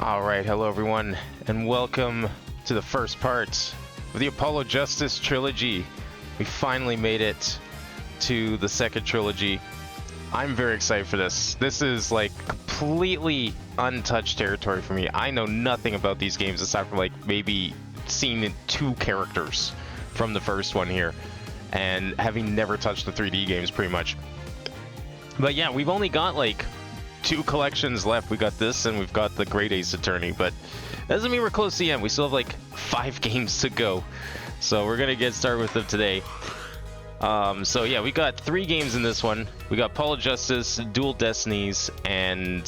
Alright, hello everyone, and welcome to the first part of the Apollo Justice trilogy. We finally made it to the second trilogy. I'm very excited for this. This is like completely untouched territory for me. I know nothing about these games aside from like maybe seeing two characters from the first one here, and having never touched the 3D games pretty much. But yeah, we've only got like two collections left. We got this and we've got the Great Ace Attorney, but that doesn't mean we're close to the end. We still have like 5 games to go, so we're gonna get started with them today. So yeah, we got 3 games in this one. We got Apollo Justice, Dual Destinies, and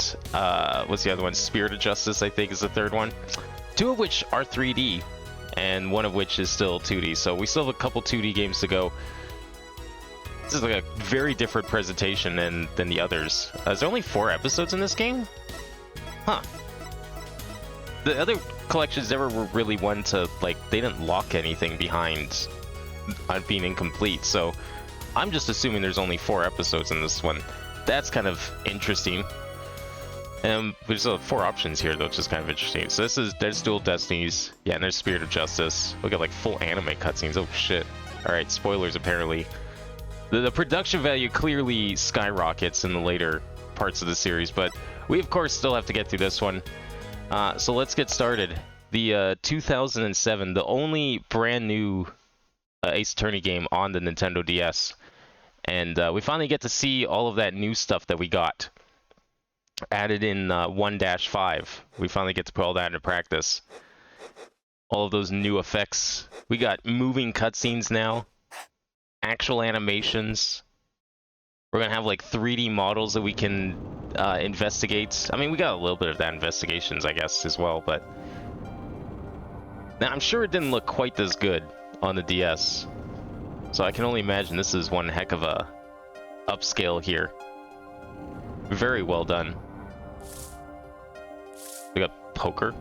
what's the other one? Spirit of Justice, I think, is the third one. 2 of which are 3D, and 1 of which is still 2D. So we still have a couple 2D games to go. This is like a very different presentation than the others. Is there only 4 episodes in this game? Huh. The other collections never were really one to, like, they didn't lock anything behind being incomplete, so I'm just assuming there's only 4 episodes in this one. That's kind of interesting. There's 4 options here, though, which is kind of interesting. So there's Dual Destinies, yeah, and there's Spirit of Justice. We got like full anime cutscenes. Oh shit. Alright, spoilers apparently. The production value clearly skyrockets in the later parts of the series, but we of course still have to get through this one. So let's get started. The 2007, the only brand new Ace Attorney game on the Nintendo DS. And we finally get to see all of that new stuff that we got added in 1-5. We finally get to put all that into practice. All of those new effects. We got moving cutscenes now. Actual animations. We're gonna have like 3D models that we can investigate. I mean, we got a little bit of that investigations, I guess, as well, but now I'm sure it didn't look quite as good on the DS, so I can only imagine this is one heck of a upscale here. Very well done. We got poker.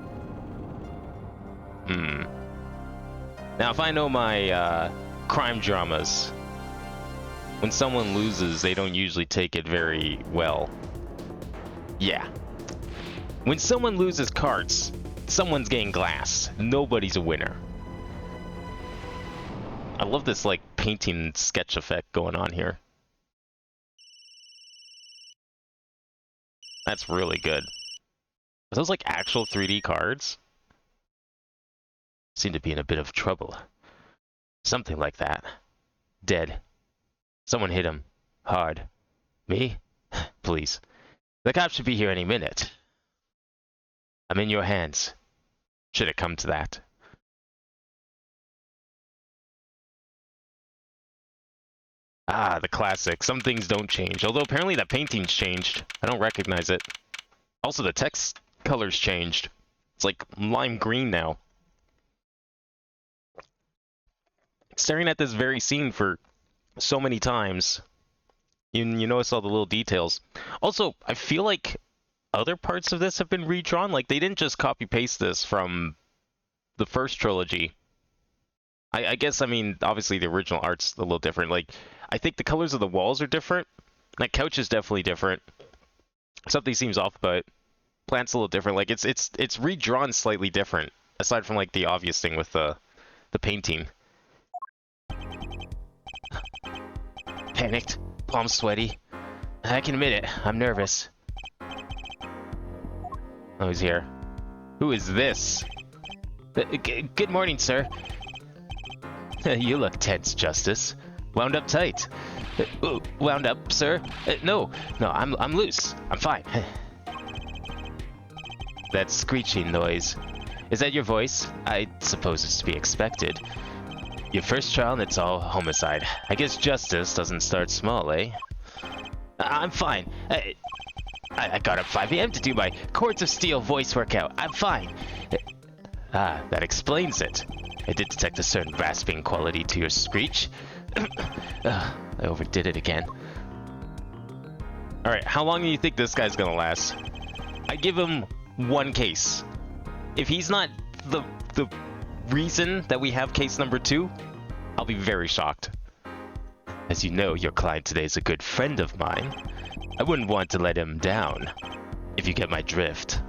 Now, if I know my crime dramas, when someone loses, they don't usually take it very well. Yeah. When someone loses cards, someone's getting glass. Nobody's a winner. I love this, like, painting sketch effect going on here. That's really good. Are those, like, actual 3D cards? Seem to be in a bit of trouble. Something like that. Dead. Someone hit him. Hard. Me? Please. The cops should be here any minute. I'm in your hands. Should it come to that. Ah, the classic. Some things don't change. Although apparently that painting's changed. I don't recognize it. Also, the text color's changed. It's like lime green now. Staring at this very scene for so many times, you notice all the little details. Also, I feel like other parts of this have been redrawn. Like, they didn't just copy-paste this from the first trilogy. I guess, I mean, obviously the original art's a little different. Like, I think the colors of the walls are different. That couch is definitely different. Something seems off about it. Plant's a little different. Like, it's redrawn slightly different, aside from, like, the obvious thing with the painting. Panicked, palms sweaty. I can admit it, I'm nervous. Oh, he's here. Who is this? Good morning, sir. You look tense, Justice. Wound up tight. Wound up, sir? No, I'm loose. I'm fine. That screeching noise. Is that your voice? I suppose it's to be expected. Your first trial and it's all homicide. I guess justice doesn't start small, eh? I'm fine. I got up 5 AM to do my Cords of Steel voice workout. I'm fine. That explains it. I did detect a certain rasping quality to your screech. I overdid it again. Alright, how long do you think this guy's gonna last? I give him 1 case. If he's not the reason that we have case number 2, I'll be very shocked. As you know, your client today is a good friend of mine. I wouldn't want to let him down, if you get my drift.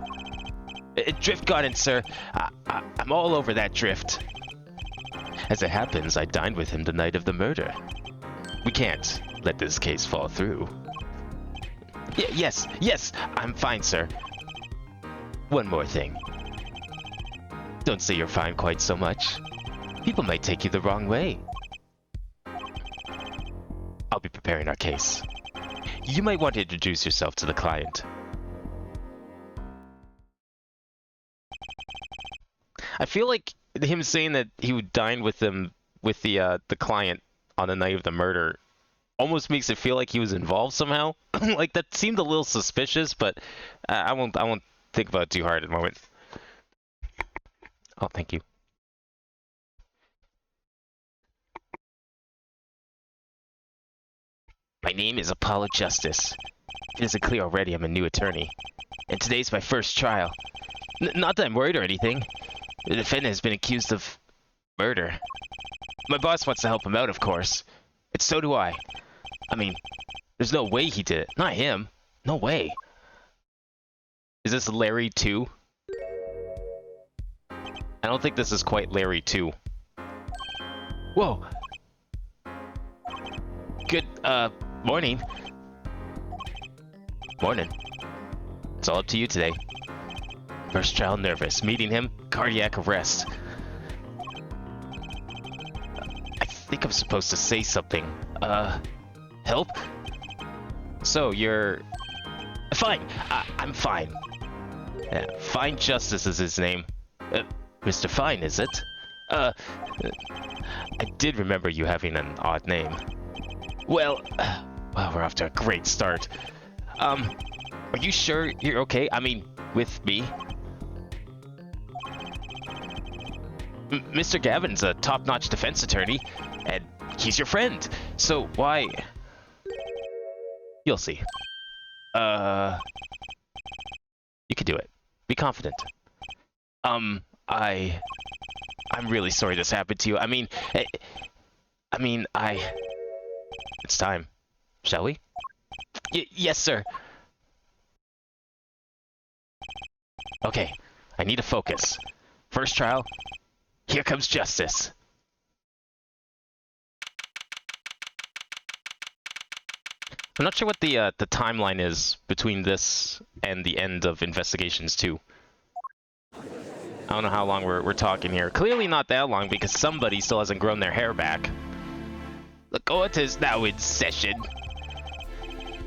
Drift garden, sir. I'm all over that drift. As it happens, I dined with him the night of the murder. We can't let this case fall through. Yes, I'm fine, sir. One more thing. Don't say you're fine quite so much. People might take you the wrong way. I'll be preparing our case. You might want to introduce yourself to the client. I feel like him saying that he would dine with them with the client on the night of the murder almost makes it feel like he was involved somehow. Like that seemed a little suspicious, but I won't think about it too hard at the moment. Oh, thank you. My name is Apollo Justice. If it isn't clear already, I'm a new attorney. And today's my first trial. Not that I'm worried or anything. The defendant has been accused of murder. My boss wants to help him out, of course. And so do I. I mean, there's no way he did it. Not him. No way. Is this Larry 2? I don't think this is quite Larry 2. Whoa! Good, morning. Morning. It's all up to you today. First trial nervous. Meeting him, cardiac arrest. I think I'm supposed to say something. Help? So, you're... Fine! I'm fine. Fine Justice is his name. Mr. Fine, is it? I did remember you having an odd name. Well, we're off to a great start. Are you sure you're okay? I mean, with me? Mr. Gavin's a top-notch defense attorney, and he's your friend. So why... You'll see. You can do it. Be confident. I'm really sorry this happened to you. I mean, It's time. Shall we? Yes, sir. Okay, I need to focus. First trial. Here comes justice. I'm not sure what the timeline is between this and the end of Investigations 2. I don't know how long we're talking here. Clearly not that long because somebody still hasn't grown their hair back. The court is now in session.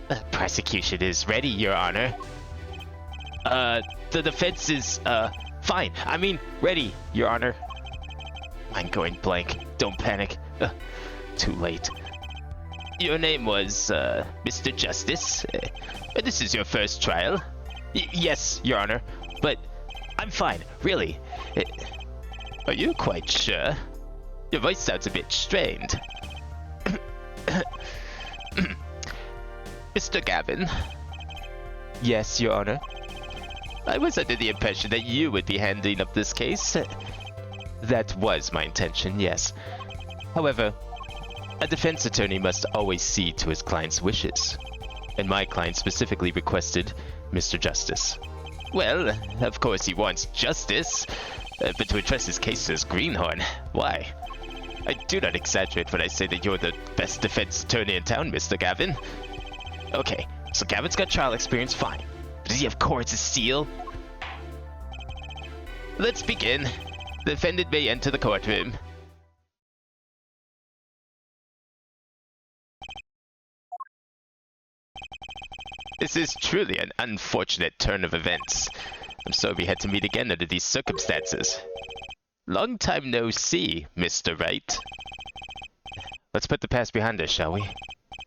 The prosecution is ready, Your Honor. The defense is, fine. I mean, ready, Your Honor. I'm going blank. Don't panic. Too late. Your name was, Mr. Justice. This is your first trial. Yes, Your Honor. But I'm fine, really. Are you quite sure? Your voice sounds a bit strained. Mr. Gavin. Yes, Your Honor. I was under the impression that you would be handling up this case. That was my intention, yes. However, a defense attorney must always see to his client's wishes. And my client specifically requested Mr. Justice. Well, of course he wants justice, but to entrust his case to his greenhorn, why? I do not exaggerate when I say that you're the best defense attorney in town, Mr. Gavin. Okay, so Gavin's got trial experience, fine. But does he have core to steal? Let's begin. The defendant may enter the courtroom. This is truly an unfortunate turn of events. I'm sorry we had to meet again under these circumstances. Long time no see, Mr. Wright. Let's put the past behind us, shall we?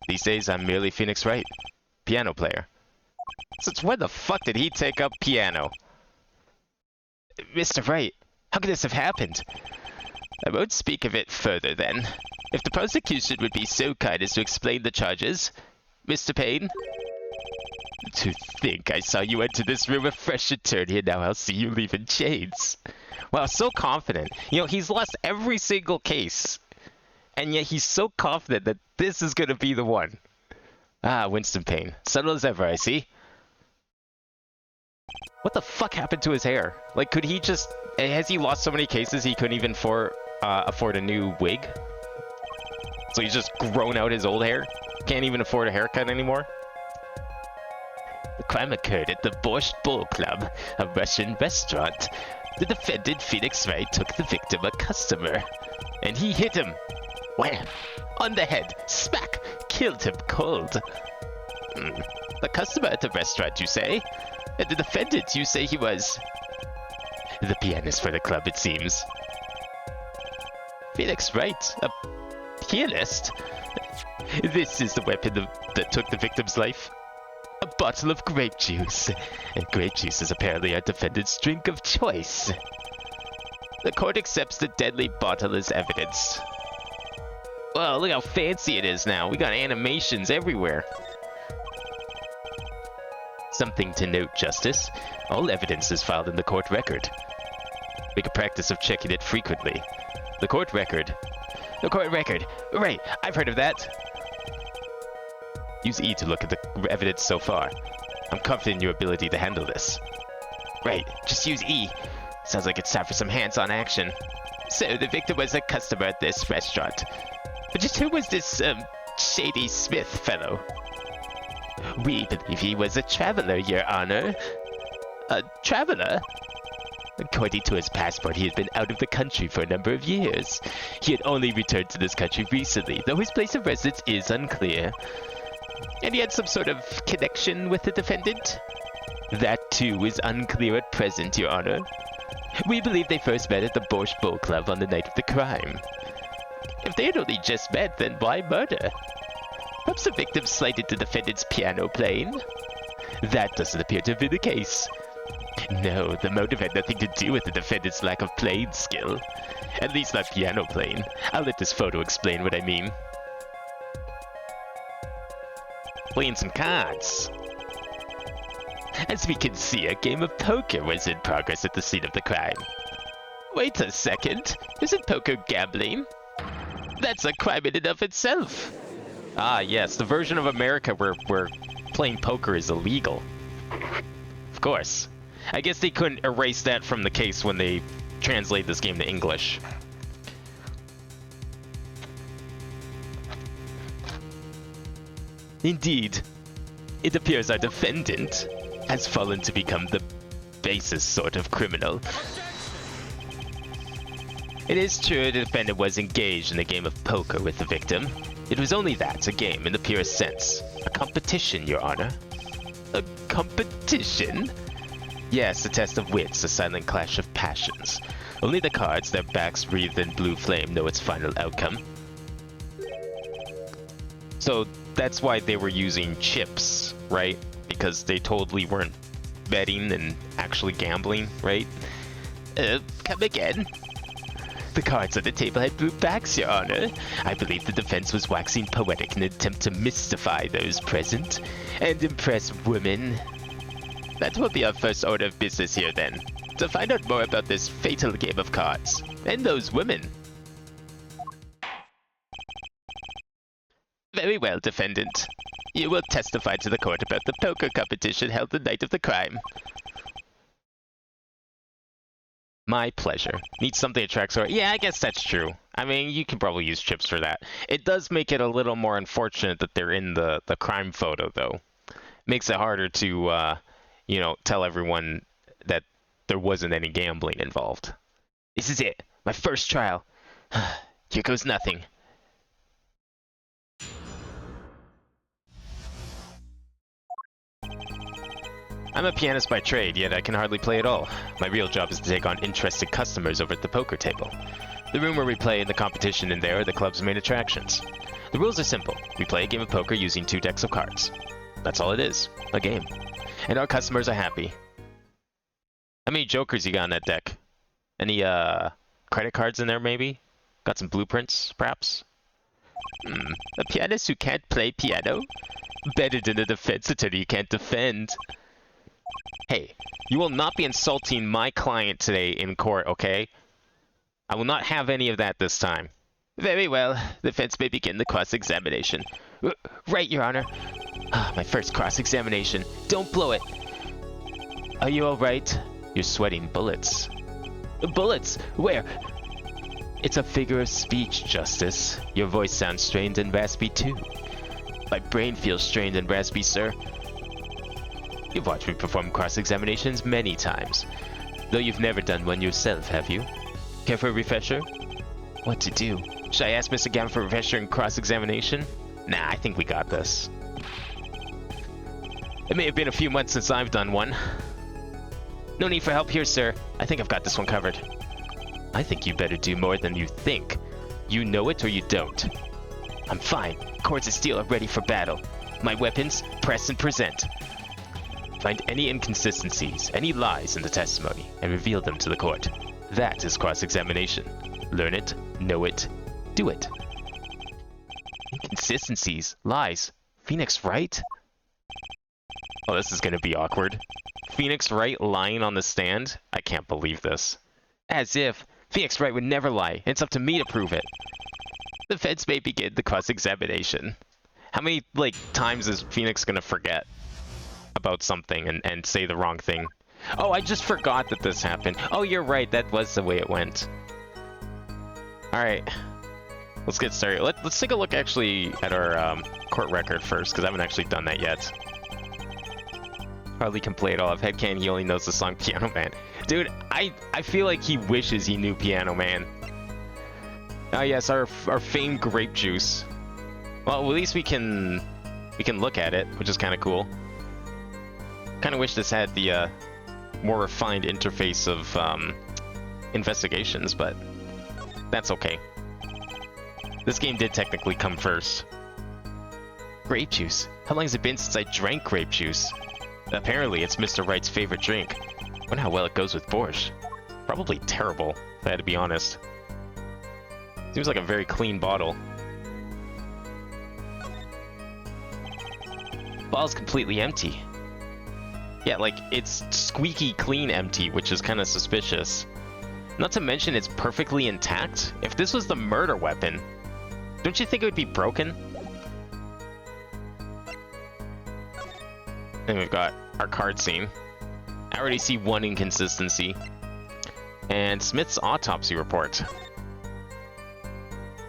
These days, I'm merely Phoenix Wright, piano player. Since when the fuck did he take up piano? Mr. Wright, how could this have happened? I won't speak of it further, then. If the prosecution would be so kind as to explain the charges. Mr. Payne? To think I saw you enter this room a fresh attorney, and now I'll see you leave in chains. Wow, so confident. You know, he's lost every single case. And yet he's so confident that this is going to be the one. Ah, Winston Payne. Subtle as ever, I see. What the fuck happened to his hair? Like, could he just... Has he lost so many cases he couldn't even afford a new wig? So he's just grown out his old hair? Can't even afford a haircut anymore? The crime occurred at the Borscht Bull Club, a Russian restaurant. The defendant, Felix Wright, took the victim, a customer, and he hit him. Wham! On the head. Smack! Killed him cold. The customer at the restaurant, you say? And the defendant, you say he was? The pianist for the club, it seems. Felix Wright? A pianist? This is the weapon that took the victim's life. A bottle of grape juice. And grape juice is apparently our defendant's drink of choice. The court accepts the deadly bottle as evidence. Well, look how fancy it is now. We got animations everywhere. Something to note, Justice. All evidence is filed in the court record. Make a practice of checking it frequently. The court record. The court record. Right, I've heard of that. Use E to look at the evidence so far. I'm confident in your ability to handle this. Right, just use E. Sounds like it's time for some hands-on action. So, the victim was a customer at this restaurant. But just who was this, Shady Smith fellow? We believe he was a traveler, Your Honor. A traveler? According to his passport, he had been out of the country for a number of years. He had only returned to this country recently, though his place of residence is unclear. And he had some sort of connection with the defendant? That too is unclear at present, Your Honor. We believe they first met at the Borscht Bull Club on the night of the crime. If they had only just met, then why murder? Perhaps the victim slighted the defendant's piano playing? That doesn't appear to have been the case. No, the motive had nothing to do with the defendant's lack of playing skill. At least not piano playing. I'll let this photo explain what I mean. Playing some cards. As we can see, a game of poker was in progress at the scene of the crime. Wait a second. Isn't poker gambling? That's a crime in and of itself. Ah, yes, the version of America where playing poker is illegal. Of course. I guess they couldn't erase that from the case when they translate this game to English. Indeed, it appears our defendant has fallen to become the basest sort of criminal. It is true the defendant was engaged in a game of poker with the victim. It was only that, a game in the purest sense. A competition, Your Honor. A competition? Yes, a test of wits, a silent clash of passions. Only the cards, their backs wreathed in blue flame, know its final outcome. So that's why they were using chips, right? Because they totally weren't betting and actually gambling, right? Come again? The cards on the table had blue backs, Your Honor. I believe the defense was waxing poetic in an attempt to mystify those present and impress women. That will be our first order of business here, then. To find out more about this fatal game of cards. And those women. Very well, defendant. You will testify to the court about the poker competition held the night of the crime. My pleasure. Need something to track sort. Yeah, I guess that's true. I mean, you can probably use chips for that. It does make it a little more unfortunate that they're in the crime photo, though. Makes it harder to, you know, tell everyone that there wasn't any gambling involved. This is it. My first trial. Here goes nothing. I'm a pianist by trade, yet I can hardly play at all. My real job is to take on interested customers over at the poker table. The room where we play and the competition in there are the club's main attractions. The rules are simple. We play a game of poker using 2 decks of cards. That's all it is. A game. And our customers are happy. How many jokers you got on that deck? Any, credit cards in there, maybe? Got some blueprints, perhaps? A pianist who can't play piano? Better than a defense attorney you can't defend. Hey, you will not be insulting my client today in court, okay? I will not have any of that this time. Very well. The defense may begin the cross-examination. Right, Your Honor. My first cross-examination. Don't blow it. Are you alright? You're sweating bullets. Bullets? Where? It's a figure of speech, Justice. Your voice sounds strained and raspy too. My brain feels strained and raspy, sir. You've watched me perform cross-examinations many times, though you've never done one yourself, have you? Care for a refresher? What to do? Should I ask Mr. Gam for a refresher in cross-examination? Nah, I think we got this. It may have been a few months since I've done one. No need for help here, sir. I think I've got this one covered. I think you better do more than you think. You know it or you don't. I'm fine. Cords of steel are ready for battle. My weapons, press and present. Find any inconsistencies, any lies in the testimony, and reveal them to the court. That is cross-examination. Learn it, know it, do it. Inconsistencies, lies. Phoenix Wright? Oh, this is gonna be awkward. Phoenix Wright lying on the stand? I can't believe this. As if. Phoenix Wright would never lie. It's up to me to prove it. The feds may begin the cross-examination. How many, times is Phoenix gonna forget about something and say the wrong thing? Oh, I just forgot that this happened. Oh, you're right. That was the way it went. Alright. Let's get started. Let's take a look actually at our court record first, because I haven't actually done that yet. Hardly can play it all. I've had Ken, he only knows the song Piano Man. Dude, I feel like he wishes he knew Piano Man. Oh yes, our famed grape juice. Well, at least we can look at it, which is kind of cool. Kind of wish this had the more refined interface of investigations, but that's okay. This game did technically come first. Grape juice? How long has it been since I drank grape juice? Apparently, it's Mr. Wright's favorite drink. Wonder how well it goes with borscht. Probably terrible, if I had to be honest. Seems like a very clean bottle. Bottle's completely empty. Yeah, it's squeaky clean empty, which is kind of suspicious. Not to mention it's perfectly intact. If this was the murder weapon, don't you think it would be broken? And we've got our card scene. I already see one inconsistency. And Smith's autopsy report.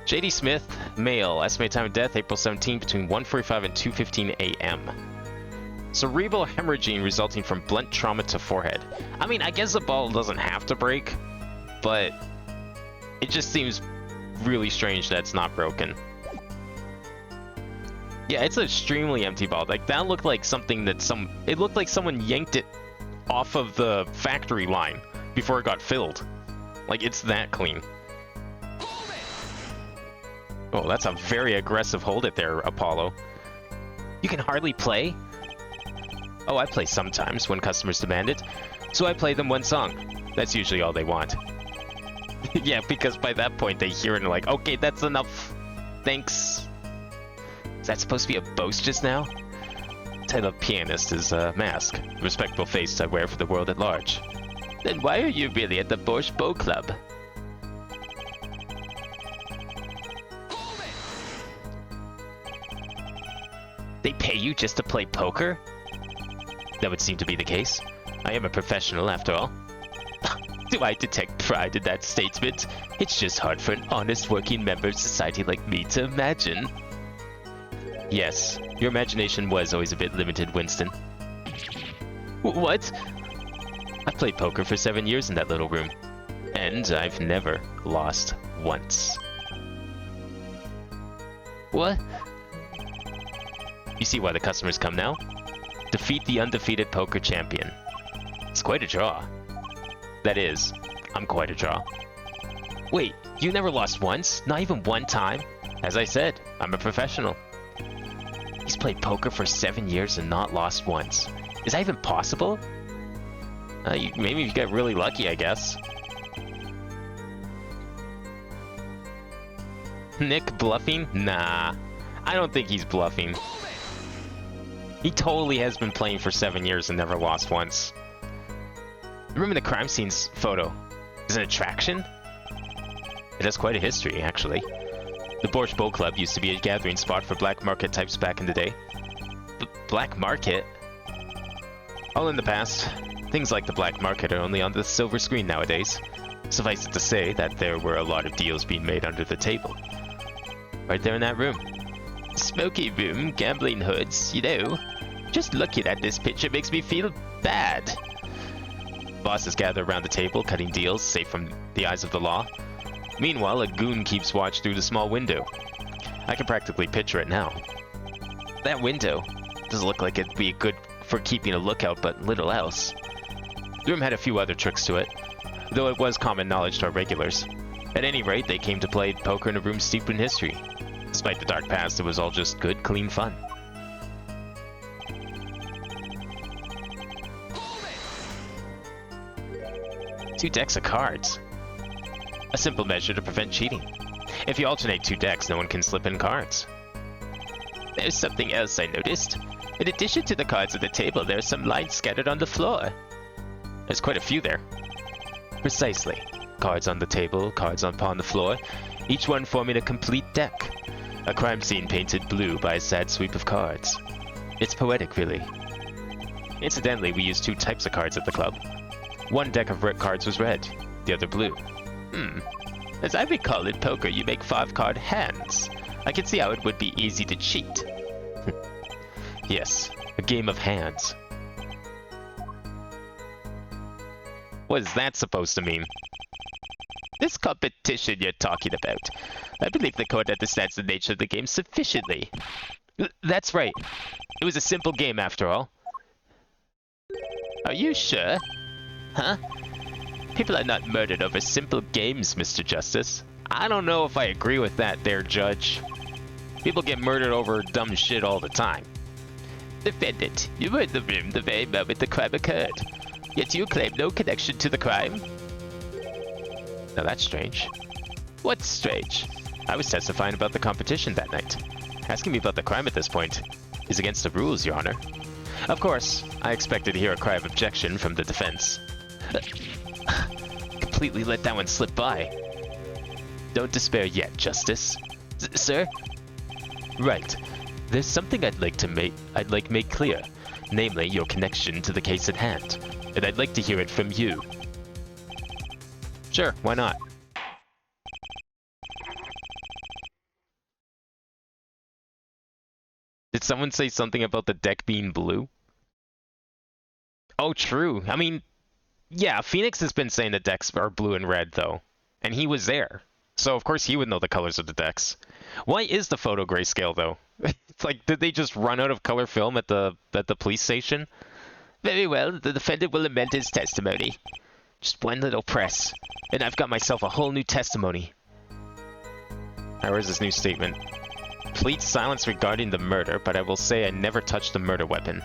J.D. Smith, male, estimated time of death April 17 between 1:45 and 2:15 a.m. Cerebral hemorrhaging resulting from blunt trauma to forehead. I mean, I guess the ball doesn't have to break, but it just seems really strange that it's not broken. Yeah, it's an extremely empty ball. That looked like something that it looked like someone yanked it off of the factory line before it got filled. It's that clean. Oh, that's a very aggressive hold it there, Apollo. You can hardly play? Oh, I play sometimes when customers demand it. So I play them one song. That's usually all they want. Yeah, because by that point they hear it and they're like, okay, that's enough. Thanks. Is that supposed to be a boast just now? The title of pianist is a mask. A respectable face I wear for the world at large. Then why are you really at the Borscht Bow Club? They pay you just to play poker? That would seem to be the case. I am a professional after all. Do I detect pride in that statement? It's just hard for an honest working member of society like me to imagine. Yes, your imagination was always a bit limited, Winston. What? I played poker for 7 years in that little room, and I've never lost once. What? You see why the customers come now? Defeat the undefeated poker champion. It's quite a draw. That is, I'm quite a draw. Wait, you never lost once? Not even one time? As I said, I'm a professional. He's played poker for 7 years and not lost once. Is that even possible? Maybe you got really lucky, I guess. Nick bluffing? Nah, I don't think he's bluffing. He totally has been playing for 7 years and never lost once. Remember the crime scenes photo? Is it an attraction? It has quite a history, actually. The Borscht Bow Club used to be a gathering spot for black market types back in the day. Black market? All in the past. Things like the black market are only on the silver screen nowadays. Suffice it to say that there were a lot of deals being made under the table. Right there in that room. Smoky room, gambling hoods, you know. Just looking at this picture makes me feel bad. Bosses gather around the table, cutting deals, safe from the eyes of the law. Meanwhile, a goon keeps watch through the small window. I can practically picture it now. That window doesn't look like it'd be good for keeping a lookout, but little else. The room had a few other tricks to it, though it was common knowledge to our regulars. At any rate, they came to play poker in a room steeped in history. Despite the dark past, it was all just good, clean fun. Two decks of cards. A simple measure to prevent cheating. If you alternate two decks, no one can slip in cards. There's something else I noticed. In addition to the cards at the table, there are some lines scattered on the floor. There's quite a few there. Precisely. Cards on the table, cards upon the floor, each one forming a complete deck. A crime scene painted blue by a sad sweep of cards. It's poetic, really. Incidentally, we use two types of cards at the club. One deck of cards was red, the other blue. As I recall in poker, you make 5-card hands. I can see how it would be easy to cheat. Yes, a game of hands. What is that supposed to mean? This competition you're talking about. I believe the court understands the nature of the game sufficiently. That's right. It was a simple game after all. Are you sure? Huh? People are not murdered over simple games, Mr. Justice. I don't know if I agree with that there, Judge. People get murdered over dumb shit all the time. Defendant, you were in the room the very moment the crime occurred. Yet you claim no connection to the crime? Now that's strange. What's strange? I was testifying about the competition that night. Asking me about the crime at this point is against the rules, Your Honor. Of course, I expected to hear a cry of objection from the defense. Completely let that one slip by. Don't despair yet, Justice. Sir? Right. There's something I'd like make clear, namely your connection to the case at hand, and I'd like to hear it from you. Sure, why not? Did someone say something about the deck being blue? Oh, true. I mean, yeah, Phoenix has been saying the decks are blue and red, though. And he was there. So, of course, he would know the colors of the decks. Why is the photo grayscale, though? It's like, did they just run out of color film at the police station? Very well, the defendant will amend his testimony. Just one little press, and I've got myself a whole new testimony. Alright, where's this new statement? Complete silence regarding the murder, but I will say I never touched the murder weapon.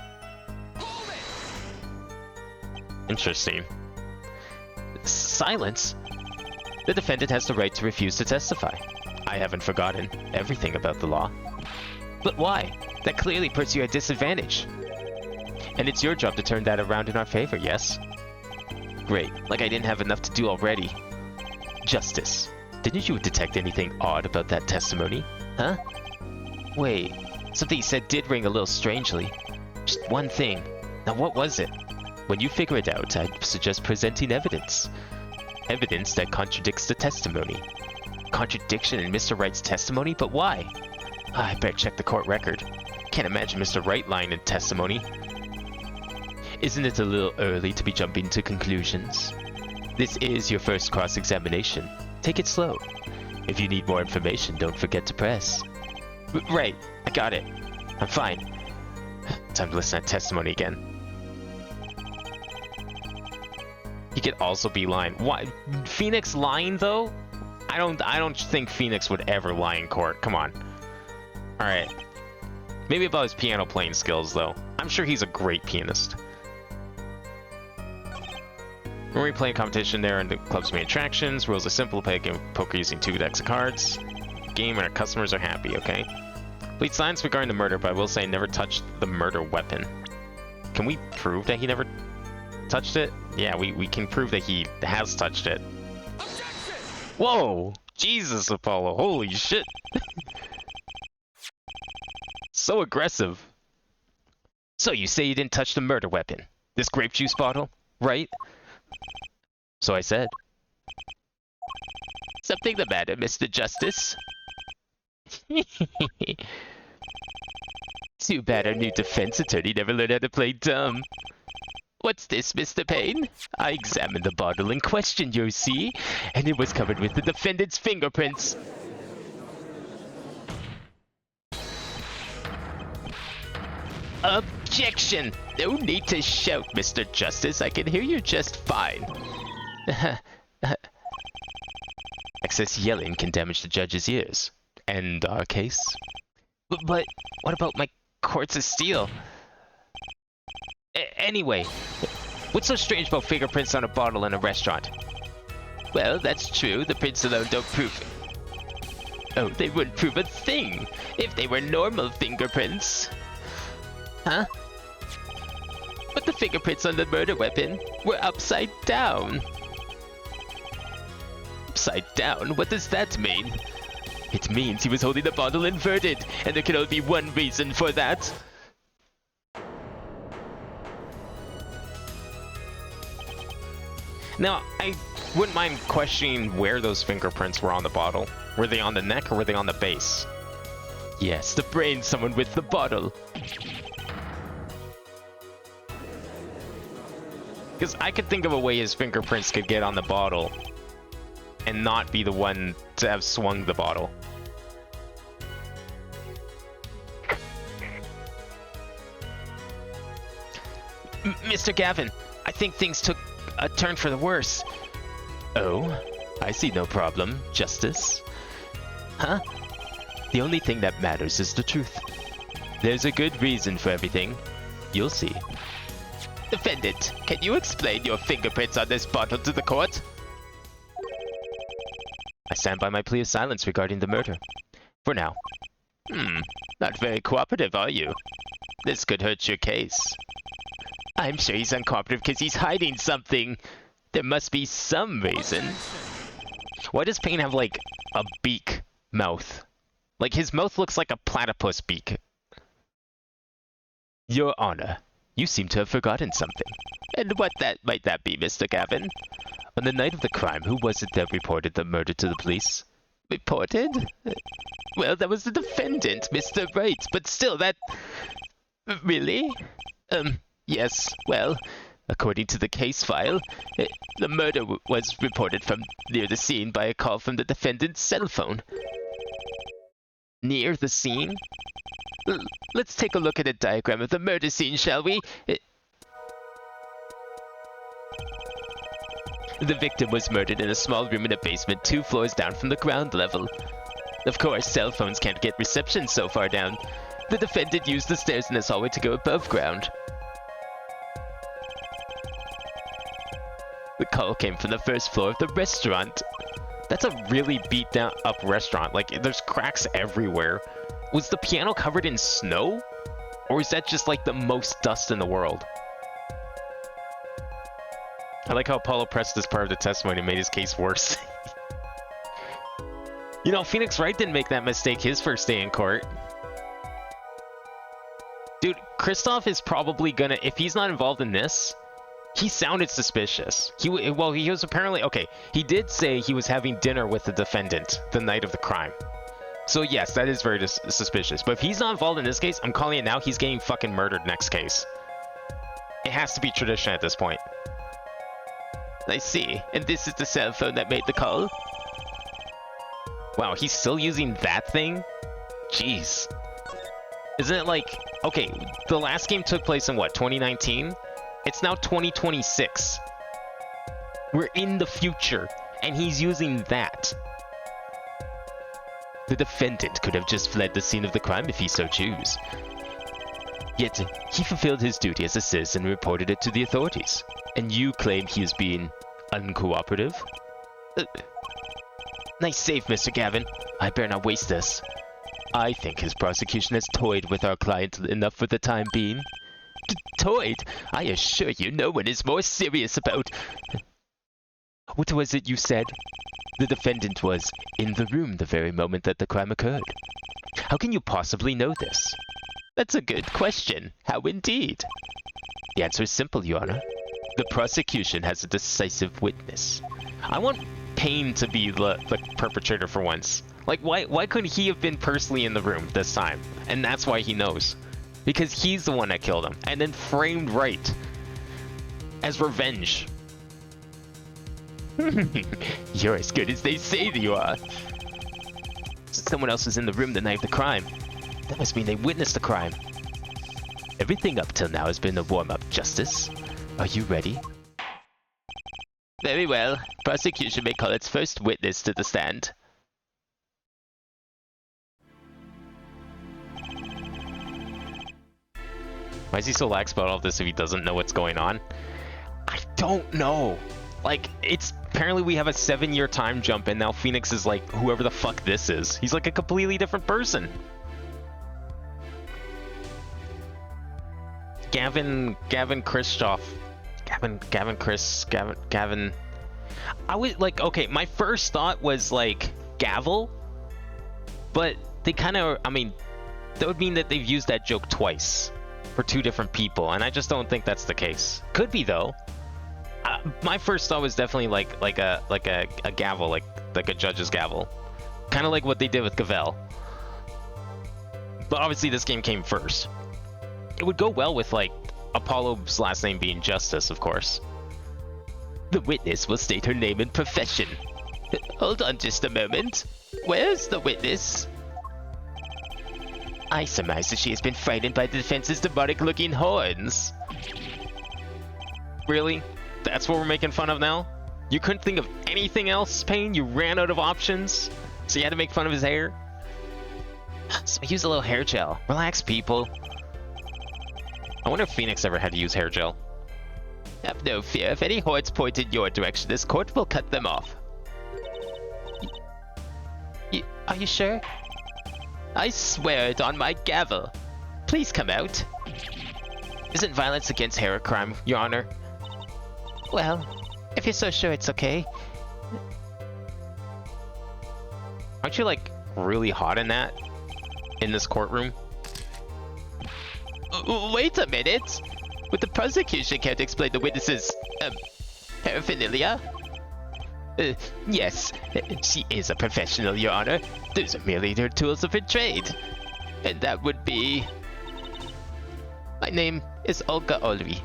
Interesting. Silence? The defendant has the right to refuse to testify. I haven't forgotten everything about the law. But why? That clearly puts you at disadvantage. And it's your job to turn that around in our favor, yes? Great, like I didn't have enough to do already. Justice, didn't you detect anything odd about that testimony? Huh? Wait, something you said did ring a little strangely. Just one thing. Now what was it? When you figure it out, I'd suggest presenting evidence. Evidence that contradicts the testimony. Contradiction in Mr. Wright's testimony? But why? I better check the court record. Can't imagine Mr. Wright lying in testimony. Isn't it a little early to be jumping to conclusions? This is your first cross-examination. Take it slow. If you need more information, don't forget to press. Right, I got it. I'm fine. Time to listen to that testimony again. He could also be lying. Why? Phoenix lying though? I don't think Phoenix would ever lie in court. Come on. All right. Maybe about his piano playing skills though. I'm sure he's a great pianist. We're replaying competition there in the club's main attractions. Rules are simple. Play a game of poker using 2 decks of cards. Game and our customers are happy. Okay. Complete silence regarding the murder, but I will say I never touched the murder weapon. Can we prove that he never touched it? Yeah, we can prove that he has touched it. Objection! Whoa! Jesus, Apollo. Holy shit. So aggressive. So you say you didn't touch the murder weapon? This grape juice bottle? right? So I said. Something the matter, Mr. Justice? Too bad our new defense attorney never learned how to play dumb. What's this, Mr. Payne? I examined the bottle in question, you see, and it was covered with the defendant's fingerprints. Objection! No need to shout, Mr. Justice. I can hear you just fine. Excess yelling can damage the judge's ears. And our case? But what about my quartz of steel? Anyway, what's so strange about fingerprints on a bottle in a restaurant? Well, that's true. The prints alone don't prove it. Oh, they wouldn't prove a thing if they were normal fingerprints. Huh? But the fingerprints on the murder weapon were upside down. Upside down? What does that mean? It means he was holding the bottle inverted, and there can only be one reason for that. Now, I wouldn't mind questioning where those fingerprints were on the bottle. Were they on the neck or were they on the base? Yes, the brain someone with the bottle. Because I could think of a way his fingerprints could get on the bottle and not be the one to have swung the bottle. Mr. Gavin, I think things took a turn for the worse. Oh, I see no problem, Justice. Huh? The only thing that matters is the truth. There's a good reason for everything. You'll see. Defendant, can you explain your fingerprints on this bottle to the court? I stand by my plea of silence regarding the murder. For now. Not very cooperative, are you? This could hurt your case. I'm sure he's uncooperative because he's hiding something. There must be some reason. Why does Payne have, like, a beak mouth? Like, his mouth looks like a platypus beak. Your Honor, you seem to have forgotten something. And what might that be, Mr. Gavin? On the night of the crime, who was it that reported the murder to the police? Reported? Well, that was the defendant, Mr. Wright, but still, that... Really? Yes, well, according to the case file, the murder was reported from near the scene by a call from the defendant's cell phone. Near the scene? Let's take a look at a diagram of the murder scene, shall we? The victim was murdered in a small room in a basement 2 floors down from the ground level. Of course, cell phones can't get reception so far down. The defendant used the stairs in this hallway to go above ground. The call came from the first floor of the restaurant. That's a really beat down up restaurant. Like, there's cracks everywhere. Was the piano covered in snow? Or is that just like the most dust in the world? I like how Apollo pressed this part of the testimony and made his case worse. You know, Phoenix Wright didn't make that mistake his first day in court. Dude, Kristoff is probably gonna, if he's not involved in this, he sounded suspicious. He was apparently, okay, he did say he was having dinner with the defendant the night of the crime. So yes, that is very suspicious. But if he's not involved in this case, I'm calling it now, he's getting fucking murdered next case. It has to be tradition at this point. I see. And this is the cell phone that made the call? Wow, he's still using that thing? Jeez. Isn't it like... Okay, the last game took place in what, 2019? It's now 2026. We're in the future, and he's using that. The defendant could have just fled the scene of the crime if he so chose. Yet, he fulfilled his duty as a citizen and reported it to the authorities. And you claim he is being uncooperative? Nice save, Mr. Gavin. I better not waste this. I think his prosecution has toyed with our client enough for the time being. Toyed? I assure you no one is more serious about... What was it you said? The defendant was in the room the very moment that the crime occurred. How can you possibly know this? That's a good question. How indeed? The answer is simple, Your Honor. The prosecution has a decisive witness. I want Payne to be the perpetrator for once. Like, why couldn't he have been personally in the room this time? And that's why he knows. Because he's the one that killed him. And then framed Wright. As revenge. You're as good as they say that you are. Someone else was in the room the night of the crime. That must mean they witnessed the crime. Everything up till now has been a warm-up, Justice. Are you ready? Very well. Prosecution may call its first witness to the stand. Why is he so lax about all this if he doesn't know what's going on? I don't know. Like, it's apparently we have a 7-year time jump and now Phoenix is like whoever the fuck this is. He's like a completely different person. Gavin Christoph. Gavin. I was like, okay, my first thought was like Gavel, but they kind of, I mean, that would mean that they've used that joke twice for 2 different people, and I just don't think that's the case. Could be though. My first thought was definitely like a gavel, like a judge's gavel, kind of like what they did with Gavel. But obviously this game came first. It would go well with like Apollo's last name being Justice, of course. The witness will state her name and profession. Hold on just a moment. Where's the witness? I surmise that she has been frightened by the defense's demonic-looking horns. Really? That's what we're making fun of now? You couldn't think of anything else, Payne? You ran out of options? So you had to make fun of his hair? So use a little hair gel. Relax, people. I wonder if Phoenix ever had to use hair gel. Have no fear. If any hordes point in your direction, this court will cut them off. Are you sure? I swear it on my gavel. Please come out. Isn't violence against hair a crime, Your Honor? Well, if you're so sure it's okay. Aren't you like really hot in that? In this courtroom? Wait a minute! Would the prosecution care to explain the witness's, paraphernalia? Yes, she is a professional, Your Honor. Those are merely her tools of her trade. And that would be... My name is Olga Olry.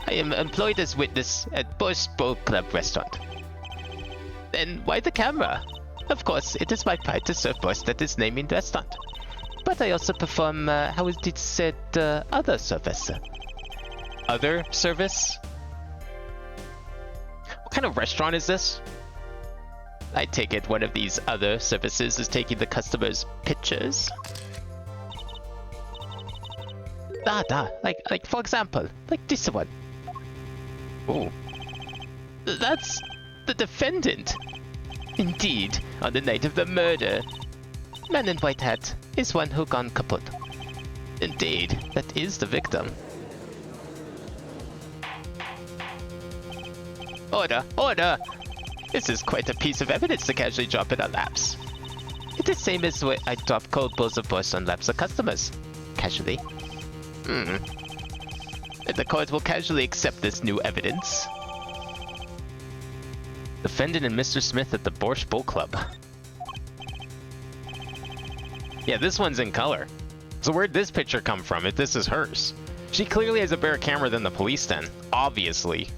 I am employed as witness at Bosch Bowl Club restaurant. Then why the camera? Of course, it is my pride to serve Bosch at this naming restaurant. But I also perform, how is it said, other service. Other service? What kind of restaurant is this? I take it one of these other services is taking the customers' pictures. Like for example, like this one. Oh. That's the defendant. Indeed, on the night of the murder. Man in white hat is one who gone kaput. Indeed, that is the victim. Order! Order! This is quite a piece of evidence to casually drop in our laps. It's the same as the way I drop cold bowls of Bosch on laps of customers. Casually. And the court will casually accept this new evidence. Defendant and Mr. Smith at the Borscht Bowl Club. Yeah, this one's in color. So where'd this picture come from if this is hers? She clearly has a better camera than the police then. Obviously.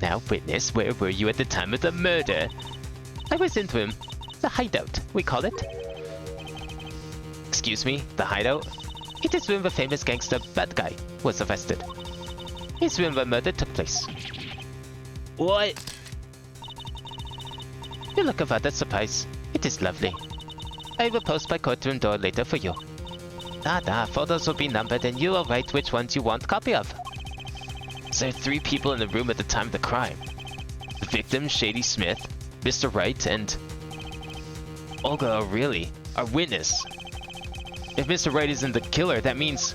Now, witness, where were you at the time of the murder? I was in room. The hideout, we call it. Excuse me, the hideout? It is where the famous gangster Bad Guy was arrested. It's where the murder took place. What? You look of other surprise. It is lovely. I will post my courtroom door later for you. Photos will be numbered and you will write which ones you want a copy of. There are 3 people in the room at the time of the crime. The victim, Shady Smith, Mr. Wright, and... Olga O'Reilly, our witness. If Mr. Wright isn't the killer, that means...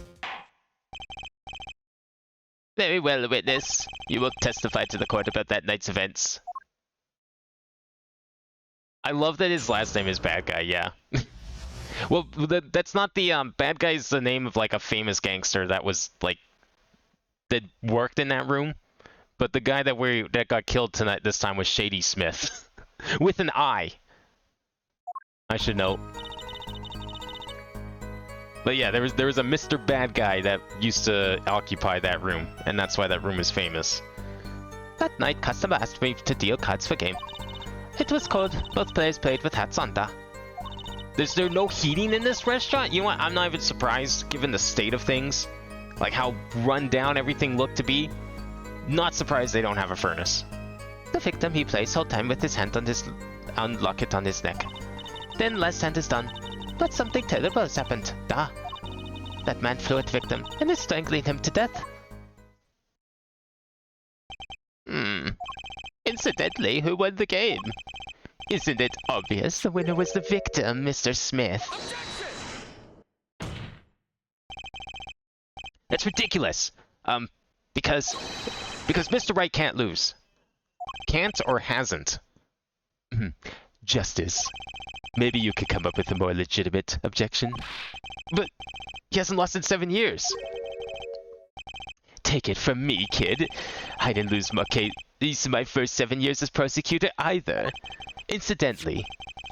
Very well, witness. You will testify to the court about that night's events. I love that his last name is Bad Guy, yeah. Well, that's not the, Bad Guy's the name of, like, a famous gangster that was, like, that worked in that room, but the guy that got killed tonight this time was Shady Smith with an I. I should note. But yeah, there was a Mr. Bad Guy that used to occupy that room, and that's why that room is famous. That night, customer asked me to deal cards for game. It was cold. Both players played with hats on. Is there no heating in this restaurant? You know what? I'm not even surprised, given the state of things. Like how run down everything looked to be. Not surprised they don't have a furnace. The victim he plays whole time with his hand on locket on his neck. Then last hand is done. But something terrible has happened. That man flew at victim and is strangling him to death. Incidentally, who won the game? Isn't it obvious the winner was the victim, Mr. Smith? That's ridiculous. Because Mr. Wright can't lose. Can't or hasn't. Justice. Maybe you could come up with a more legitimate objection. But he hasn't lost in 7 years. Take it from me, kid. I didn't lose my first 7 years as prosecutor either. Incidentally,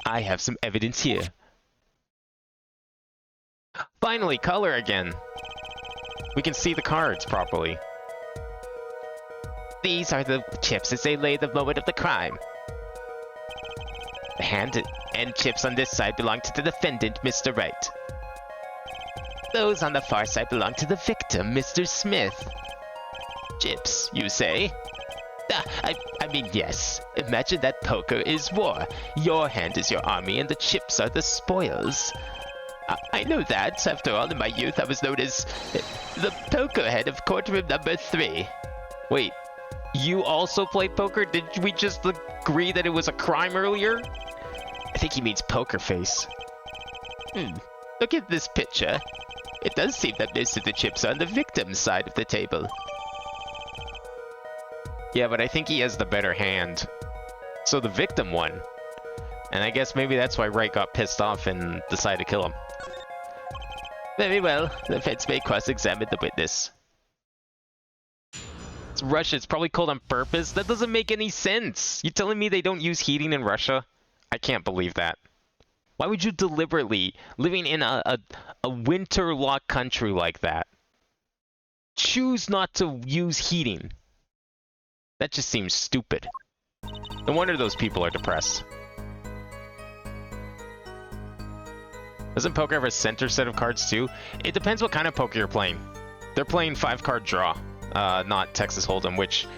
I have some evidence here. Finally, color again. We can see the cards properly. These are the chips as they lay the moment of the crime. The hand and chips on this side belong to the defendant, Mr. Wright. Those on the far side belong to the victim, Mr. Smith. Chips, you say? I mean, yes. Imagine that poker is war. Your hand is your army and the chips are the spoils. I know that. After all, in my youth, I was known as the poker head of courtroom number 3. Wait, you also play poker? Did we just agree that it was a crime earlier? I think he means poker face. Look at this picture. It does seem that most of the chips are on the victim's side of the table. Yeah, but I think he has the better hand. So the victim won. And I guess maybe that's why Wright got pissed off and decided to kill him. Very well. The defense may cross-examine the witness. It's Russia. It's probably cold on purpose. That doesn't make any sense. You telling me they don't use heating in Russia? I can't believe that. Why would you deliberately, living in a winter-locked country like that, choose not to use heating? That just seems stupid. No wonder those people are depressed. Doesn't poker have a center set of cards too? It depends what kind of poker you're playing. They're playing 5-card draw, not Texas Hold'em, which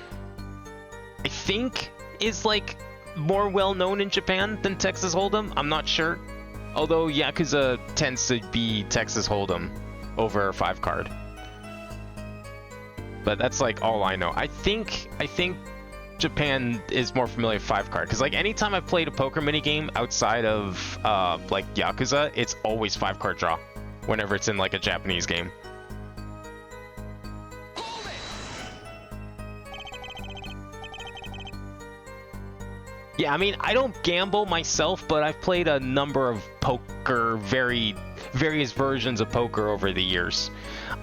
I think is like more well known in Japan than Texas Hold'em. I'm not sure. Although Yakuza tends to be Texas Hold'em over 5-card. But that's like all I know. I think Japan is more familiar with 5-card because like anytime I've played a poker minigame outside of like Yakuza, it's always 5-card draw whenever it's in like a Japanese game. Yeah, I mean, I don't gamble myself, but I've played a number of poker, various versions of poker over the years.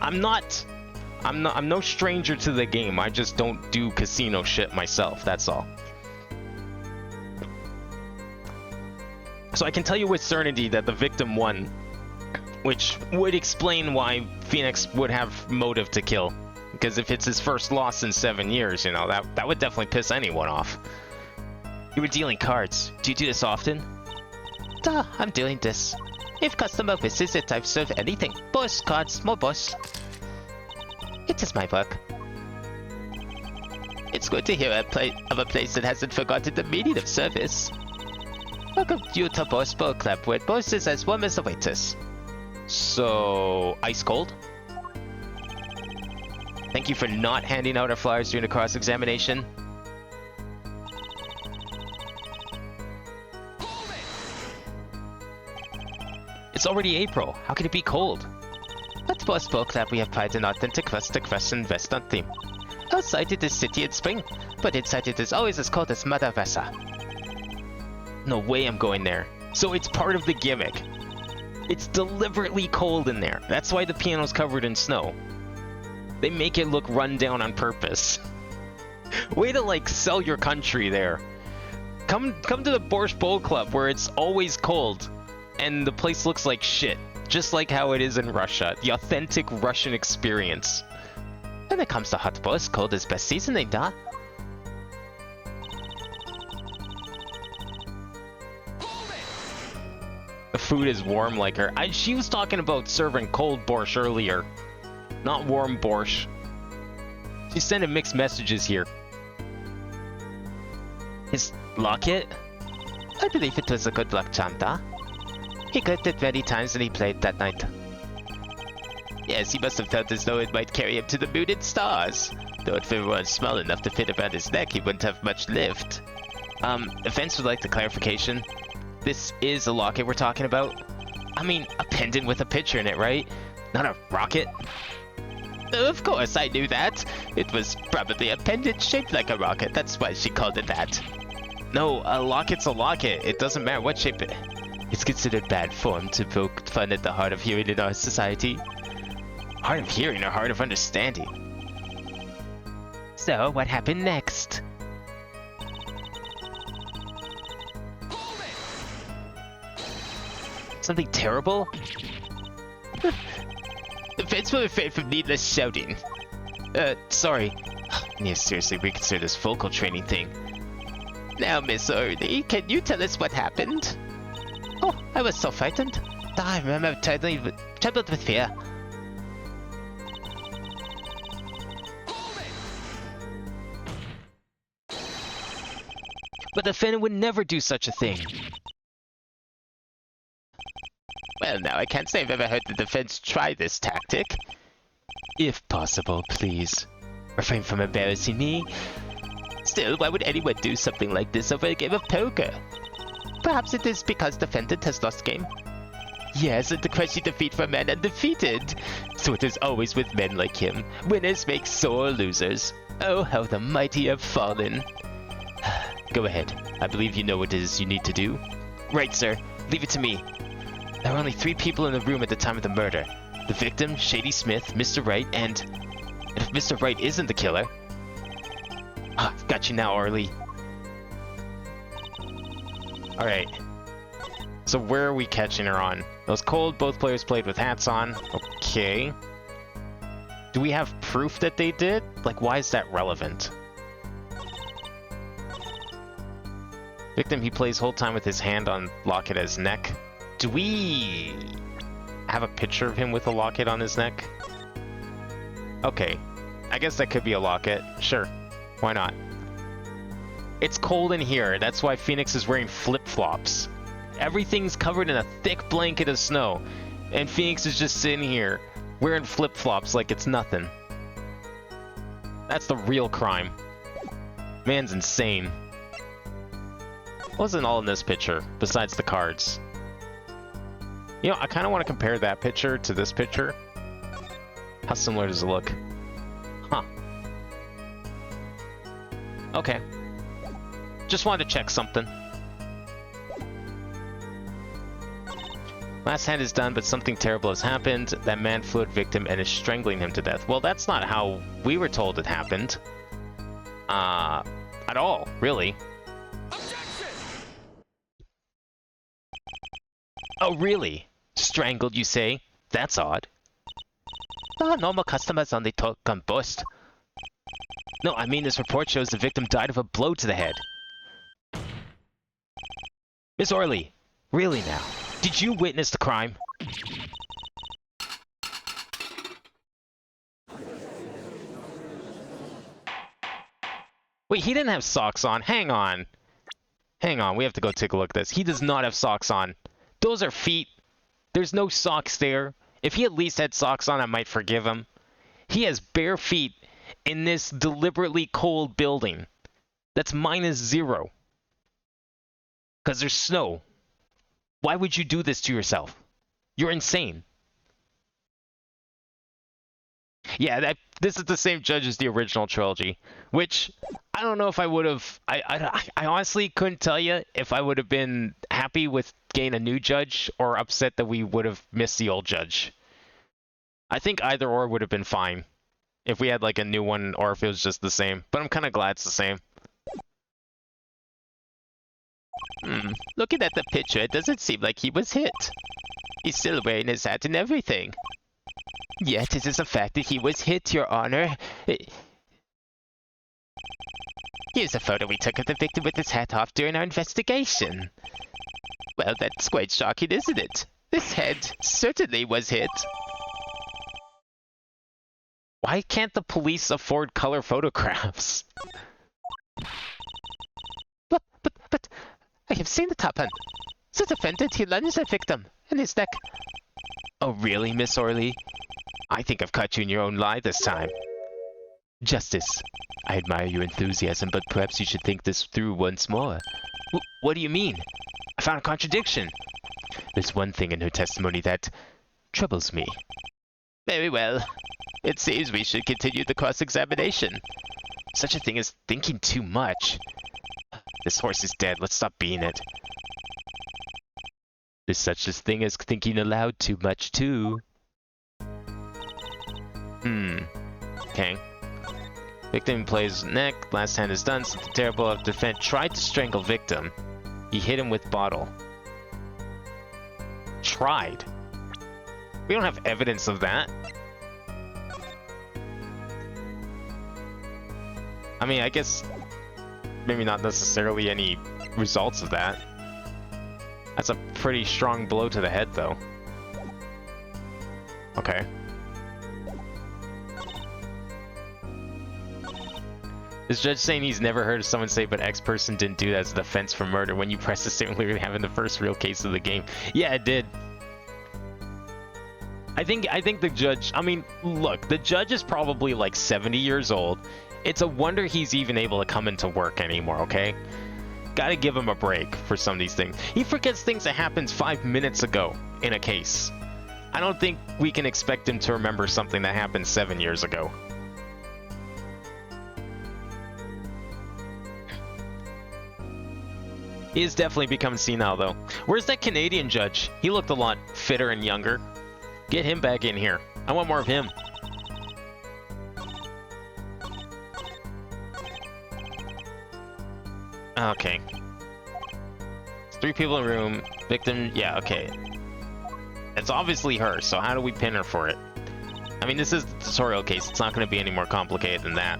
I'm no stranger to the game. I just don't do casino shit myself, that's all. So I can tell you with certainty that the victim won, which would explain why Phoenix would have motive to kill. Because if it's his first loss in 7 years, you know, that would definitely piss anyone off. You were dealing cards. Do you do this often? I'm doing this. If customer wishes it, I've served anything. Boss cards, more boss. It is my work. It's good to hear of a place that hasn't forgotten the meaning of service. Welcome you to Boss Bowl Club, where boss is as warm as the waiters. So, ice cold? Thank you for not handing out our flyers during the cross-examination. It's already April. How can it be cold? At Boss Bowl Club, we have pride in authentic Western Western theme. Outside it is city in spring, but inside it is always as cold as Mother Russia. No way I'm going there. So it's part of the gimmick. It's deliberately cold in there. That's why the piano's covered in snow. They make it look run down on purpose. Way to, like, sell your country there. Come to the Borscht Bowl Club where it's always cold and the place looks like shit. Just like how it is in Russia. The authentic Russian experience. When it comes to hot boys, cold is best seasoning, da. The food is warm like her. She was talking about serving cold borscht earlier. Not warm borscht. She's sending mixed messages here. His locket? I believe it was a good luck charm, da. He clicked it many times when he played that night. Yes, he must have felt as though it might carry him to the moon and stars. Though if it were small enough to fit around his neck, he wouldn't have much lift. Vince would like the clarification. This is a locket we're talking about? I mean, a pendant with a picture in it, right? Not a rocket? Of course, I knew that. It was probably a pendant shaped like a rocket. That's why she called it that. No, a locket's a locket. It doesn't matter what shape it... It's considered bad form to poke fun at the heart of hearing in our society. Heart of hearing or heart of understanding? So, what happened next? Something terrible? Vince will refrain from needless shouting. Sorry. I need to seriously reconsider this vocal training thing. Now, Miss Orly, can you tell us what happened? Oh, I was so frightened. I remember trembled with fear. But the defendant would never do such a thing. Well, now I can't say I've ever heard the defense try this tactic. If possible, please. Refrain from embarrassing me. Still, why would anyone do something like this over a game of poker? Perhaps it is because defendant has lost game. Yes, and the crushing defeat for a man undefeated. So it is always with men like him. Winners make sore losers. Oh, how the mighty have fallen. Go ahead. I believe you know what it is you need to do. Right, sir. Leave it to me. There were only 3 people in the room at the time of the murder. The victim, Shady Smith, Mr. Wright, and if Mr. Wright isn't the killer... Ah, got you now, Orly. Alright. So where are we catching her on? It was cold, both players played with hats on. Okay. Do we have proof that they did? Like, why is that relevant? Victim, he plays whole time with his hand on locket at his neck. Do we have a picture of him with a locket on his neck? Okay. I guess that could be a locket. Sure. Why not? It's cold in here. That's why Phoenix is wearing flip-flops. Everything's covered in a thick blanket of snow. And Phoenix is just sitting here wearing flip-flops like it's nothing. That's the real crime. Man's insane. Wasn't all in this picture, besides the cards. You know, I kind of want to compare that picture to this picture. How similar does it look? Huh. Okay. Just wanted to check something. Last hand is done, but something terrible has happened. That man flew at victim and is strangling him to death. Well, that's not how we were told it happened. At all, really. Oh, really? Strangled, you say? That's odd. Normal customers only talk on burst. No, I mean this report shows the victim died of a blow to the head. Miss Orly, really now? Did you witness the crime? Wait, he didn't have socks on. Hang on. Hang on, we have to go take a look at this. He does not have socks on. Those are feet. There's no socks there. If he at least had socks on, I might forgive him. He has bare feet in this deliberately cold building. That's -0. Because there's snow. Why would you do this to yourself? You're insane. Yeah, this is the same judge as the original trilogy, which I don't know if I would have. I honestly couldn't tell you if I would have been happy with getting a new judge or upset that we would have missed the old judge. I think either or would have been fine. if we had like a new one or if it was just the same. But I'm kind of glad it's the same. Looking at the picture, it doesn't seem like he was hit. He's still wearing his hat and everything. Yet it is a fact that he was hit, Your Honor. Here's a photo we took of the victim with his hat off during our investigation. Well, that's quite shocking, isn't it? This head certainly was hit. Why can't the police afford color photographs? But, I have seen the top hand. The defendant, he lunged at victim in his neck. Oh, really, Miss Orley? I think I've caught you in your own lie this time. Justice, I admire your enthusiasm, but perhaps you should think this through once more. What do you mean? I found a contradiction. There's one thing in her testimony that troubles me. Very well. It seems we should continue the cross-examination. Such a thing as thinking too much. This horse is dead. Let's stop being it. There's such a thing as thinking aloud too much, too. Okay. Victim plays neck. Last hand is done. Something terrible. Defendant tried to strangle victim. He hit him with bottle. Tried. We don't have evidence of that. I mean, I guess maybe not necessarily any results of that. That's a pretty strong blow to the head, though. Okay. Is judge saying he's never heard of someone say, but X person didn't do that as a defense for murder when you press the statement literally having the first real case of the game? Yeah, it did. I think the judge, I mean, look, the judge is probably like 70 years old. It's a wonder he's even able to come into work anymore, okay? Gotta give him a break for some of these things. He forgets things that happened 5 minutes ago in a case. I don't think we can expect him to remember something that happened 7 years ago. He has definitely become senile, though. Where's that Canadian judge? He looked a lot fitter and younger. Get him back in here. I want more of him. Okay. It's 3 people in the room. Victim, yeah, okay. It's obviously her, so how do we pin her for it? I mean, this is the tutorial case. It's not going to be any more complicated than that.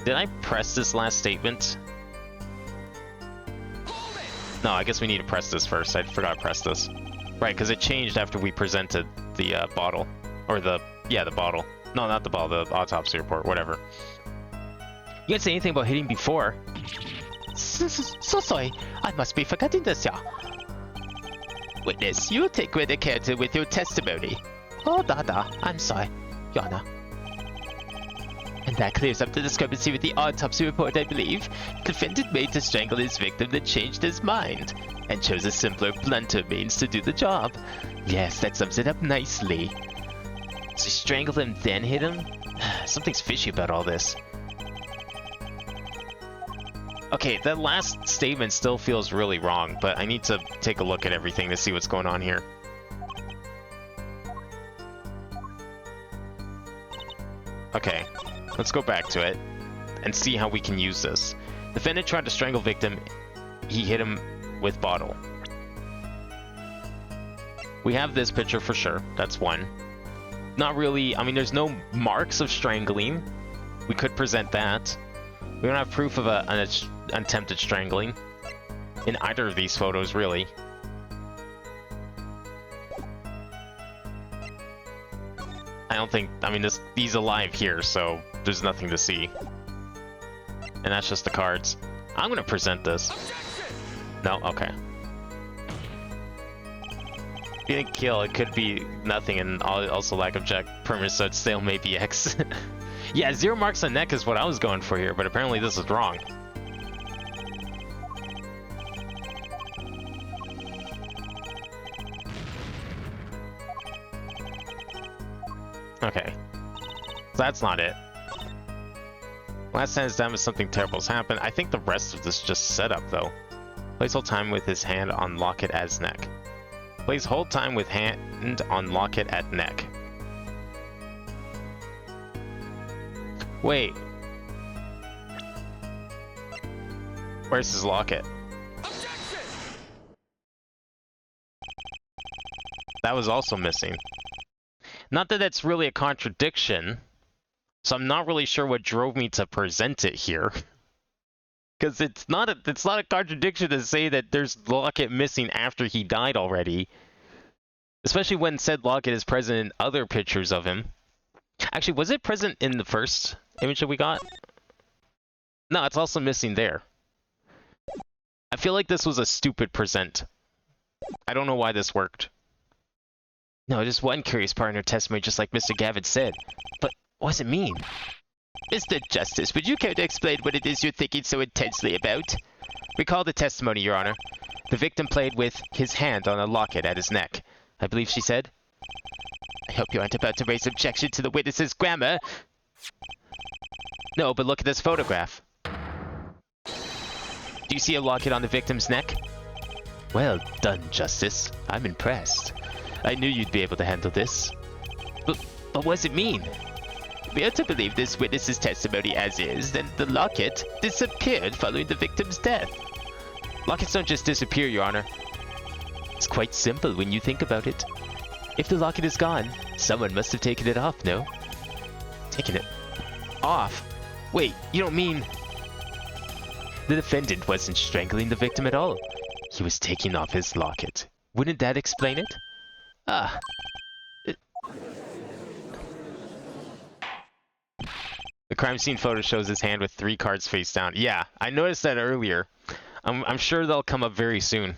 Did I press this last statement? No, I guess we need to press this first. I forgot to press this. Right, because it changed after we presented the bottle. Or the bottle. No, not the bottle, the autopsy report, whatever. You didn't say anything about hitting before. So sorry. I must be forgetting this, yeah. Witness, you take great care with your testimony. Oh, da. I'm sorry, Your Honor. And that clears up the discrepancy with the autopsy report, I believe. Defendant made to strangle his victim, then changed his mind, and chose a simpler, blunter means to do the job. Yes, that sums it up nicely. So he strangled him, then hit him? Something's fishy about all this. Okay, that last statement still feels really wrong, but I need to take a look at everything to see what's going on here. Okay, let's go back to it and see how we can use this. Defendant tried to strangle victim. He hit him with bottle. We have this picture for sure. That's one. Not really, I mean, there's no marks of strangling. We could present that. We don't have proof of an attempted strangling in either of these photos, really. I don't think, I mean, he's alive here, so there's nothing to see. And that's just the cards. I'm gonna present this. No? Okay. If you didn't kill, it could be nothing, and also lack of check permanent, so it still may be X. Yeah, 0 marks on neck is what I was going for here, but apparently this is wrong. Okay. So that's not it. Last time it's done with something terrible has happened. I think the rest of this just setup, though. Plays hold time with his hand on locket at his neck. Plays hold time with hand on locket at neck. Wait. Where's his locket? That was also missing. Not that that's really a contradiction, so I'm not really sure what drove me to present it here. Because it's not a contradiction to say that there's locket missing after he died already. Especially when said locket is present in other pictures of him. Actually, was it present in the first image that we got? No, it's also missing there. I feel like this was a stupid present. I don't know why this worked. No, just one curious part in her testimony, just like Mr. Gavin said. But what does it mean? Mr. Justice, would you care to explain what it is you're thinking so intensely about? Recall the testimony, Your Honor. The victim played with his hand on a locket at his neck, I believe she said. I hope you aren't about to raise objection to the witness's grammar. No, but look at this photograph. Do you see a locket on the victim's neck? Well done, Justice. I'm impressed. I knew you'd be able to handle this. But what does it mean? If we are to believe this witness's testimony as is, then the locket disappeared following the victim's death. Lockets don't just disappear, Your Honor. It's quite simple when you think about it. If the locket is gone, someone must have taken it off, no? Taken it off? Wait, you don't mean... The defendant wasn't strangling the victim at all. He was taking off his locket. Wouldn't that explain it? Ah. The crime scene photo shows his hand with 3 cards face down. Yeah, I noticed that earlier. I'm sure they'll come up very soon.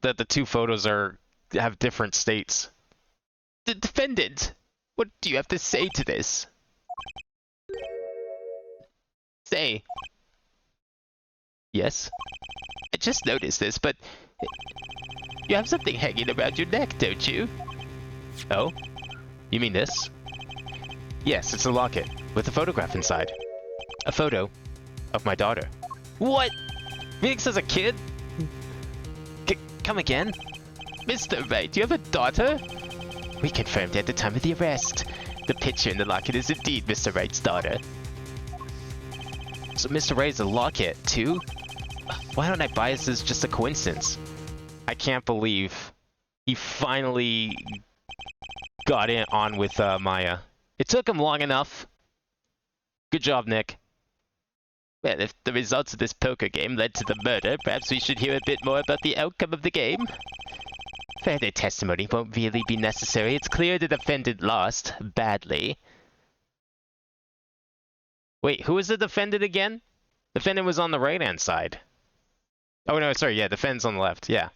That the 2 photos have different states. The defendant! What do you have to say to this? Say. Yes? I just noticed this, but... You have something hanging around your neck, don't you? Oh? You mean this? Yes, it's a locket, with a photograph inside. A photo of my daughter. What? Phoenix as a kid? Come again? Mr. Wright, you have a daughter? We confirmed at the time of the arrest. The picture in the locket is indeed Mr. Wright's daughter. So Mr. Wright is a locket, too? Why don't I buy this as just a coincidence? I can't believe he finally got on with Maya. It took him long enough. Good job, Nick. Well, if the results of this poker game led to the murder, perhaps we should hear a bit more about the outcome of the game. Further testimony won't really be necessary. It's clear the defendant lost badly. Wait, who was the defendant again? Defendant was on the right-hand side. Oh, no, sorry, yeah, defendant's on the left, yeah.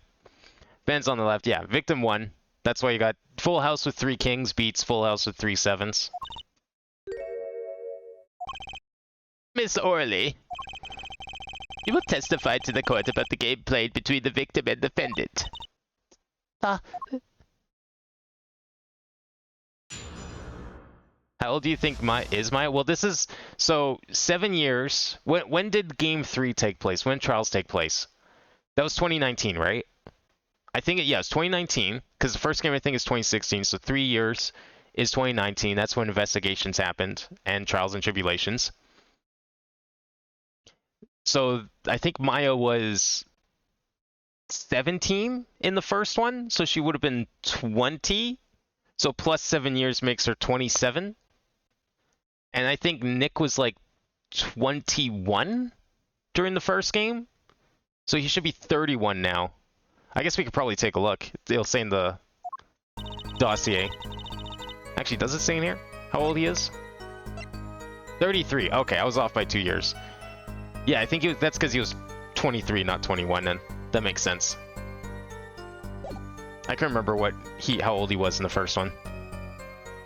Defendant's on the left, yeah. Victim won. That's why you got full house with 3 kings beats full house with 3 sevens. Miss Orley, you will testify to the court about the game played between the victim and defendant. How old do you think is Maya? Well, this is... So, 7 years. When did Game 3 take place? When did trials take place? That was 2019, right? I think, yeah, it's 2019. Because the first game, I think, is 2016. So 3 years is 2019. That's when investigations happened. And trials and tribulations. So, I think Maya was 17 in the first one. So she would have been 20. So plus 7 years makes her 27. And I think Nick was like 21 during the first game. So he should be 31 now. I guess we could probably take a look. It'll say in the dossier. Actually, does it say in here how old he is? 33. Okay, I was off by 2 years. Yeah, I think that's because he was 23, not 21 then. That makes sense. I can remember how old he was in the first one.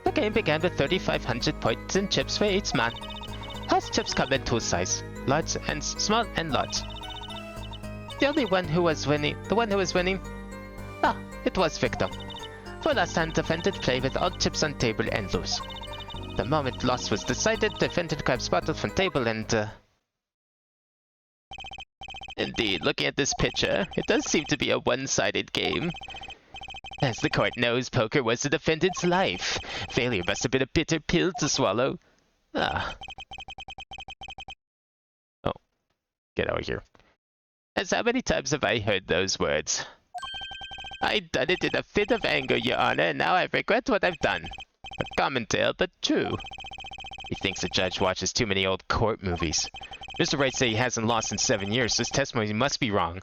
The game began with 3,500 points in chips for each man. House chips come in 2 sizes, large and small and large. The one who was winning, it was victim. For last time, defendant played with all chips on table and lose. The moment loss was decided, defendant grabs bottles from table and Indeed, looking at this picture, it does seem to be a one-sided game. As the court knows, poker was the defendant's life. Failure must have been a bitter pill to swallow. Ah. Oh, get out of here. As how many times have I heard those words? I done it in a fit of anger, Your Honor, and now I regret what I've done. A common tale, but true. He thinks the judge watches too many old court movies. Mr. Wright said he hasn't lost in 7 years, so his testimony must be wrong.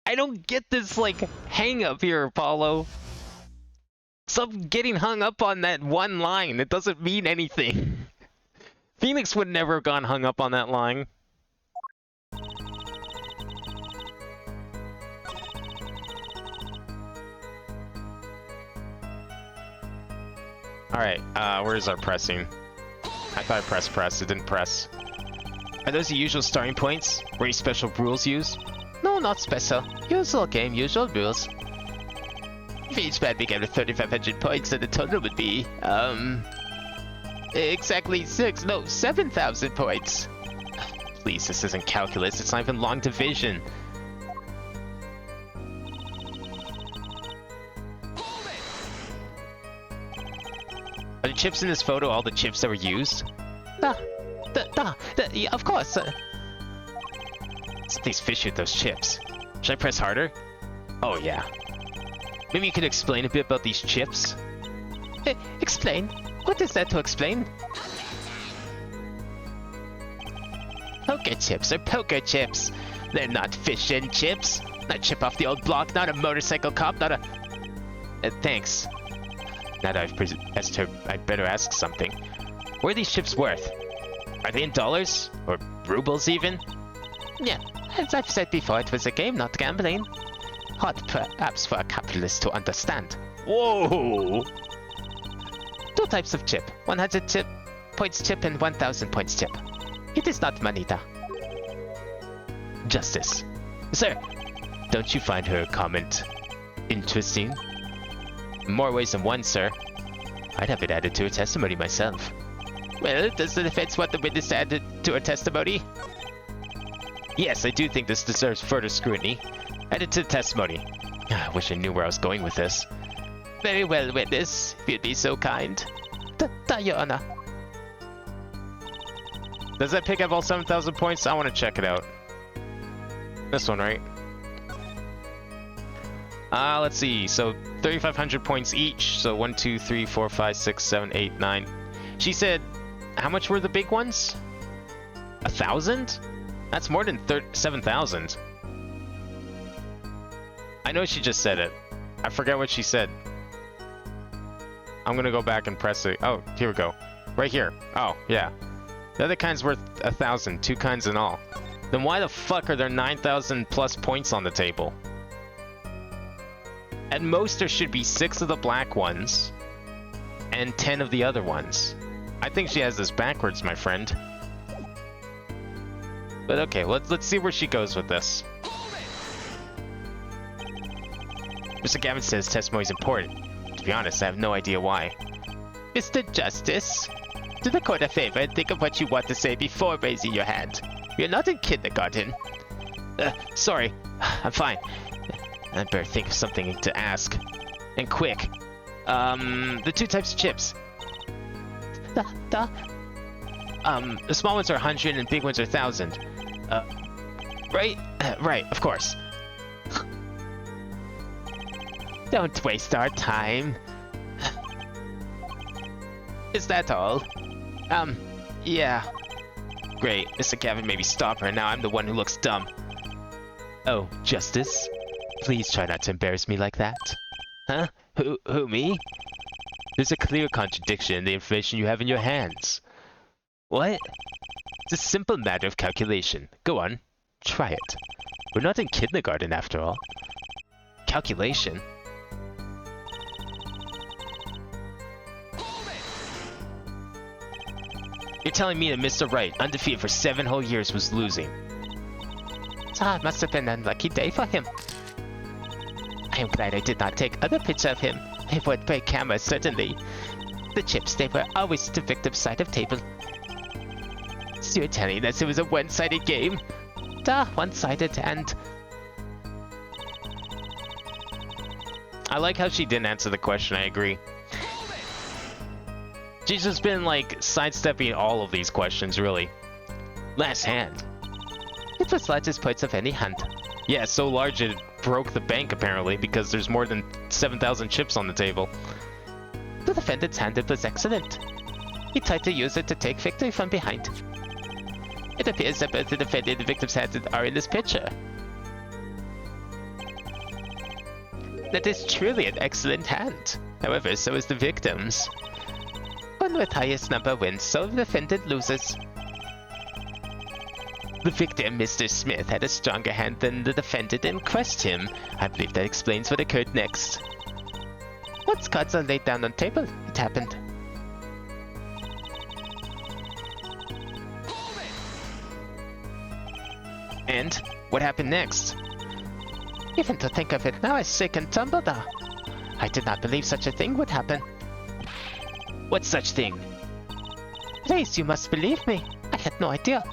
I don't get this, like, hang-up here, Apollo. Stop getting hung up on that one line. It doesn't mean anything. Phoenix would never have gone hung up on that line. Alright, where's our pressing? I thought I pressed press, it didn't press. Are those the usual starting points? Were any special rules used? No, not special. Usual game, usual rules. If each man began with 3,500 points, then the total would be, exactly 7,000 points. Please, this isn't calculus, it's not even long division. Are the chips in this photo all the chips that were used? Yeah, of course. Something's fishy with those chips. Should I press harder? Oh, yeah. Maybe you could explain a bit about these chips? Explain? What is that to explain? Poker chips are poker chips. They're not fish and chips. Not chip off the old block, not a motorcycle cop, not a... thanks. Now that I've asked her, I'd better ask something. What are these chips worth? Are they in dollars? Or rubles even? Yeah, as I've said before, it was a game, not gambling. Hard perhaps for a capitalist to understand. Whoa! 2 types of chip. 100 points chip and 1,000 points chip. It is not moneta. Justice. Sir, don't you find her comment interesting? In more ways than one, sir. I'd have it added to her testimony myself. Well, does the defense want the witness added to her testimony? Yes, I do think this deserves further scrutiny. Add it to the testimony. I wish I knew where I was going with this. Very well, witness, if you'd be so kind. Your Honor. Does that pick up all 7,000 points? I want to check it out. This one, right? Let's see. So 3,500 points each. So 1, 2, 3, 4, 5, 6, 7, 8, 9. She said, how much were the big ones? 1,000? That's more than 7,000. I know she just said it. I forget what she said. I'm gonna go back and press it. Oh, here we go. Right here. Oh, yeah. The other kind's worth 1,000. 2 kinds in all. Then why the fuck are there 9,000 plus points on the table? At most, there should be 6 of the black ones and 10 of the other ones. I think she has this backwards, my friend. But okay, let's see where she goes with this. Mr. Gavin says testimony is important. To be honest, I have no idea why. Mr. Justice, do the court a favor and think of what you want to say before raising your hand. You're not in kindergarten. Sorry. I'm fine. I'd better think of something to ask. And quick. The 2 types of chips. The small ones are 100 and big ones are 1,000. Right? Right, of course. Don't waste our time. Is that all? Yeah. Great. Mr. Gavin maybe stop her. Now I'm the one who looks dumb. Oh, Justice? Please try not to embarrass me like that. Huh? Who, me? There's a clear contradiction in the information you have in your hands. What? It's a simple matter of calculation. Go on. Try it. We're not in kindergarten after all. Calculation? You're telling me that Mr. Wright, undefeated for 7 whole years, was losing? It must have been an unlucky day for him. I am glad I did not take other picture of him. It would break camera, certainly. The chips, they were always to the victim's side of table. So you're telling us it was a one-sided game? One-sided and... I like how she didn't answer the question, I agree. She's just been, like, sidestepping all of these questions, really. Last hand. It was largest points of any hand. Yeah, so large it broke the bank, apparently, because there's more than 7,000 chips on the table. The defendant's hand was excellent. He tried to use it to take victory from behind. It appears that both the defendant and the victim's hands are in this picture. That is truly an excellent hand. However, so is the victim's. One with highest number wins, so the defendant loses. The victim, Mr. Smith, had a stronger hand than the defendant and crushed him. I believe that explains what occurred next. Once cards are laid down on table, it happened. And what happened next? Even to think of it now, I shake and tumble now. I did not believe such a thing would happen. What such thing? Please, you must believe me. I had no idea.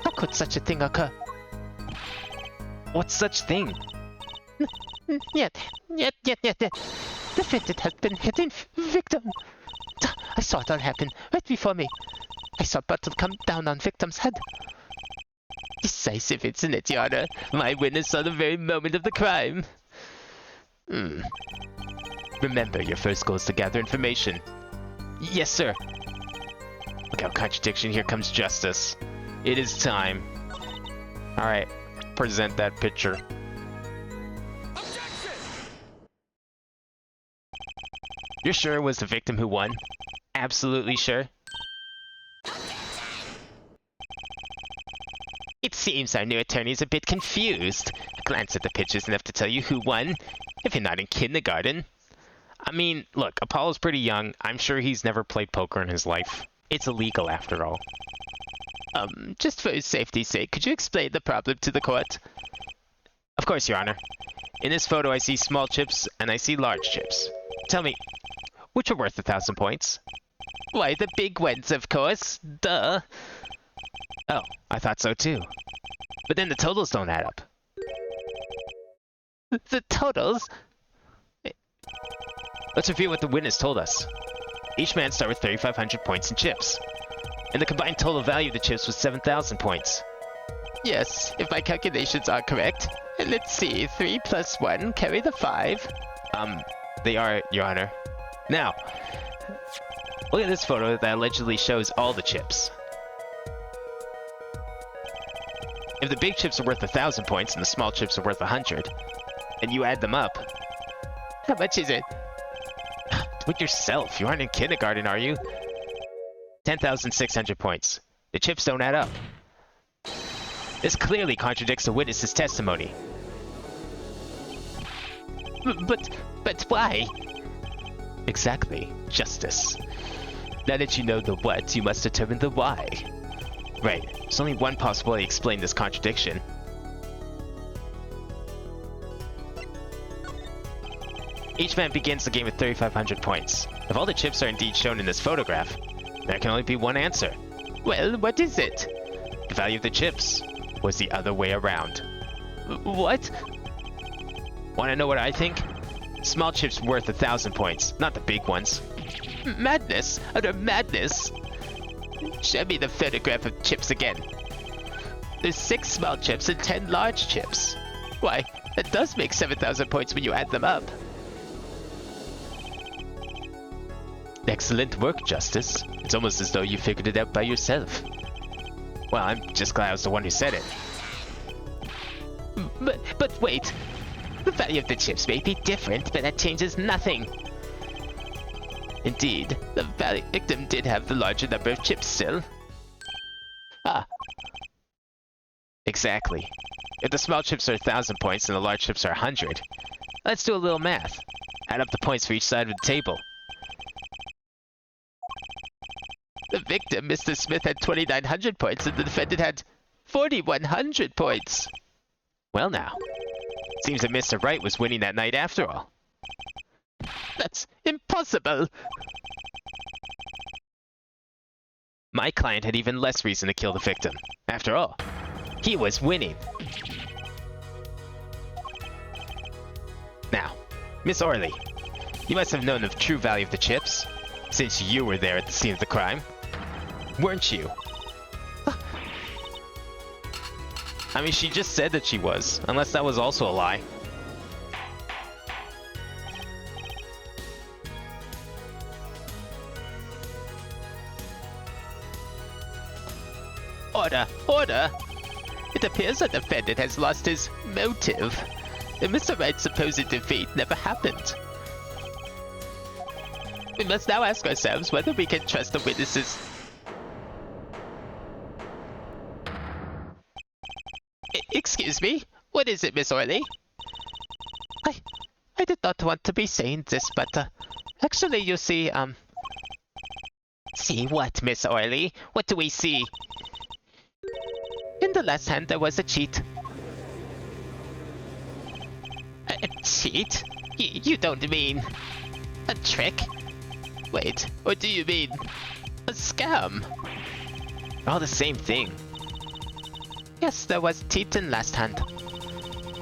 How could such a thing occur? What such thing? Yet. Defendant has been hitting victim. I saw it all happen right before me. I saw bottle come down on victim's head. Decisive, isn't it, Your Honor? My witness saw the very moment of the crime. Remember, your first goal is to gather information. Yes, sir. Look how contradiction, here comes justice. It is time. Alright, present that picture. You're sure it was the victim who won? Absolutely sure? It seems our new attorney is a bit confused. A glance at the pictures enough to tell you who won, if you're not in kindergarten. I mean, look, Apollo's pretty young. I'm sure he's never played poker in his life. It's illegal, after all. Just for safety's sake, could you explain the problem to the court? Of course, Your Honor. In this photo, I see small chips and I see large chips. Tell me, which are worth 1,000 points? Why, the big ones, of course. Duh. Oh, I thought so too. But then the totals don't add up. The totals? Let's review what the witness told us. Each man started with 3,500 points in chips. And the combined total value of the chips was 7,000 points. Yes, if my calculations are correct. Let's see, 3 plus 1, carry the 5. They are, Your Honor. Now, look at this photo that allegedly shows all the chips. If the big chips are worth 1,000 points and the small chips are worth 100, and you add them up... How much is it? Do it yourself. You aren't in kindergarten, are you? 10,600 points. The chips don't add up. This clearly contradicts the witness's testimony. But why? Exactly. Justice. Now that you know the what, you must determine the why. Right. There's only one possible way to explain this contradiction. Each man begins the game with 3,500 points. If all the chips are indeed shown in this photograph, there can only be one answer. Well, what is it? The value of the chips was the other way around. What? Want to know what I think? Small chips were worth 1,000 points, not the big ones. Madness! Utter madness! Show me the photograph of chips again. There's 6 small chips and 10 large chips. Why, that does make 7,000 points when you add them up. Excellent work, Justice. It's almost as though you figured it out by yourself. Well, I'm just glad I was the one who said it. But wait. The value of the chips may be different, but that changes nothing. Indeed, the victim did have the larger number of chips still. Ah. Exactly. If the small chips are 1,000 points and the large chips are 100, let's do a little math. Add up the points for each side of the table. The victim, Mr. Smith, had 2,900 points and the defendant had 4,100 points. Well now, seems that Mr. Wright was winning that night after all. That's impossible! My client had even less reason to kill the victim. After all, he was winning. Now, Miss Orley, you must have known the true value of the chips. Since you were there at the scene of the crime. Weren't you? I mean, she just said that she was, unless that was also a lie. Order! Order! It appears the defendant has lost his motive. And Mr. Wright's supposed defeat never happened. We must now ask ourselves whether we can trust the witnesses. Excuse me? What is it, Miss Orley? I did not want to be saying this, but, actually, you see, See what, Miss Orley? What do we see? In the last hand, there was a cheat. A cheat? You don't mean... a trick? Wait, or do you mean... a scam? All the same thing. Yes, there was cheat in last hand.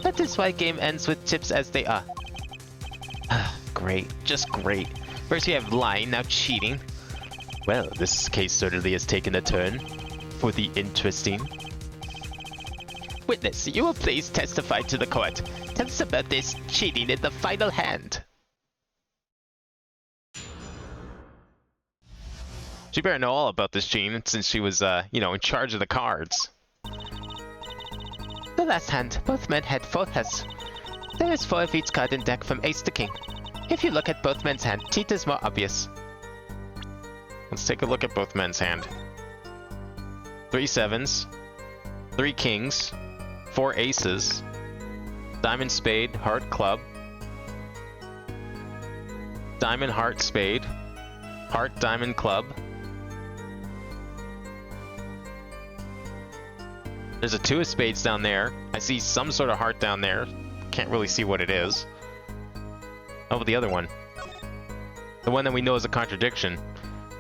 That is why game ends with chips as they are. Great, just great. First we have lying, now cheating. Well, this case certainly has taken a turn for the interesting. Witness, you will please testify to the court. Tell us about this cheating in the final hand. She better know all about this cheating since she was, in charge of the cards. The last hand, both men had full heads. There is 4 of each card in deck from ace to king. If you look at both men's hand, cheat is more obvious. Let's take a look at both men's hand. 3 sevens, 3 kings, 4 aces, diamond, spade, heart, club, diamond, heart, spade, heart, diamond, club. There's a 2 of spades down there. I see some sort of heart down there. Can't really see what it is. Oh, but the other one. The one that we know is a contradiction.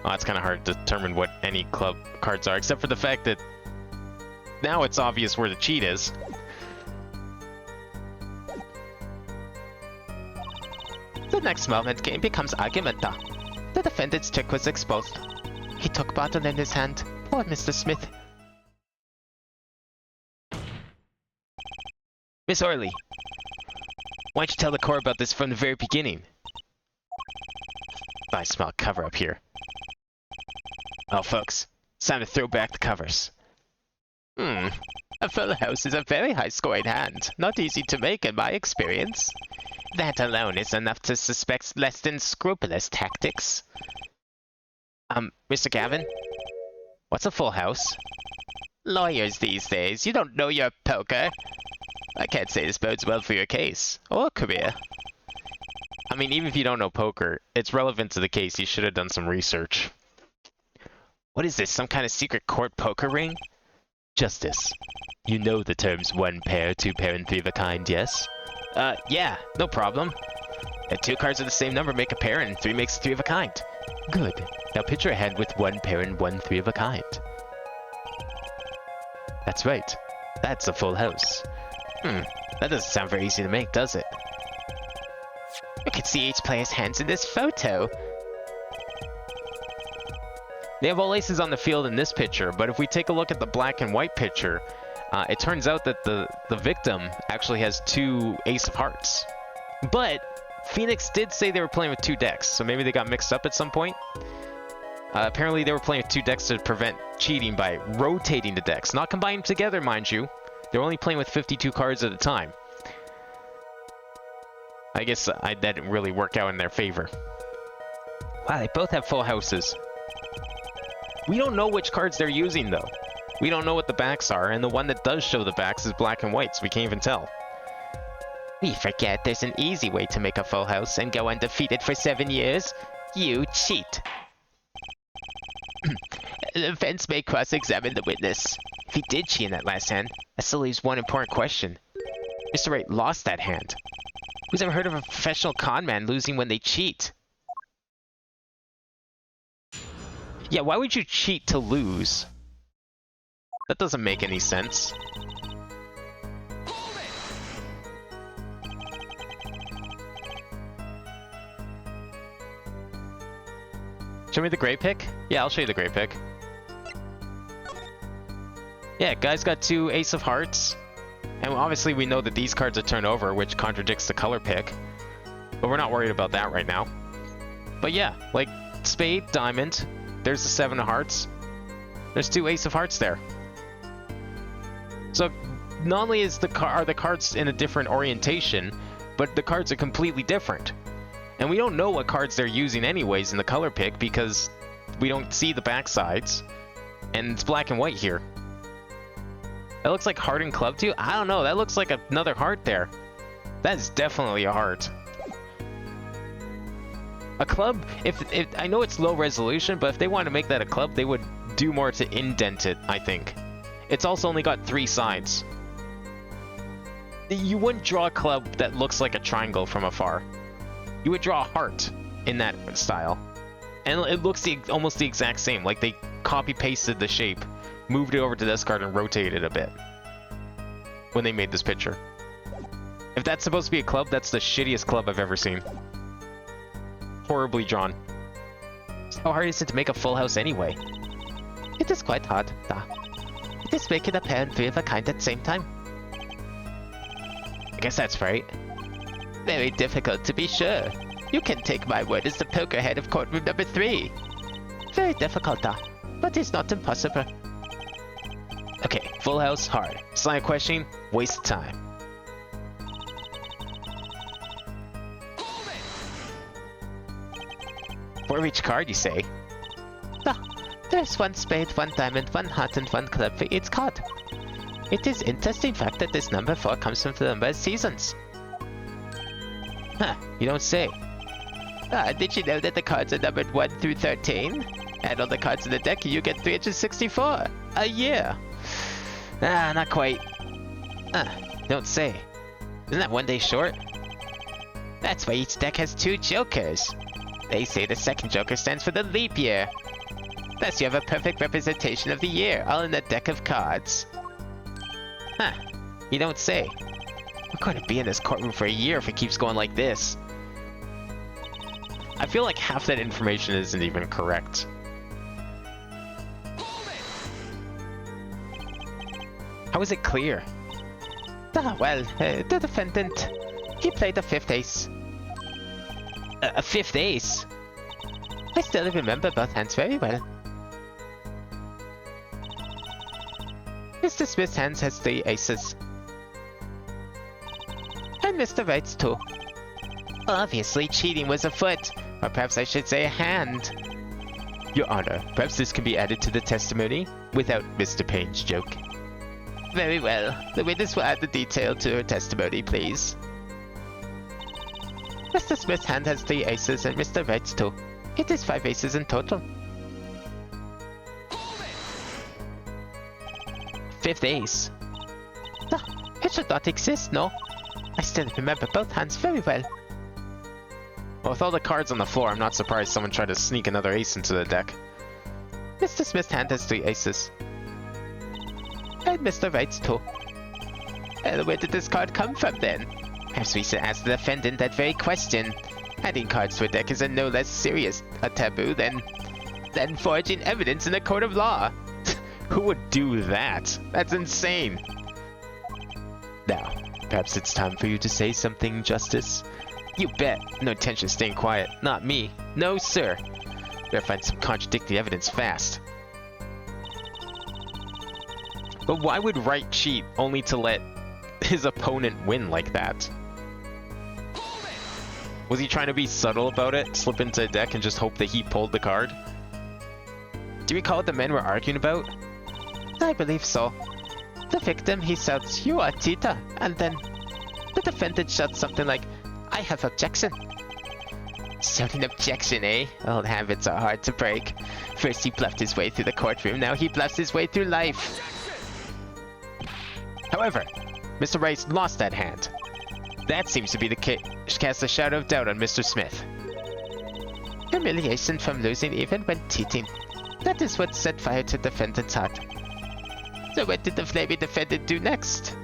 Oh, it's kind of hard to determine what any club cards are, except for the fact that now it's obvious where the cheat is. The next moment game becomes argumenta. The defendant's trick was exposed. He took bottle in his hand. Poor Mr. Smith. Miss Orley, why don't you tell the court about this from the very beginning? I smell a cover up here. Well, folks, it's time to throw back the covers. A full house is a very high-scoring hand. Not easy to make in my experience. That alone is enough to suspect less than scrupulous tactics. Mr. Gavin? What's a full house? Lawyers these days, you don't know your poker. I can't say this bodes well for your case, or career. I mean, even if you don't know poker, it's relevant to the case. You should have done some research. What is this, some kind of secret court poker ring? Justice. You know the terms 1 pair, 2 pair, and 3 of a kind, yes? Yeah, no problem. And 2 cards of the same number make a pair, and 3 makes 3 of a kind. Good. Now picture a hand with 1 pair and 1 3 of a kind. That's right. That's a full house. That doesn't sound very easy to make, does it? You can see each player's hands in this photo. They have all aces on the field in this picture, but if we take a look at the black and white picture, it turns out that the victim actually has 2 ace of hearts. But Phoenix did say they were playing with 2 decks, so maybe they got mixed up at some point. Apparently they were playing with 2 decks to prevent cheating by rotating the decks, not combining together, mind you. They're only playing with 52 cards at a time. I guess that didn't really work out in their favor. Wow, they both have full houses. We don't know which cards they're using, though. We don't know what the backs are, and the one that does show the backs is black and white, so we can't even tell. We forget there's an easy way to make a full house and go undefeated for 7 years. You cheat. The defense may cross-examine the witness. If he did cheat in that last hand, that still leaves one important question. Mr. Wright lost that hand. Who's ever heard of a professional con man losing when they cheat? Yeah, why would you cheat to lose? That doesn't make any sense. Show me the gray pick? Yeah, I'll show you the gray pick. Yeah, guy's got 2 Ace of Hearts. And obviously we know that these cards are turned over, which contradicts the color pick. But we're not worried about that right now. But yeah, like, spade, diamond. There's the 7 of hearts. There's 2 Ace of Hearts there. So not only is are the cards in a different orientation, but the cards are completely different. And we don't know what cards they're using anyways in the color pick because we don't see the backsides. And it's black and white here. That looks like heart and club too? I don't know, that looks like another heart there. That is definitely a heart. A club, if I know it's low resolution, but if they wanted to make that a club, they would do more to indent it, I think. It's also only got 3 sides. You wouldn't draw a club that looks like a triangle from afar. You would draw a heart in that style. And it looks almost the exact same, like they copy-pasted the shape, moved it over to this card and rotated it a bit when they made this picture. If that's supposed to be a club, that's the shittiest club I've ever seen. Horribly drawn. How hard is it to make a full house anyway? It is quite hard, da. It is making a pair and 3 of a kind at the same time. I guess that's right. Very difficult to be sure. You can take my word as the poker head of courtroom number 3. Very difficult, da, but it's not impossible. Okay, full house, hard. Slant question, waste of time. For each card, you say? Da, there's 1 spade, 1 diamond, 1 heart, and 1 club for each card. It is interesting fact that this number 4 comes from the number of seasons. Huh, you don't say. Did you know that the cards are numbered 1 through 13? And on the cards in the deck, you get 364 a year. Not quite. Don't say. Isn't that 1 day short? That's why each deck has 2 jokers. They say the second joker stands for the leap year. Thus you have a perfect representation of the year, all in a deck of cards. Huh, you don't say. We're going to be in this courtroom for a year if it keeps going like this. I feel like half that information isn't even correct. How is it clear? Well, the defendant, he played a 5th ace. A 5th ace? I still remember both hands very well. Mr. Smith's hands has 3 aces. And Mr. Wright's 2. Obviously, cheating was afoot, or perhaps I should say a hand. Your Honor, perhaps this can be added to the testimony without Mr. Payne's joke. Very well. The witness will add the detail to her testimony, please. Mr. Smith's hand has 3 aces and Mr. Wright's 2. It is 5 aces in total. 5th ace? It should not exist, no? I still remember both hands very well. Well, with all the cards on the floor, I'm not surprised someone tried to sneak another ace into the deck. Mr. Smith's hand has 3 aces. And Mr. Wright's 2. And where did this card come from then? Perhaps we should ask the defendant that very question. Adding cards to a deck is a no less serious a taboo than forging evidence in a court of law. Who would do that? That's insane. Now, perhaps it's time for you to say something, Justice. You bet. No intention of staying quiet. Not me. No, sir. Better find some contradicting evidence fast. But why would Wright cheat only to let his opponent win like that? Was he trying to be subtle about it? Slip into a deck and just hope that he pulled the card? Do you recall what the men were arguing about? I believe so. The victim, he shouts, "You are Tita," and then the defendant shouts something like, "I have objection." Shouting objection, eh? Old habits are hard to break. First he bluffed his way through the courtroom, now he bluffs his way through life. However, Mr. Wright lost that hand. That seems to be the case. Casts a shadow of doubt on Mr. Smith. Humiliation from losing even when cheating. That is what set fire to the defendant's heart. So what did the flaming defendant do next?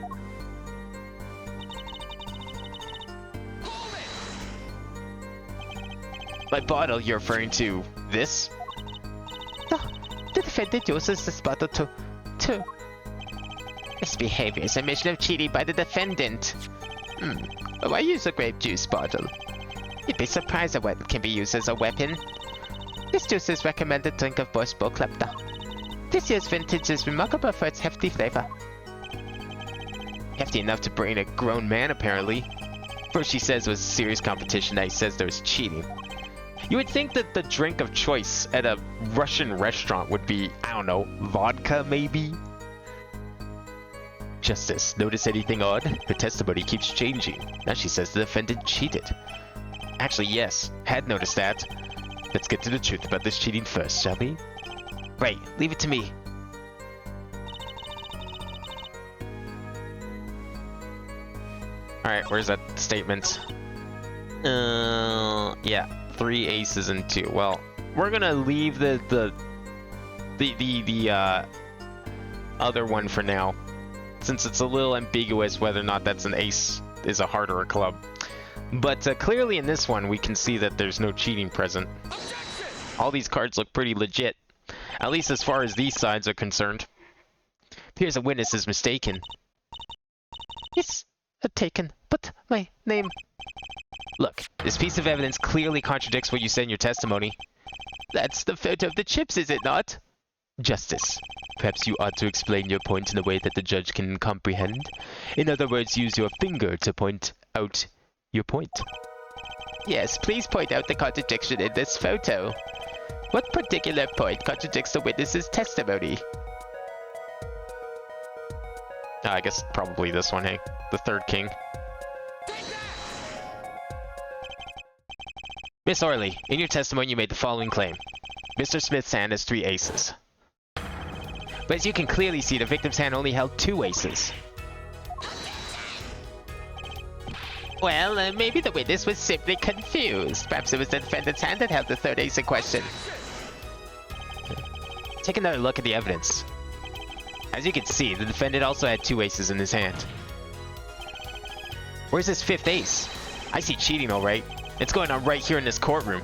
By bottle, you're referring to this? No, the defendant uses this bottle to... This behavior is a mission of cheating by the defendant. Why use a grape juice bottle? You'd be surprised at what can be used as a weapon. This juice is recommended drink of Bush Bull Klepta. This year's vintage is remarkable for its hefty flavor. Hefty enough to brain a grown man, apparently. First she says it was serious competition, now he says there was cheating. You would think that the drink of choice at a Russian restaurant would be, I don't know, vodka maybe? Justice, notice anything odd? Her testimony keeps changing. Now she says the defendant cheated. Actually, yes, had noticed that. Let's get to the truth about this cheating first, shall we? Right, leave it to me. Alright, where's that statement? Yeah, 3 aces and 2. Well, we're gonna leave the other one for now, since it's a little ambiguous whether or not that's an ace is a heart or a club. But clearly in this one, we can see that there's no cheating present. All these cards look pretty legit, at least as far as these sides are concerned. Appears a witness is mistaken. Yes, taken, but my name... Look, this piece of evidence clearly contradicts what you said in your testimony. That's the photo of the chips, is it not? Justice, perhaps you ought to explain your point in a way that the judge can comprehend. In other words, use your finger to point out your point. Yes, please point out the contradiction in this photo. What particular point contradicts the witness's testimony? I guess probably this one, hey? The third king. Miss Orley, in your testimony you made the following claim. Mr. Smith's hand has 3 aces. But as you can clearly see, the victim's hand only held 2 aces. Well, maybe the witness was simply confused. Perhaps it was the defendant's hand that held the 3rd ace in question. Take another look at the evidence. As you can see, the defendant also had 2 aces in his hand. Where's his 5th ace? I see cheating, alright. It's going on right here in this courtroom.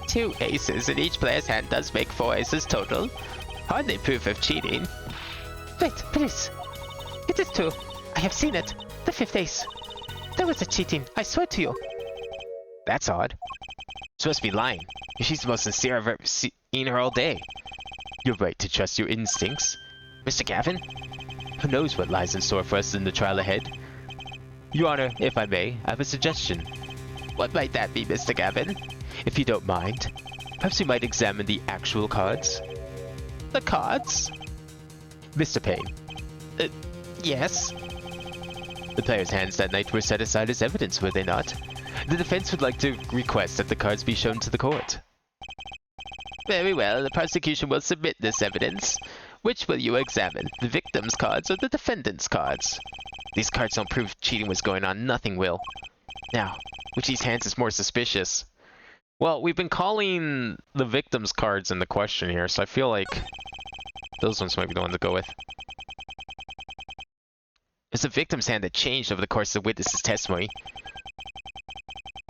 2 aces in each player's hand does make 4 aces total. Hardly proof of cheating. Wait, please. It is true. I have seen it. The 5th ace. There was a cheating, I swear to you. That's odd. She must be lying. She's the most sincere I've ever seen her all day. You're right to trust your instincts. Mr. Gavin? Who knows what lies in store for us in the trial ahead? Your Honor, if I may, I have a suggestion. What might that be, Mr. Gavin? If you don't mind, perhaps you might examine the actual cards. The cards? Mr. Payne. Yes? The players' hands that night were set aside as evidence, were they not? The defense would like to request that the cards be shown to the court. Very well, the prosecution will submit this evidence. Which will you examine, the victim's cards or the defendant's cards? These cards don't prove cheating was going on, nothing will. Now, which of these hands is more suspicious? Well, we've been calling the victim's cards in the question here, so I feel like those ones might be the ones to go with. It's the victim's hand that changed over the course of the witness's testimony.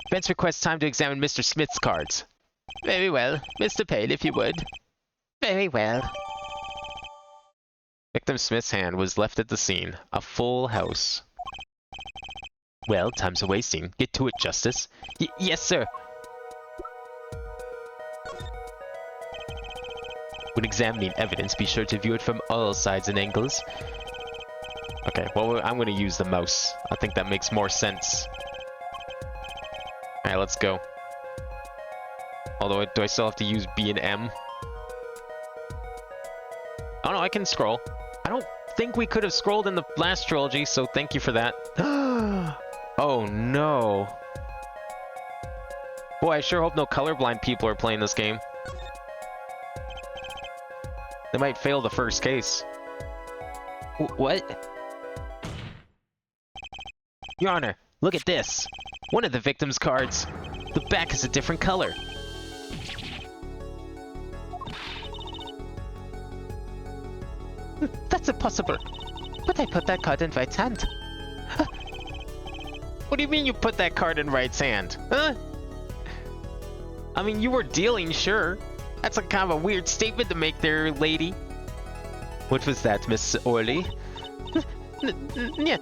Defense requests time to examine Mr. Smith's cards. Very well. Mr. Payne, if you would. Very well. Victim Smith's hand was left at the scene. A full house. Well, time's a-wasting. Get to it, Justice. Yes, sir. When examining evidence, be sure to view it from all sides and angles. Okay, well, I'm going to use the mouse. I think that makes more sense. Alright, let's go. Although, do I still have to use B and M? Oh no, I can scroll. I don't think we could have scrolled in the last trilogy, so thank you for that. Oh no. Boy, I sure hope no colorblind people are playing this game. They might fail the first case. What? Your Honor, look at this. One of the victim's cards. The back is a different color. That's impossible. But I put that card in Wright's hand. What do you mean you put that card in Wright's hand? Huh? I mean, you were dealing, sure. That's a kind of a weird statement to make there, lady. What was that, Miss Orley? Yeah,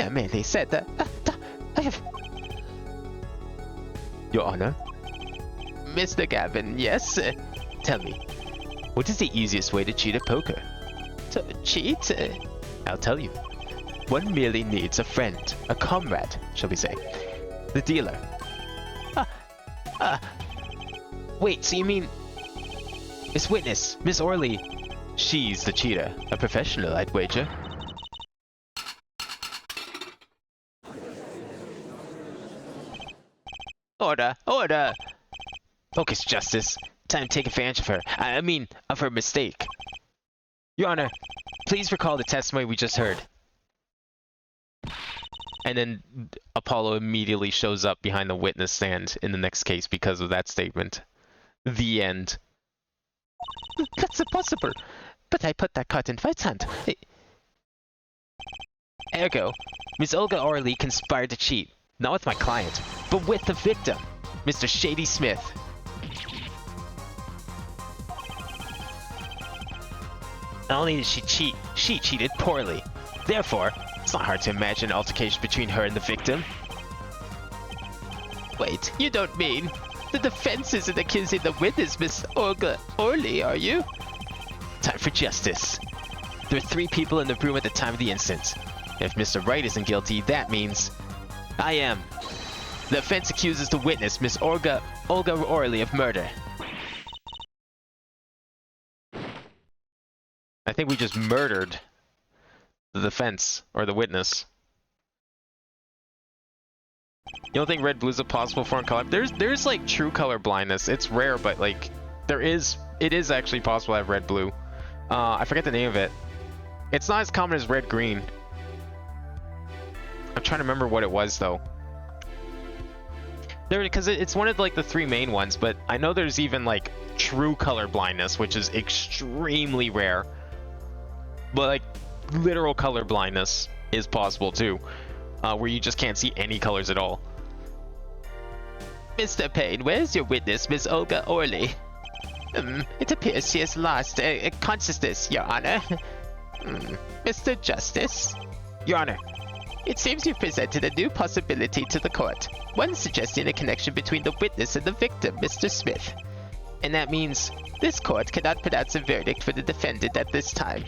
man, they said that. I have... Your Honor? Mr. Gavin, yes? Tell me, What is the easiest way to cheat at poker? to cheat? I'll tell you. One merely needs a friend, a comrade, shall we say. The dealer. Wait, so you mean... Miss Witness, Miss Orley. She's the cheater. A professional, I'd wager. Order, order! Focus, Justice. Time to take advantage of her. I mean, of her mistake. Your Honor, please recall the testimony we just heard. And then Apollo immediately shows up behind the witness stand in the next case because of that statement. The end. That's impossible! But I put that card in Wright's hand. Ergo, Miss Olga Orley conspired to cheat, not with my client, but with the victim, Mr. Shady Smith. Not only did she cheat, she cheated poorly. Therefore, it's not hard to imagine an altercation between her and the victim. Wait, you don't mean... The defense isn't accusing the witness, Miss Olga Orley, are you? Time for justice. There are 3 people in the room at the time of the incident. If Mr. Wright isn't guilty, that means I am. The offense accuses the witness, Miss Olga Orley, of murder. I think we just murdered the defense, or the witness. You don't think red blue is a possible form of color? There's like true color blindness. It's rare, but like it is actually possible to have red blue. I forget the name of it. It's not as common as red green. I'm trying to remember what it was though. Because it's one of like the 3 main ones, but I know there's even like true color blindness, which is extremely rare. But like literal color blindness is possible too, where you just can't see any colors at all. Mr. Payne, where's your witness, Miss Olga Orley? It appears she has lost consciousness, Your Honor. Mr. Justice? Your Honor. It seems you've presented a new possibility to the court, one suggesting a connection between the witness and the victim, Mr. Smith. And that means this court cannot pronounce a verdict for the defendant at this time.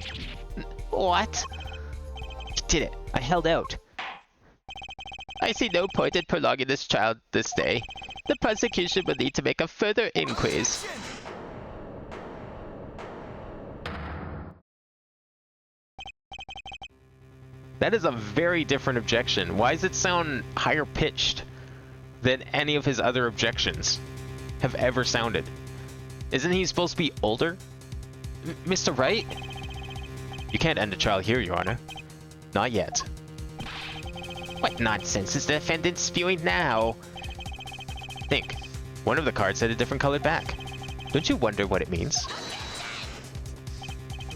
What? You did it. I held out. I see no point in prolonging this trial this day. The prosecution will need to make a further inquiries. That is a very different objection. Why does it sound higher pitched than any of his other objections have ever sounded? Isn't he supposed to be older? Mr. Wright? You can't end the trial here, Your Honor. Not yet. What nonsense is the defendant spewing now? Think. One of the cards had a different colored back. Don't you wonder what it means?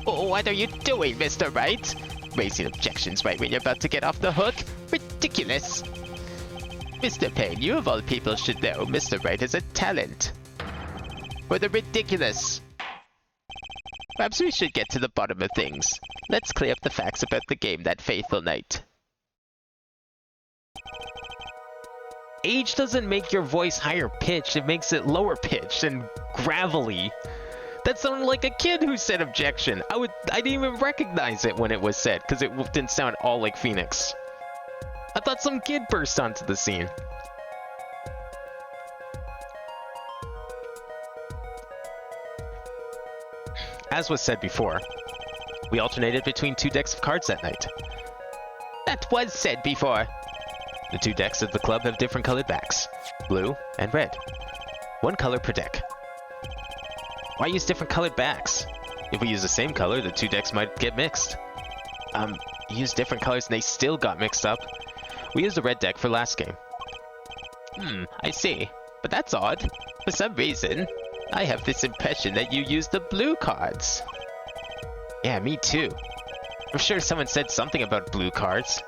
Oh, what are you doing, Mr. Wright? Raising objections right when you're about to get off the hook? Ridiculous! Mr. Payne, you of all people should know Mr. Wright is a talent. For the ridiculous! Perhaps we should get to the bottom of things. Let's clear up the facts about the game that fateful night. Age doesn't make your voice higher pitched, it makes it lower pitched and gravelly. That sounded like a kid who said objection. I didn't even recognize it when it was said, because it didn't sound all like Phoenix. I thought some kid burst onto the scene. As was said before, we alternated between 2 decks of cards that night. That was said before. The 2 decks of the club have different colored backs, blue and red. 1 color per deck. Why use different colored backs? If we use the same color, the 2 decks might get mixed. Use different colors and they still got mixed up. We used the red deck for last game. I see. But that's odd. For some reason, I have this impression that you used the blue cards. Yeah, me too. I'm sure someone said something about blue cards.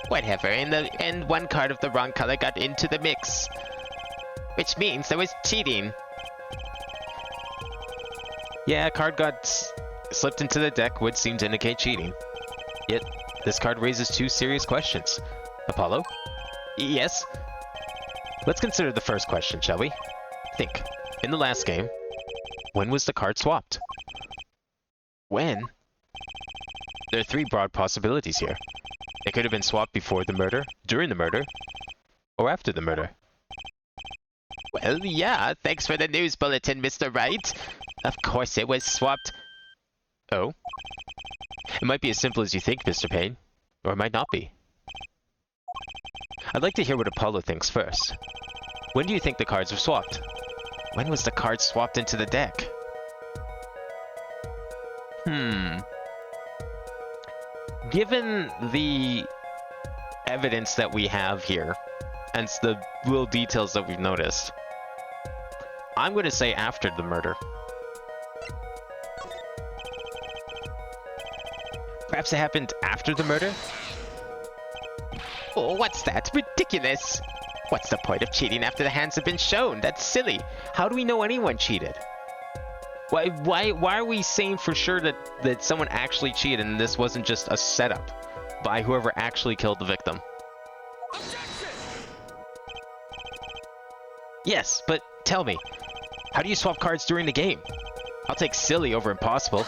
Whatever, in the end, 1 card of the wrong color got into the mix. which means there was cheating. Yeah, a card got slipped into the deck would seem to indicate cheating. Yet, this card raises two serious questions. Apollo? Yes? Let's consider the first question, shall we? Think. In the last game, when was the card swapped? When? There are three broad possibilities here. It could have been swapped before the murder, during the murder, or after the murder. Well, yeah, thanks for the news bulletin, Mr. Wright. Of course it was swapped. Oh? It might be as simple as you think, Mr. Payne, or it might not be. I'd like to hear what Apollo thinks first. When do you think the cards were swapped? When was the card swapped into the deck? Given the evidence that we have here, and the little details that we've noticed, I'm going to say after the murder. Perhaps it happened after the murder? Oh, what's that? Ridiculous! What's the point of cheating after the hands have been shown? That's silly. How do we know anyone cheated? Why are we saying for sure that someone actually cheated and this wasn't just a setup by whoever actually killed the victim? Objection! Yes, but tell me, how do you swap cards during the game? I'll take silly over impossible.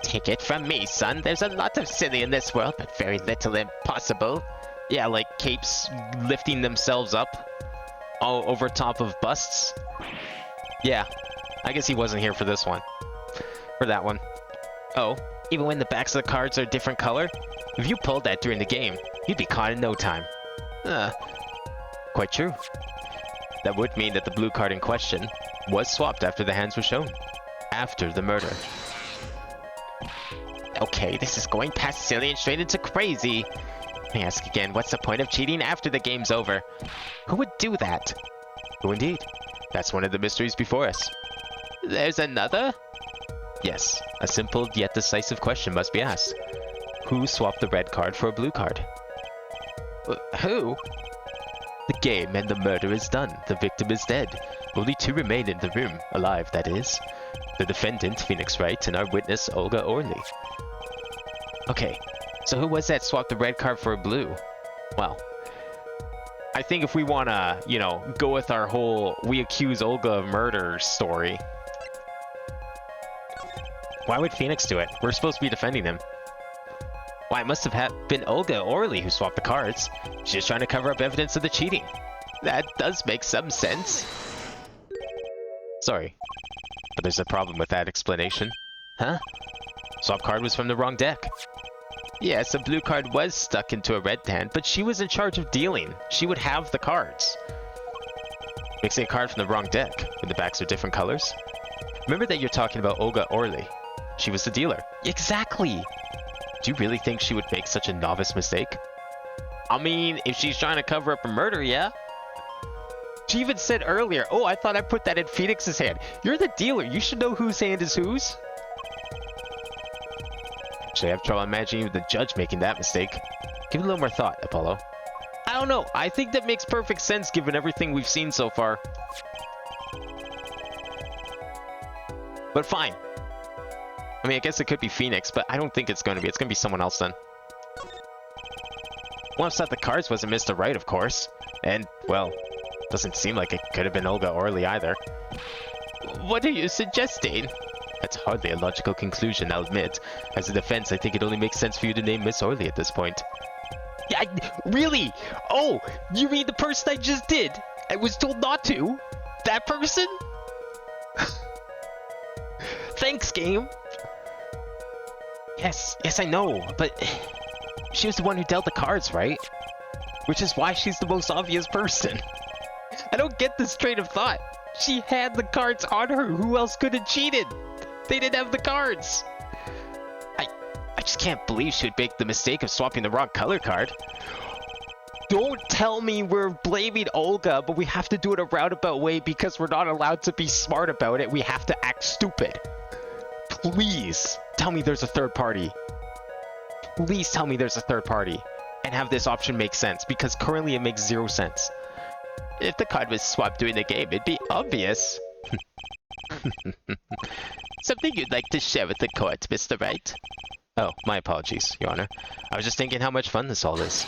Take it from me, son. There's a lot of silly in this world, but very little impossible. Yeah, like capes lifting themselves up all over top of busts. Yeah, I guess he wasn't here for this one. For that one. Oh, even when the backs of the cards are a different color? If you pulled that during the game, you'd be caught in no time. Quite true. That would mean that the blue card in question was swapped after the hands were shown. After the murder. Okay, this is going past silly and straight into crazy. I ask again, what's the point of cheating after the game's over? Who would do that? Who indeed? That's one of the mysteries before us. There's another? Yes, a simple yet decisive question must be asked. Who swapped the red card for a blue card? Who? The game and the murder is done. The victim is dead. Only two remain in the room, alive, that is. The defendant, Phoenix Wright, and our witness, Olga Orley. Okay, so who was that swapped the red card for a blue? Well, I think if we want to, you know, go with our whole we accuse Olga of murder story, why would Phoenix do it? We're supposed to be defending him. Why, it must have been Olga Orley who swapped the cards. She's just trying to cover up evidence of the cheating. That does make some sense. Sorry, but there's a problem with that explanation. Huh? Swap card was from the wrong deck. Yes, a blue card was stuck into a red hand, But she was in charge of dealing. She would have the cards. Mixing a card from the wrong deck, when the backs are different colors. Remember that you're talking about Olga Orley. She was the dealer. Exactly. Do you really think she would make such a novice mistake? I mean, if she's trying to cover up a murder, yeah. She even said earlier, oh, I thought I put that in Phoenix's hand. You're the dealer. You should know whose hand is whose. Actually, I have trouble imagining the judge making that mistake. Give it a little more thought, Apollo. I don't know. I think that makes perfect sense given everything we've seen so far. But fine. I mean, I guess it could be Phoenix, but I don't think it's going to be. It's going to be someone else then. One upset the cards wasn't Mr. Wright, of course. And, well, doesn't seem like it could have been Olga Orley either. What are you suggesting? That's hardly a logical conclusion, I'll admit. As a defense, I think it only makes sense for you to name Miss Orley at this point. Yeah, really? Oh, you mean the person I just did? I was told not to? That person? Thanks, game. Yes, I know, but she was the one who dealt the cards, right? Which is why she's the most obvious person. I don't get this train of thought. She had the cards on her. Who else could have cheated? They didn't have the cards. I just can't believe she would make the mistake of swapping the wrong color card. Don't tell me we're blaming Olga, but we have to do it a roundabout way because we're not allowed to be smart about it. We have to act stupid. Please tell me there's a third party. Please tell me there's a third party and have this option make sense, because currently it makes zero sense. If the card was swapped during the game, it'd be obvious. Something you'd like to share with the court, Mr. Wright? Oh, my apologies, Your Honor. I was just thinking how much fun this all is.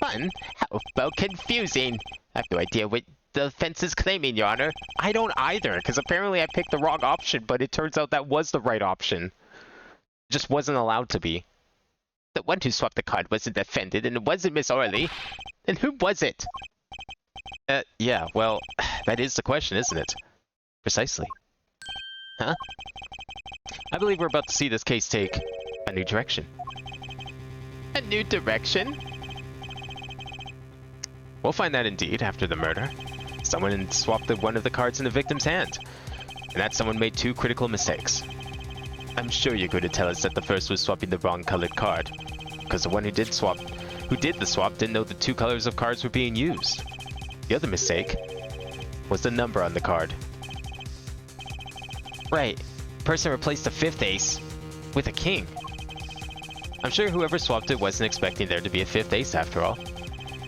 Fun? How about confusing? I have no idea what the offense is claiming, Your Honor. I don't either, because apparently I picked the wrong option, but it turns out that was the right option. Just wasn't allowed to be. The one who swapped the card wasn't offended, and it wasn't Miss Orley. And who was it? Yeah, well, that is the question, isn't it? Precisely. Huh? I believe we're about to see this case take a new direction. A new direction? We'll find that indeed after the murder. Someone swapped one of the cards in the victim's hand, and that someone made two critical mistakes. I'm sure you're going to tell us that the first was swapping the wrong colored card, because the one who did the swap didn't know the two colors of cards were being used. The other mistake was the number on the card. Right. Person replaced the fifth ace with a king. I'm sure whoever swapped it wasn't expecting there to be a fifth ace after all.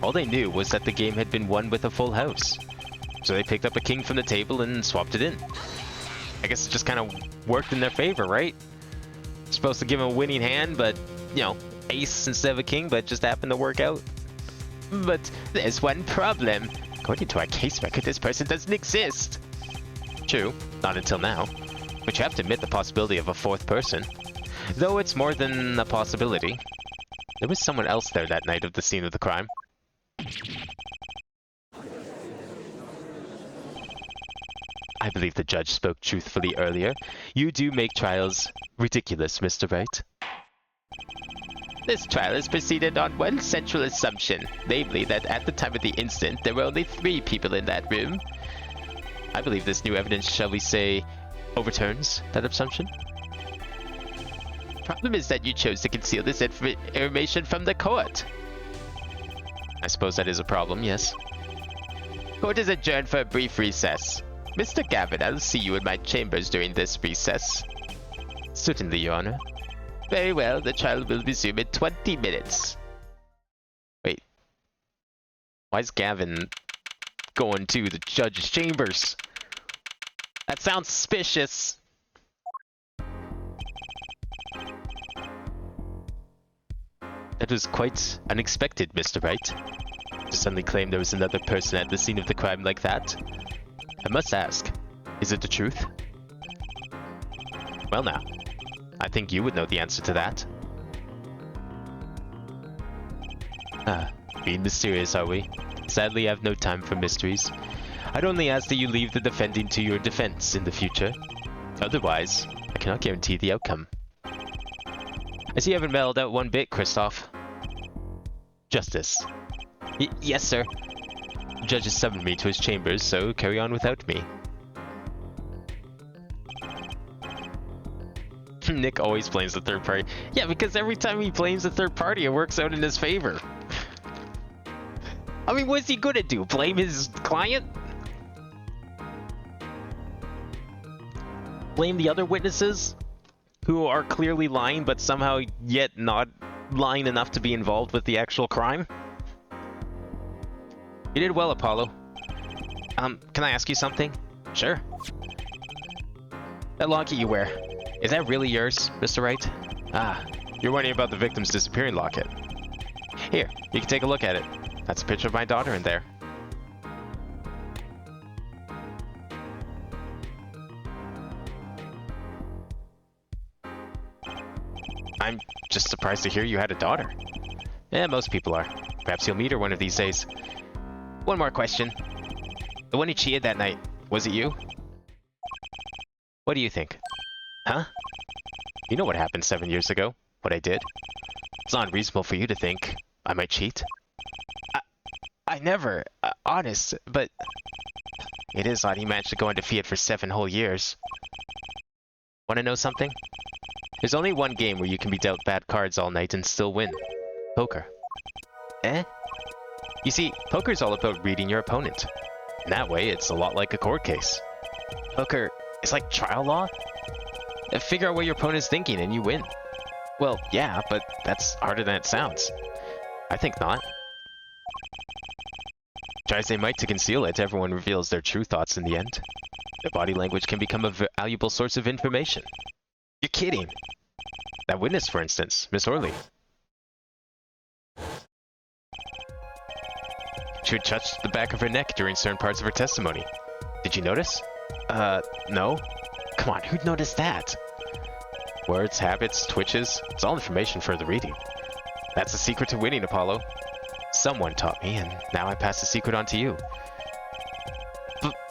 All they knew was that the game had been won with a full house. So they picked up a king from the table and swapped it in. I guess it just kind of worked in their favor, right? Supposed to give them a winning hand, but, you know, ace instead of a king, but it just happened to work out. But there's one problem. According to our case record, this person doesn't exist. True, not until now. But you have to admit the possibility of a fourth person. Though it's more than a possibility. There was someone else there that night of the scene of the crime. I believe the judge spoke truthfully earlier. You do make trials ridiculous, Mr. Wright. This trial is proceeded on one central assumption, namely that at the time of the incident, there were only 3 people in that room. I believe this new evidence, shall we say, overturns that assumption? Problem is that you chose to conceal this information from the court. I suppose that is a problem, yes. Court is adjourned for a brief recess. Mr. Gavin, I'll see you in my chambers during this recess. Certainly, Your Honor. Very well, the trial will resume in 20 minutes. Wait. Why is Gavin going to the judge's chambers? That sounds suspicious. That was quite unexpected, Mr. Wright. To suddenly claim there was another person at the scene of the crime like that. I must ask, is it the truth? Well now, I think you would know the answer to that. Being mysterious, are we? Sadly, I have no time for mysteries. I'd only ask that you leave the defending to your defense in the future. Otherwise, I cannot guarantee the outcome. I see you haven't mellowed out one bit, Kristoff. Justice. Yes, sir. The judge has summoned me to his chambers, so carry on without me. Nick always blames the third party. Yeah, because every time he blames the third party, it works out in his favor. I mean, what's he gonna do? Blame his client? Blame the other witnesses? Who are clearly lying, but somehow yet not lying enough to be involved with the actual crime? You did well, Apollo. Can I ask you something? Sure. That locket you wear, is that really yours, Mr. Wright? Ah, you're wondering about the victim's disappearing locket. Here, you can take a look at it. That's a picture of my daughter in there. I'm just surprised to hear you had a daughter. Yeah, most people are. Perhaps you'll meet her one of these days. One more question. The one who cheated that night, was it you? What do you think? Huh? You know what happened 7 years ago? What I did? It's not unreasonable for you to think I might cheat. I never, honest, but... It is odd he managed to go undefeated for 7 whole years. Want to know something? There's only one game where you can be dealt bad cards all night and still win. Poker. Eh? You see, poker's all about reading your opponent. In that way, it's a lot like a court case. Poker is like trial law? Figure out what your opponent's thinking and you win. Well, yeah, but that's harder than it sounds. I think not. Try as they might to conceal it, everyone reveals their true thoughts in the end. Their body language can become a valuable source of information. You're kidding. That witness, for instance, Miss Orley. She would touch the back of her neck during certain parts of her testimony. Did you notice? No. Come on, who'd notice that? Words, habits, twitches, it's all information for the reading. That's the secret to winning, Apollo. Someone taught me, and now I pass the secret on to you.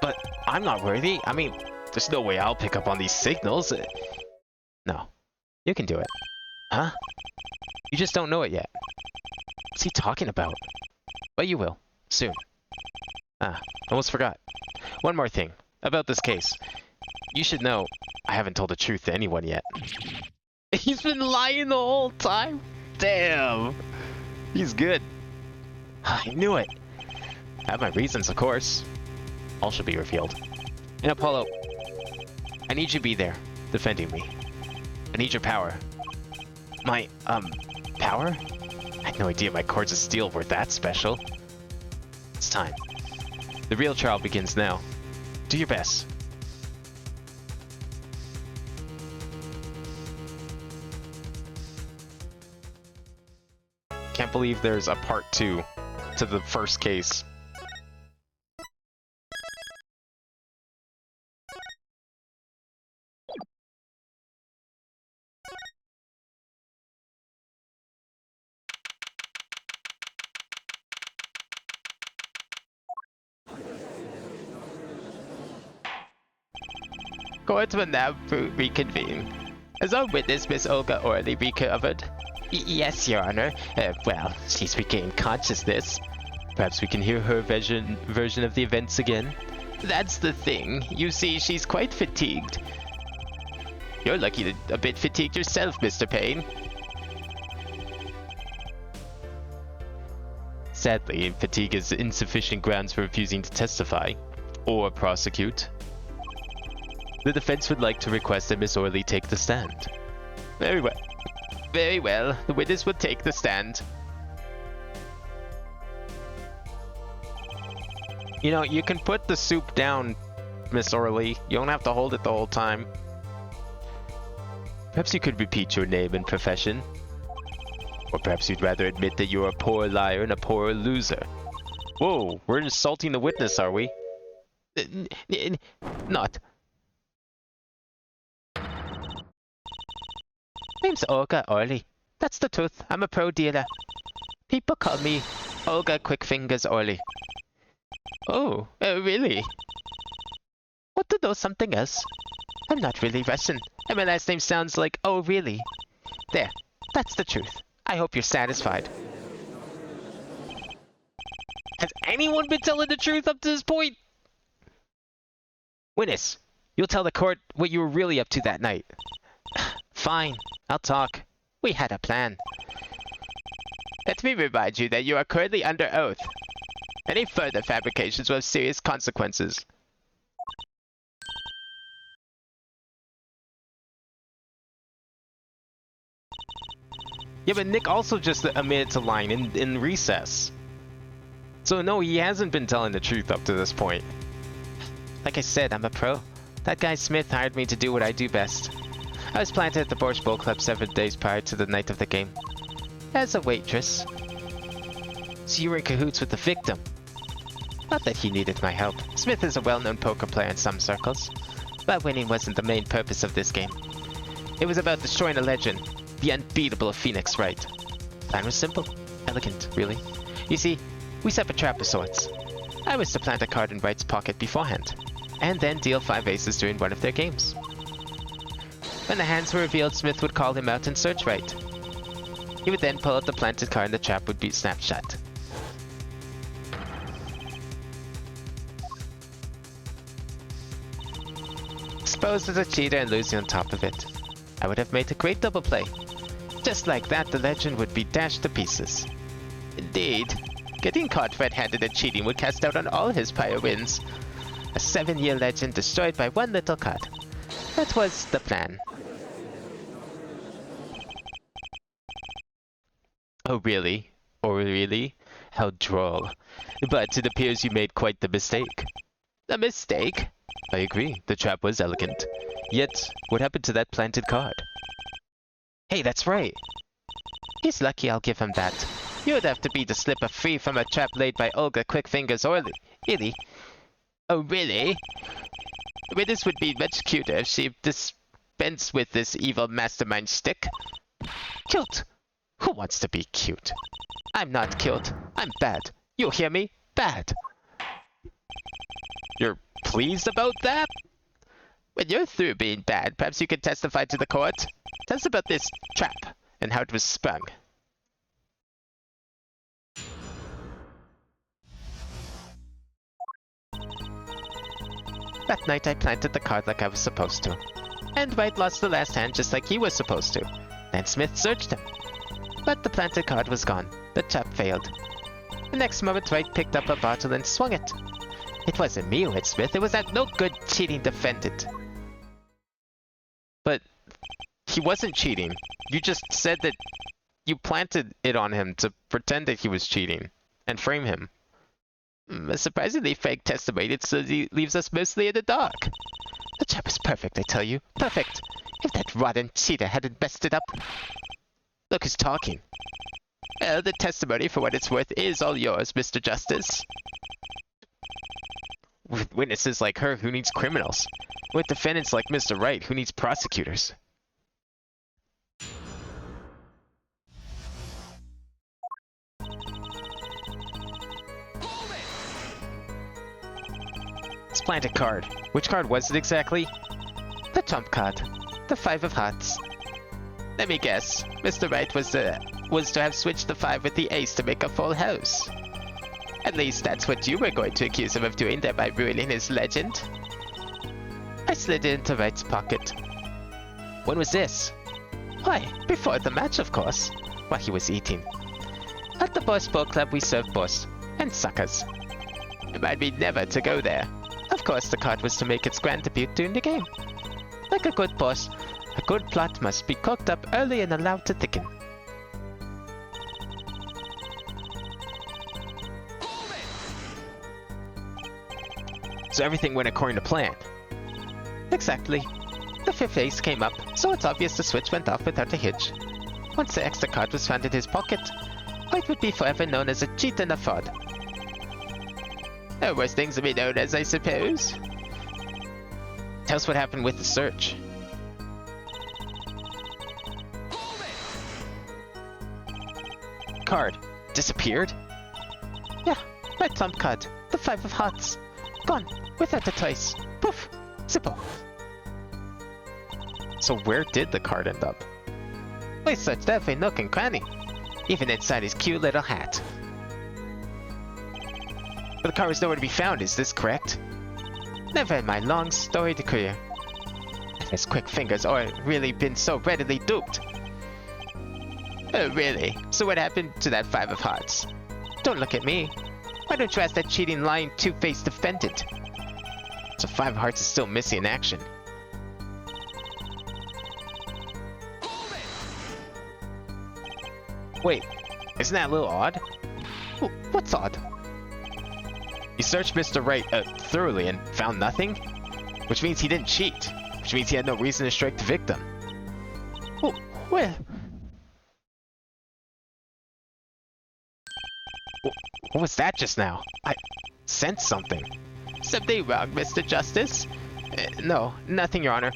But I'm not worthy. I mean, there's no way I'll pick up on these signals. No, you can do it. Huh? You just don't know it yet. What's he talking about? But you will, soon. Almost forgot. One more thing, about this case. You should know, I haven't told the truth to anyone yet. He's been lying the whole time? Damn! He's good. I knew it. I have my reasons, of course. All should be revealed. And Apollo, I need you to be there, defending me. I need your power. My, power? I had no idea my cords of steel were that special. It's time. The real trial begins now. Do your best. Can't believe there's a part 2 to the first case. Court will now reconvene. Has our witness, Miss Olga Orley, recovered? Yes, Your Honor. Well, she's regained consciousness. Perhaps we can hear her version of the events again? That's the thing. You see, she's quite fatigued. You're lucky to a bit fatigued yourself, Mr. Payne. Sadly, fatigue is insufficient grounds for refusing to testify or prosecute. The defense would like to request that Miss Orley take the stand. Very well. Very well. The witness will take the stand. You know, you can put the soup down, Miss Orley. You don't have to hold it the whole time. Perhaps you could repeat your name and profession. Or perhaps you'd rather admit that you're a poor liar and a poor loser. Whoa, we're insulting the witness, are we? Not. Name's Olga Orley. That's the truth. I'm a pro dealer. People call me Olga Quickfingers Orley. Oh, really? Want to know something else? I'm not really Russian, and my last name sounds like oh really. There, that's the truth. I hope you're satisfied. Has anyone been telling the truth up to this point? Witness, you'll tell the court what you were really up to that night. Fine, I'll talk. We had a plan. Let me remind you that you are currently under oath. Any further fabrications will have serious consequences. Yeah, but Nick also just admitted to lying in recess. So no, he hasn't been telling the truth up to this point. Like I said, I'm a pro. That guy Smith hired me to do what I do best. I was planted at the Borscht Bowl Club 7 days prior to the night of the game. As a waitress. So you were in cahoots with the victim? Not that he needed my help. Smith is a well-known poker player in some circles. But winning wasn't the main purpose of this game. It was about destroying a legend, the unbeatable Phoenix Wright. Plan was simple. Elegant, really. You see, we set up a trap of sorts. I was to plant a card in Wright's pocket beforehand, and then deal 5 aces during one of their games. When the hands were revealed, Smith would call him out and search Wright. He would then pull out the planted card and the trap would be snapped shut. Exposed as a cheater and losing on top of it. I would have made a great double play. Just like that, the legend would be dashed to pieces. Indeed. Getting caught red-handed and cheating would cast doubt on all his prior wins. A 7-year legend destroyed by one little card. That was the plan. Oh really? Oh really? How droll. But it appears you made quite the mistake. A mistake? I agree, the trap was elegant. Yet, what happened to that planted card? Hey, that's right. He's lucky, I'll give him that. You'd have to be the slipper free from a trap laid by Olga Quickfingers Orly. Really? Oh, really? This would be much cuter if she dispensed with this evil mastermind shtick. Cute? Who wants to be cute? I'm not cute. I'm bad. You hear me? Bad. You're pleased about that? When you're through being bad, perhaps you can testify to the court. Tell us about this trap and how it was sprung. That night I planted the card like I was supposed to. And Wright lost the last hand just like he was supposed to. Then Smith searched him. But the planted card was gone. The trap failed. The next moment Wright picked up a bottle and swung it. It wasn't me who hit Smith, it was that no good cheating defendant. But he wasn't cheating. You just said that you planted it on him to pretend that he was cheating and frame him. A surprisingly fake testimony, it still leaves us mostly in the dark. The trap was perfect, I tell you. Perfect. If that rotten cheater hadn't messed it up. Look who's talking. Well, the testimony, for what it's worth, is all yours, Mr. Justice. With witnesses like her, who needs criminals? With defendants like Mr. Wright, who needs prosecutors? It's planted card. Which card was it exactly? The trump card. The 5 of hearts. Let me guess. Mr. Wright was to have switched the 5 with the ace to make a full house. At least that's what you were going to accuse him of doing, thereby ruining his legend. I slid it into Wright's pocket. When was this? Why, before the match, of course. While he was eating. At the Boss Bowl Club we serve boss and suckers. Remind me never to go there. Of course the card was to make its grand debut during the game. Like a good boss, a good plot must be cooked up early and allowed to thicken. So everything went according to plan. Exactly. The 5th ace came up, so it's obvious the switch went off without a hitch. Once the extra card was found in his pocket, Wright would be forever known as a cheat and a fraud. There are worse things to be known as, I suppose. Tell us what happened with the search. Card disappeared? Yeah, my trump card. The 5 of hearts. Gone, without a trace. Poof! Zippo. So where did the card end up? We searched every nook and cranny. Even inside his cute little hat. But the card was nowhere to be found, is this correct? Never in my long storied career has Quickfingers or really been so readily duped. Oh, really? So what happened to that 5 of hearts? Don't look at me. Why don't you ask that cheating, lying, two-faced defendant? So 5 of hearts is still missing in action. Wait, isn't that a little odd? What's odd? You searched Mr. Wright thoroughly and found nothing? Which means he didn't cheat. Which means he had no reason to strike the victim. Where? What was that just now? I sensed something. Something wrong, Mr. Justice? No, nothing, Your Honor.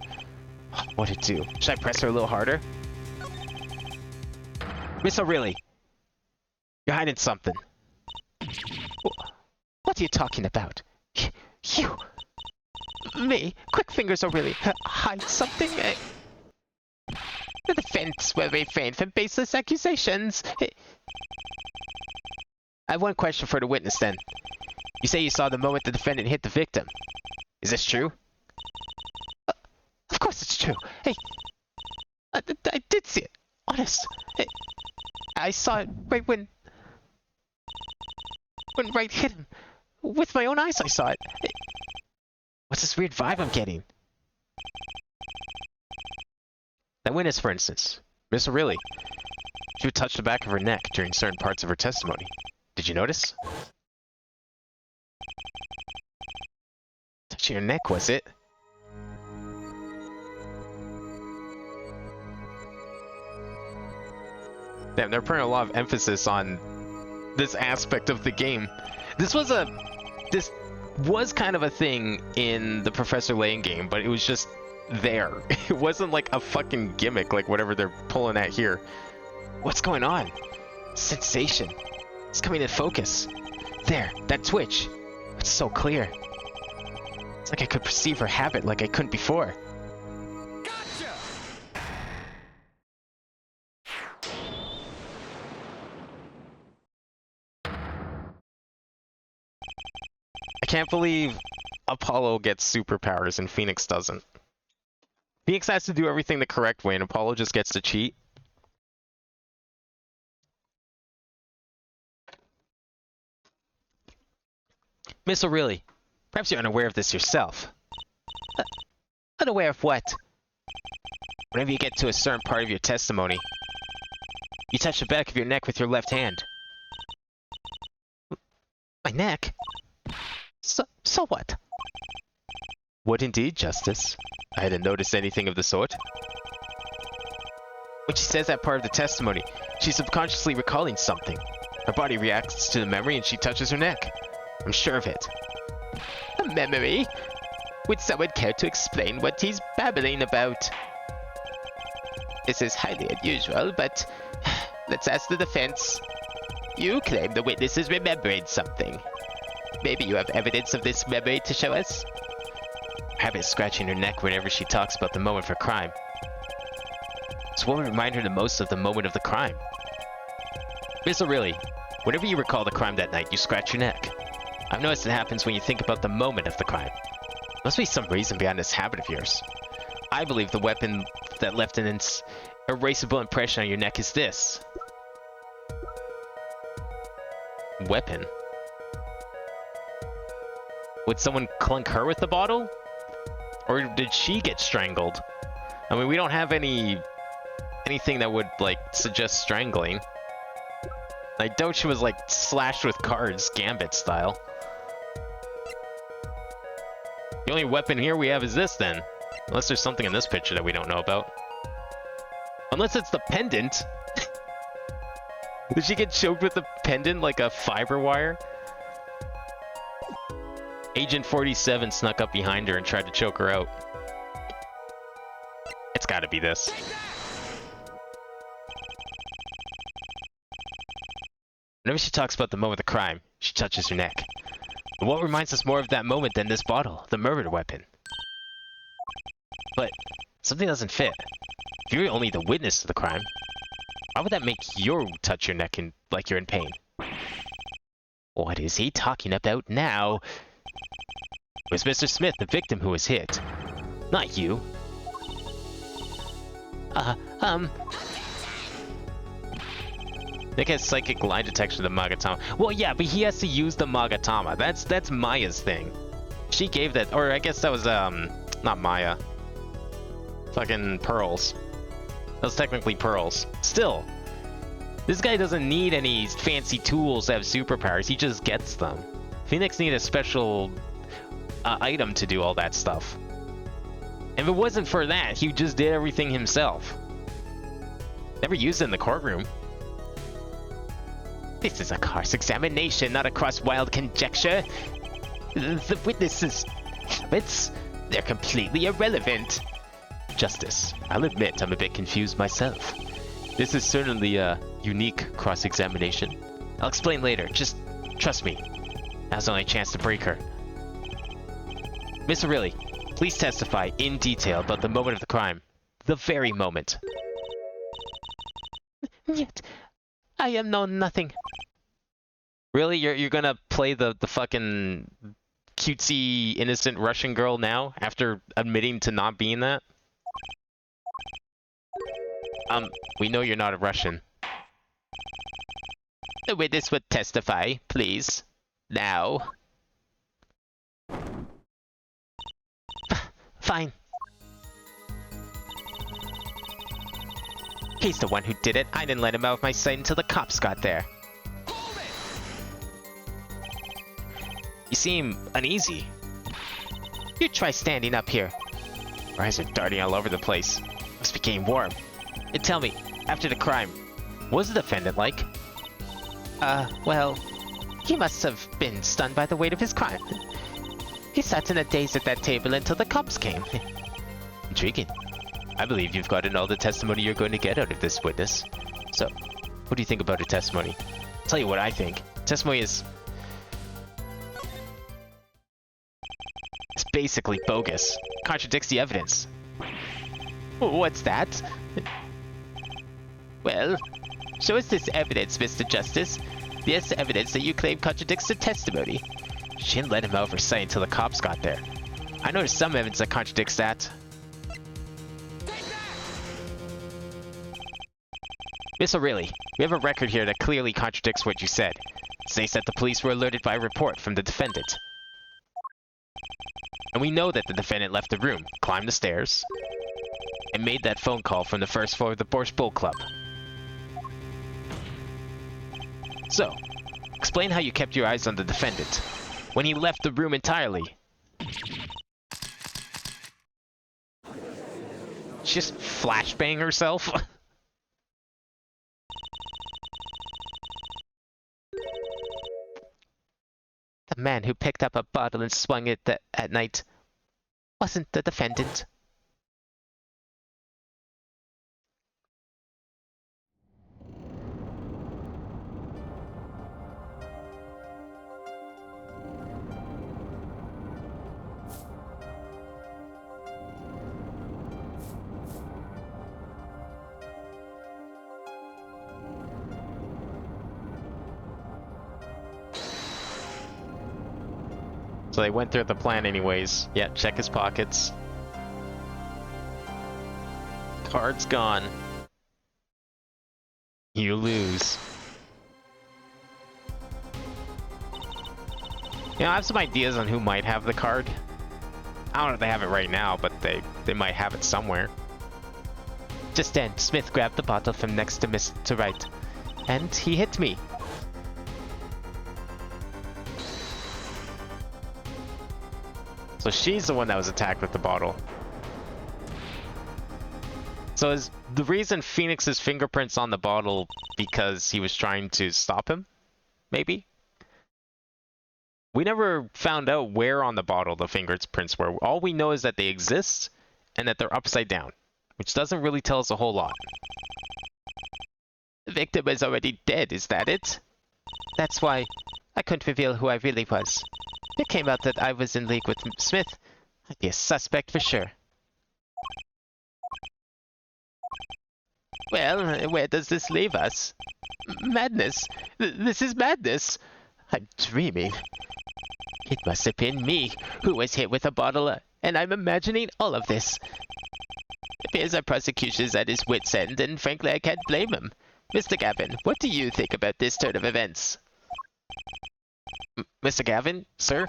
What'd it do? Should I press her a little harder? Miss O'Reilly, you're hiding something. What are you talking about? You... Me? Quickfingers O'Reilly hide something? The defense will refrain from baseless accusations. I have one question for the witness then. You say you saw the moment the defendant hit the victim. Is this true? Of course it's true. Hey, I did see it. Honest. I saw it right when Wright hit him. With my own eyes I saw it. What's this weird vibe I'm getting? That witness, for instance, Miss O'Reilly. She would touch the back of her neck during certain parts of her testimony. Did you notice? Touching your neck, was it? Damn, they're putting a lot of emphasis on this aspect of the game. This was kind of a thing in the Professor Layton game, but it was just there. It wasn't like a fucking gimmick like whatever they're pulling at here. What's going on? Sensation. It's coming in focus. There, that twitch. It's so clear. It's like I could perceive her habit like I couldn't before. Gotcha! I can't believe Apollo gets superpowers and Phoenix doesn't. Phoenix has to do everything the correct way and Apollo just gets to cheat. Miss O'Reilly, perhaps you're unaware of this yourself. Unaware of what? Whenever you get to a certain part of your testimony, you touch the back of your neck with your left hand. My neck? So what? What indeed, Justice? I hadn't noticed anything of the sort. When she says that part of the testimony, she's subconsciously recalling something. Her body reacts to the memory and she touches her neck. I'm sure of it. A memory? Would someone care to explain what he's babbling about? This is highly unusual, but let's ask the defense. You claim the witness is remembering something. Maybe you have evidence of this memory to show us? Habit scratching her neck whenever she talks about the moment of her crime. So what would remind her the most of the moment of the crime? Miss O'Reilly, whenever you recall the crime that night, you scratch your neck. I've noticed it happens when you think about the moment of the crime. Must be some reason behind this habit of yours. I believe the weapon that left an erasable impression on your neck is this. Weapon? Would someone clunk her with the bottle? Or did she get strangled? I mean, we don't have anything that would, like, suggest strangling. I doubt she was, like, slashed with cards, Gambit style. The only weapon here we have is this, then. Unless there's something in this picture that we don't know about. Unless it's the pendant. Did she get choked with the pendant like a fiber wire? Agent 47 snuck up behind her and tried to choke her out. It's gotta be this. Whenever she talks about the moment of the crime, she touches her neck. But what reminds us more of that moment than this bottle, the murder weapon? But something doesn't fit. If you're only the witness to the crime, why would that make you touch your neck like you're in pain? What is he talking about now? It was Mr. Smith, the victim, who was hit. Not you. Nick has psychic lie detection of the Magatama. Well, yeah, but he has to use the Magatama. That's Maya's thing. She gave that, or I guess that was, not Maya. Fucking Pearls. That was technically Pearls. Still, this guy doesn't need any fancy tools to have superpowers. He just gets them. Phoenix needed a special item to do all that stuff. If it wasn't for that, he just did everything himself. Never used it in the courtroom. This is a cross-examination, not a cross-wild conjecture. The witnesses' habits, they're completely irrelevant. Justice, I'll admit I'm a bit confused myself. This is certainly a unique cross-examination. I'll explain later, just trust me. Now's the only chance to break her. Miss O'Reilly, please testify in detail about the moment of the crime. The very moment. Yet, I am known nothing. Really? You're gonna play the fucking cutesy, innocent Russian girl now, after admitting to not being that? We know you're not a Russian. The witness would testify, please. Now. Fine. He's the one who did it. I didn't let him out of my sight until the cops got there. You seem uneasy. You try standing up here. Your eyes are darting all over the place. Must be getting warm. And tell me, after the crime, what was the defendant like? Well, he must have been stunned by the weight of his crime. He sat in a daze at that table until the cops came. Intriguing. I believe you've gotten all the testimony you're going to get out of this witness. So, what do you think about her testimony? I'll tell you what I think. Testimony is... it's basically bogus. Contradicts the evidence. What's that? Well, show us this evidence, Mr. Justice. This evidence that you claim contradicts the testimony. She didn't let him out for sight until the cops got there. I know there's some evidence that contradicts that. Miss O'Reilly, we have a record here that clearly contradicts what you said. It states that the police were alerted by a report from the defendant. And we know that the defendant left the room, climbed the stairs, and made that phone call from the first floor of the Borscht Bull Club. So, explain how you kept your eyes on the defendant when he left the room entirely. She just flashbang herself? The man who picked up a bottle and swung it at night wasn't the defendant. So they went through the plan anyways. Yeah, check his pockets. Card's gone. You lose. You know, I have some ideas on who might have the card. I don't know if they have it right now, but they might have it somewhere. Just then, Smith grabbed the bottle from next to Mr. Wright, and he hit me. So she's the one that was attacked with the bottle. So is the reason Phoenix's fingerprints on the bottle because he was trying to stop him? Maybe? We never found out where on the bottle the fingerprints were. All we know is that they exist and that they're upside down, which doesn't really tell us a whole lot. The victim is already dead, is that it? That's why I couldn't reveal who I really was. It came out that I was in league with Smith. I'd be a suspect for sure. Well, where does this leave us? Madness! This is madness! I'm dreaming. It must have been me who was hit with a bottle, and I'm imagining all of this. It appears our prosecution is at his wit's end, and frankly I can't blame him. Mr. Gavin, what do you think about this turn of events? Mr. Gavin, sir?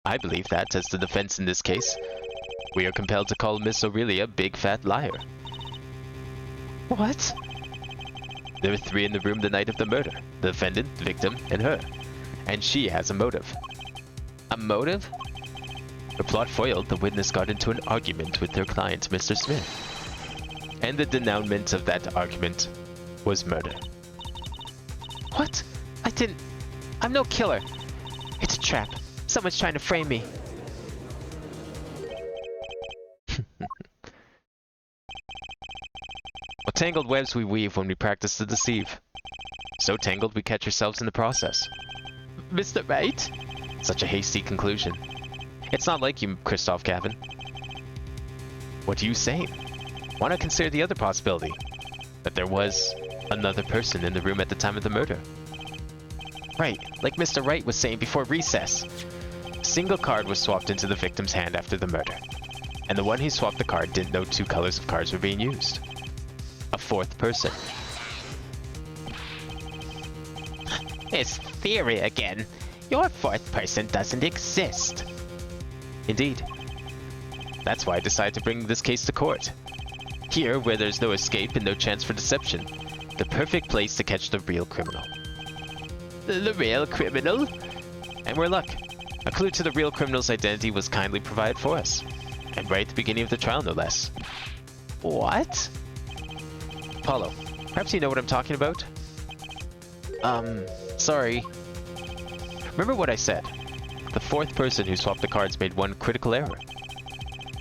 I believe that, as the defense in this case, we are compelled to call Miss O'Reilly a big fat liar. What? There were three in the room the night of the murder. The defendant, the victim, and her. And she has a motive. A motive? Her plot foiled, the witness got into an argument with their client, Mr. Smith. And the denouement of that argument was murder. What? I'm no killer. It's a trap. Someone's trying to frame me. What tangled webs we weave when we practice to deceive. So tangled we catch ourselves in the process. Mr. Wright? Such a hasty conclusion. It's not like you, Christoph Gavin. What are you saying? Why not consider the other possibility? That there was another person in the room at the time of the murder. Right, like Mr. Wright was saying before recess. A single card was swapped into the victim's hand after the murder. And the one who swapped the card didn't know two colors of cards were being used. A fourth person. It's theory again. Your fourth person doesn't exist. Indeed. That's why I decided to bring this case to court. Here, where there's no escape and no chance for deception. The perfect place to catch the real criminal. The real criminal? And we're luck. A clue to the real criminal's identity was kindly provided for us. And right at the beginning of the trial, no less. What? Apollo, perhaps you know what I'm talking about? Sorry. Remember what I said? The fourth person who swapped the cards made one critical error.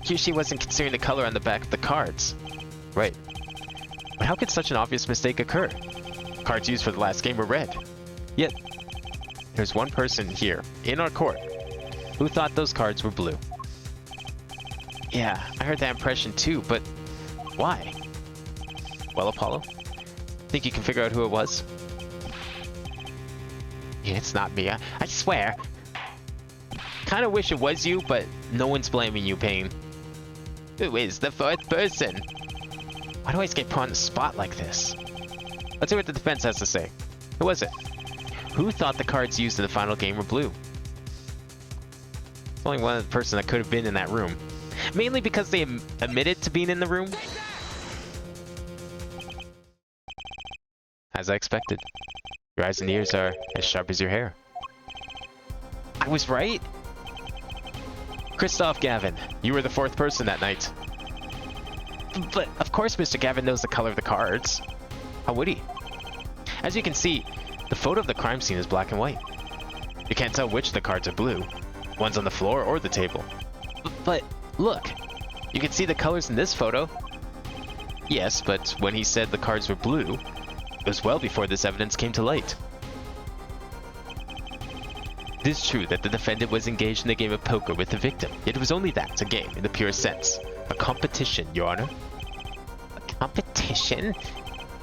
Kyushi wasn't considering the color on the back of the cards. Right. But how could such an obvious mistake occur? Cards used for the last game were red. Yet, there's one person here, in our court, who thought those cards were blue. Yeah, I heard that impression too, but why? Well, Apollo, think you can figure out who it was? Yeah, it's not me, I swear. Kinda wish it was you, but no one's blaming you, Payne. Who is the fourth person? Why do I always get put on the spot like this? Let's hear what the defense has to say. Who was it? Who thought the cards used in the final game were blue? Only one person that could have been in that room. Mainly because they admitted to being in the room. As I expected. Your eyes and ears are as sharp as your hair. I was right? Christoph Gavin, you were the fourth person that night. But of course Mr. Gavin knows the color of the cards. How would he? As you can see, the photo of the crime scene is black and white. You can't tell which of the cards are blue. One's on the floor or the table. But look, you can see the colors in this photo. Yes, but when he said the cards were blue, it was well before this evidence came to light. It is true that the defendant was engaged in a game of poker with the victim, yet it was only that, a game in the purest sense. A competition, Your Honor. A competition?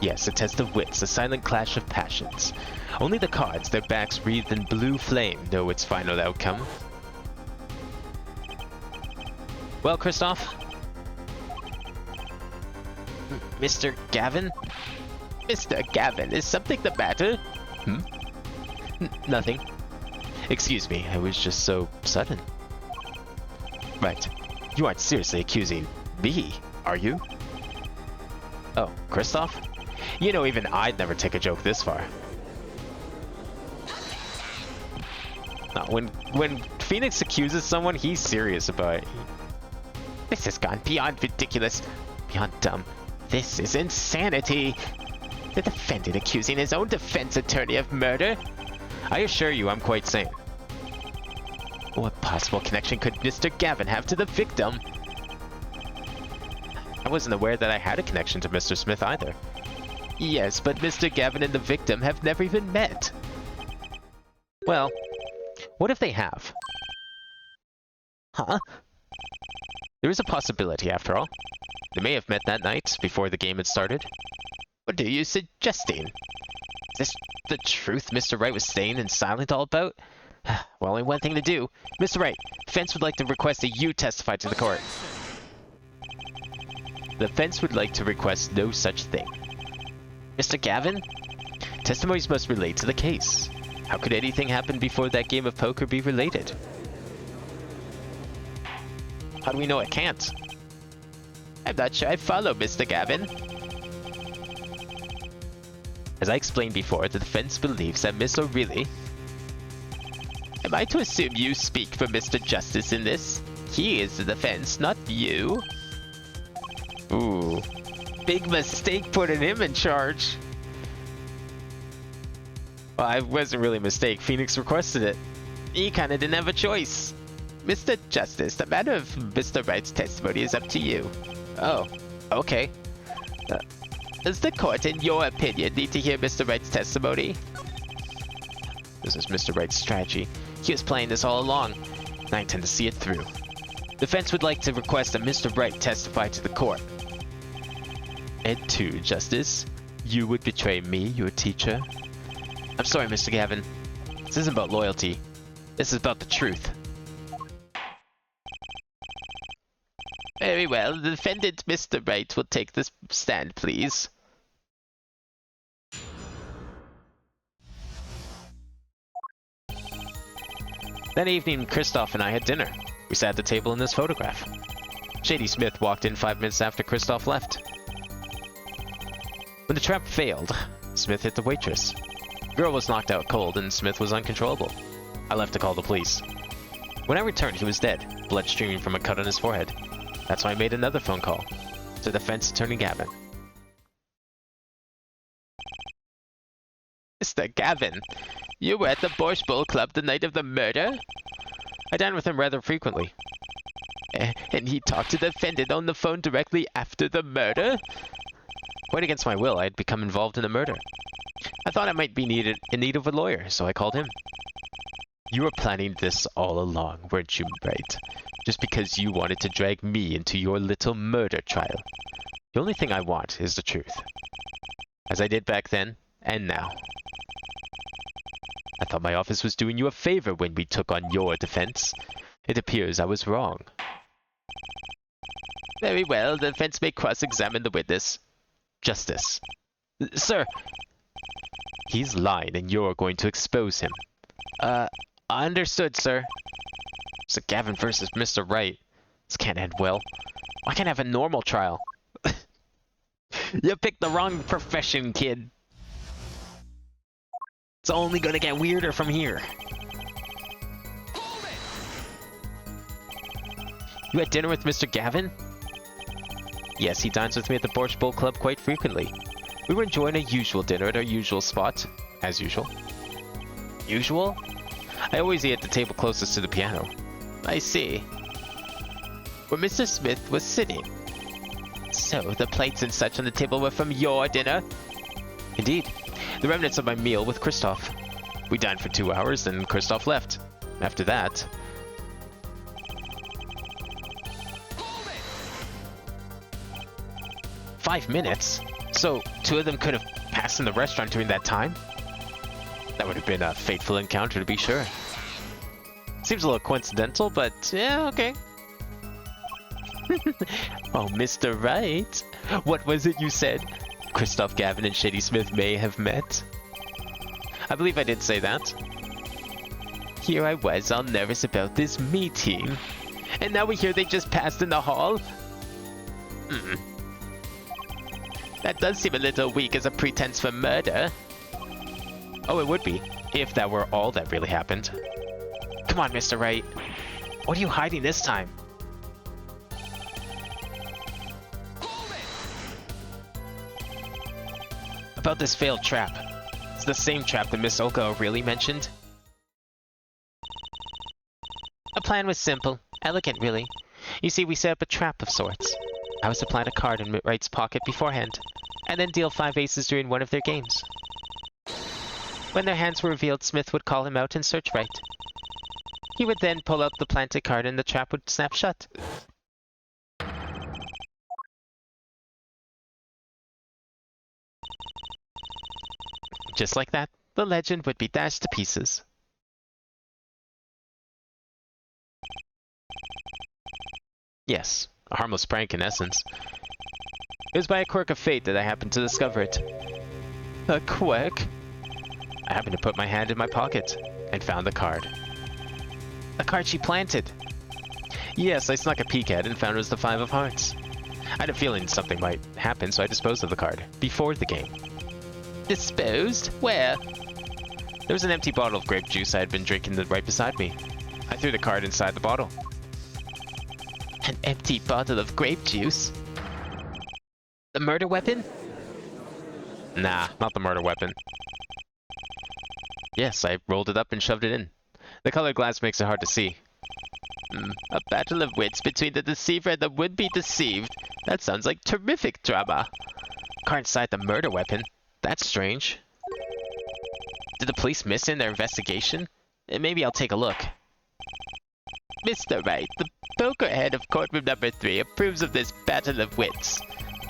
Yes, a test of wits, a silent clash of passions. Only the cards, their backs wreathed in blue flame, know its final outcome. Well, Christoph? Mr. Gavin? Mr. Gavin, is something the matter? Nothing. Excuse me, it was just so sudden. Right. You aren't seriously accusing me, are you? Oh, Christoph? You know, even I'd never take a joke this far. No, when Phoenix accuses someone, he's serious about it. This has gone beyond ridiculous, beyond dumb. This is insanity. The defendant accusing his own defense attorney of murder? I assure you I'm quite sane. What possible connection could Mr. Gavin have to the victim? I wasn't aware that I had a connection to Mr. Smith either. Yes, but Mr. Gavin and the victim have never even met. Well, what if they have? Huh? There is a possibility, after all. They may have met that night, before the game had started. What are you suggesting? Is this the truth Mr. Wright was staying and silent all about? Well, only one thing to do. Mr. Wright, defense would like to request that you testify to the court. The defense would like to request no such thing. Mr. Gavin? Testimonies must relate to the case. How could anything happen before that game of poker be related? How do we know it can't? I'm not sure I follow, Mr. Gavin. As I explained before, the defense believes that Miss O'Reilly... Am I to assume you speak for Mr. Justice in this? He is the defense, not you. Ooh. Big mistake putting him in charge. Well, it wasn't really a mistake. Phoenix requested it. He kinda didn't have a choice. Mr. Justice, the matter of Mr. Wright's testimony is up to you. Oh, okay. Does the court, in your opinion, need to hear Mr. Wright's testimony? This is Mr. Wright's strategy. He was playing this all along, and I intend to see it through. Defense would like to request that Mr. Wright testify to the court. And two, Justice, you would betray me, your teacher? I'm sorry, Mr. Gavin. This isn't about loyalty. This is about the truth. Very well. The defendant, Mr. Wright, will take this stand, please. That evening, Christoph and I had dinner. We sat at the table in this photograph. Shady Smith walked in 5 minutes after Christoph left. When the trap failed, Smith hit the waitress. The girl was knocked out cold and Smith was uncontrollable. I left to call the police. When I returned, he was dead, blood streaming from a cut on his forehead. That's why I made another phone call to defense attorney Gavin. Mr. Gavin, you were at the Borscht Bowl Club the night of the murder? I dine with him rather frequently. And he talked to the defendant on the phone directly after the murder? Quite against my will, I had become involved in a murder. I thought I might be in need of a lawyer, so I called him. You were planning this all along, weren't you, Wright? Just because you wanted to drag me into your little murder trial. The only thing I want is the truth. As I did back then, and now. I thought my office was doing you a favor when we took on your defense. It appears I was wrong. Very well, the defense may cross-examine the witness. Justice. Sir! He's lying and you're going to expose him. Understood, sir. It's Gavin versus Mr. Wright. This can't end well. Why can't I have a normal trial? You picked the wrong profession, kid. It's only gonna get weirder from here. You had dinner with Mr. Gavin? Yes, he dines with me at the Borscht Bowl Club quite frequently. We were enjoying a usual dinner at our usual spot, as usual. Usual? I always eat at the table closest to the piano. I see. Where Mr. Smith was sitting. So, the plates and such on the table were from your dinner? Indeed. The remnants of my meal with Christoph. We dined for 2 hours, then Christoph left. After that... "5 minutes? So, 2 of them could have passed in the restaurant during that time?" That would have been a fateful encounter, to be sure. Seems a little coincidental, but yeah, okay. Oh, Mr. Wright, what was it you said? Christoph, Gavin, and Shady Smith may have met? I believe I did say that. Here I was, all nervous about this meeting. And now we hear they just passed in the hall? That does seem a little weak as a pretense for murder. Oh, it would be, if that were all that really happened. Come on, Mr. Wright. What are you hiding this time? About this failed trap. It's the same trap that Miss Olga really mentioned. The plan was simple. Elegant, really. You see, we set up a trap of sorts. I was to plant a card in Wright's pocket beforehand, and then deal 5 aces during one of their games. When their hands were revealed, Smith would call him out and search Wright. He would then pull out the planted card and the trap would snap shut. Just like that, the legend would be dashed to pieces. Yes, a harmless prank in essence. It was by a quirk of fate that I happened to discover it. A quirk? I happened to put my hand in my pocket and found the card. A card she planted. Yes, I snuck a peek at it and found it was the 5 of hearts. I had a feeling something might happen, so I disposed of the card before the game. Disposed? Where? There was an empty bottle of grape juice I had been drinking right beside me. I threw the card inside the bottle. An empty bottle of grape juice? The murder weapon? Nah, not the murder weapon. Yes, I rolled it up and shoved it in. The colored glass makes it hard to see. A battle of wits between the deceiver and the would-be deceived. That sounds like terrific drama. Card inside the murder weapon? That's strange. Did the police miss in their investigation? Maybe I'll take a look. Mr. Wright, the poker head of courtroom number 3 approves of this battle of wits.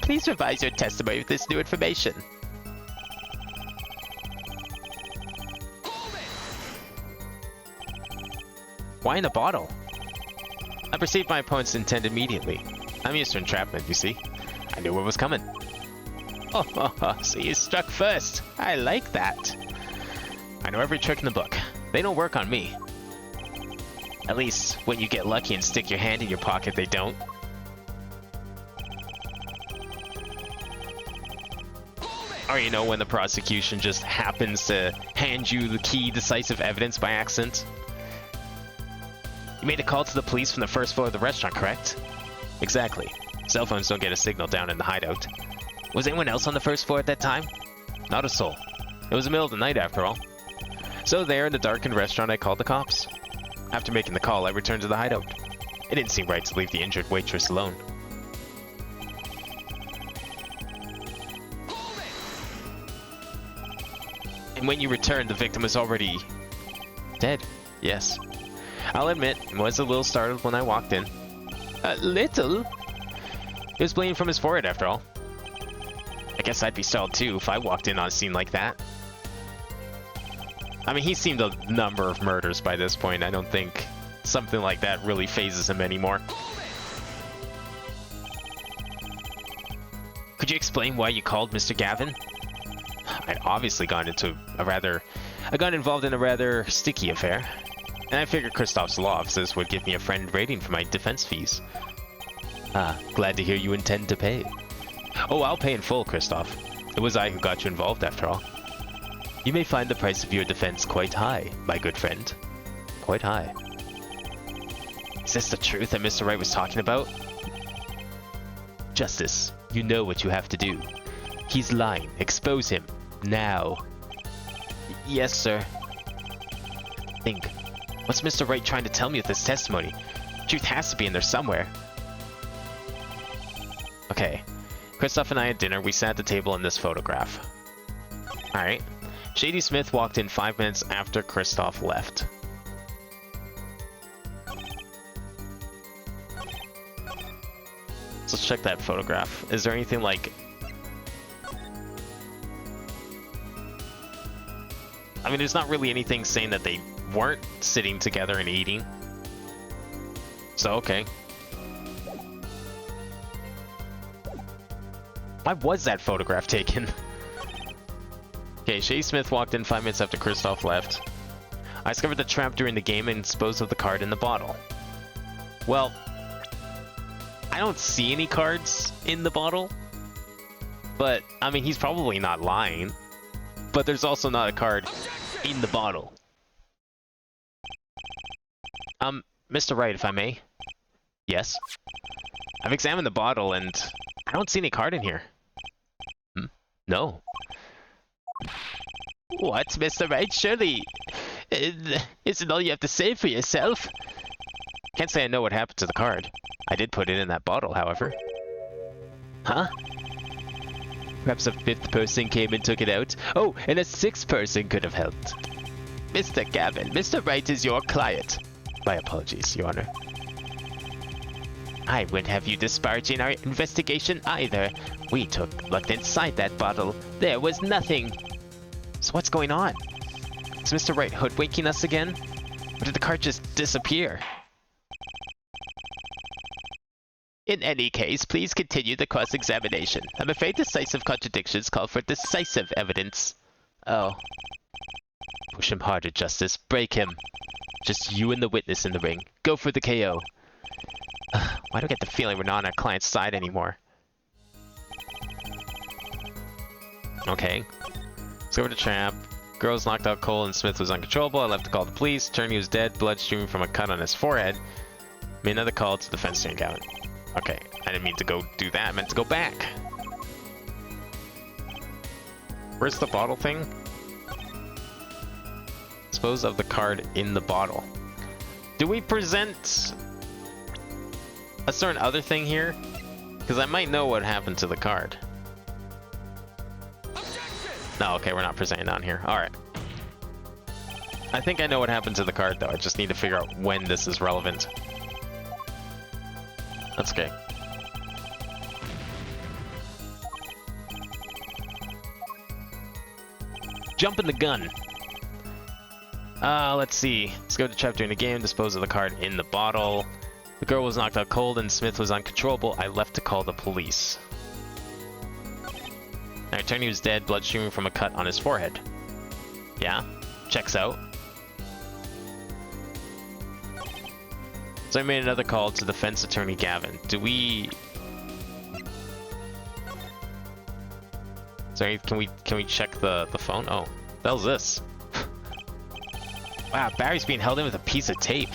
Please revise your testimony with this new information. Why in a bottle? I perceived my opponent's intent immediately. I'm used to entrapment, you see. I knew what was coming. Oh, so you struck first. I like that. I know every trick in the book. They don't work on me. At least, when you get lucky and stick your hand in your pocket, they don't. Or you know, when the prosecution just happens to hand you the key decisive evidence by accident. You made a call to the police from the first floor of the restaurant, correct? Exactly. Cell phones don't get a signal down in the hideout. Was anyone else on the first floor at that time? Not a soul. It was the middle of the night after all. So there in the darkened restaurant, I called the cops. After making the call, I returned to the hideout. It didn't seem right to leave the injured waitress alone. And when you returned, the victim was already dead. Yes. I'll admit, I was a little startled when I walked in. A little? He was bleeding from his forehead after all. I guess I'd be startled too if I walked in on a scene like that. I mean, he's seen a number of murders by this point. I don't think something like that really phases him anymore. Could you explain why you called Mr. Gavin? I'd obviously gone involved in a rather sticky affair. And I figured Kristoff's law offices would give me a friend rating for my defense fees. Ah, glad to hear you intend to pay. Oh, I'll pay in full, Kristoff. It was I who got you involved after all. You may find the price of your defense quite high, my good friend. Quite high. Is this the truth that Mr. Wright was talking about? Justice, you know what you have to do. He's lying. Expose him. Now. Yes, sir. Think. What's Mr. Wright trying to tell me with this testimony? Truth has to be in there somewhere. Okay. Kristoff and I at dinner, we sat at the table in this photograph. Alright. Shady Smith walked in 5 minutes after Kristoff left. So let's check that photograph. Is there anything like... I mean, there's not really anything saying that they weren't sitting together and eating. So, okay. Why was that photograph taken? Okay, Shady Smith walked in 5 minutes after Kristoff left. I discovered the trap during the game and disposed of the card in the bottle. Well, I don't see any cards in the bottle. But, I mean, he's probably not lying. But there's also not a card in the bottle. Mr. Wright, if I may? Yes? I've examined the bottle and I don't see any card in here. No. What, Mr. Wright? Surely... isn't all you have to say for yourself? Can't say I know what happened to the card. I did put it in that bottle, however. Huh? Perhaps a fifth person came and took it out. Oh, and a sixth person could have helped. Mr. Gavin, Mr. Wright is your client. My apologies, Your Honor. I wouldn't have you disparaging our investigation either. We looked inside that bottle. There was nothing. So what's going on? Is Mr. Wright hoodwinking us again? Or did the card just disappear? In any case, please continue the cross-examination. I'm afraid decisive contradictions call for decisive evidence. Oh. Push him harder, Justice. Break him. Just you and the witness in the ring. Go for the KO. Why do I get the feeling we're not on our client's side anymore? Okay. Let's go over to trap. Girls knocked out Cole and Smith was uncontrollable. I left to call the police. Turned he was dead, blood streaming from a cut on his forehead. Made another call to the fence steering Gavin. Okay, I didn't mean to go do that. I meant to go back. Where's the bottle thing? Dispose of the card in the bottle. Do we present a certain other thing here? Because I might know what happened to the card. No, okay, we're not presenting on here. Alright. I think I know what happened to the card, though. I just need to figure out when this is relevant. That's okay. Jumping the gun. Let's see. Let's go to trap during the game, dispose of the card in the bottle. The girl was knocked out cold and Smith was uncontrollable. I left to call the police. Now, attorney was dead, blood streaming from a cut on his forehead. Yeah, checks out. So I made another call to defense attorney Gavin. Do we... Sorry, can we check the phone? Oh, the hell's this? Wow, Barry's being held in with a piece of tape.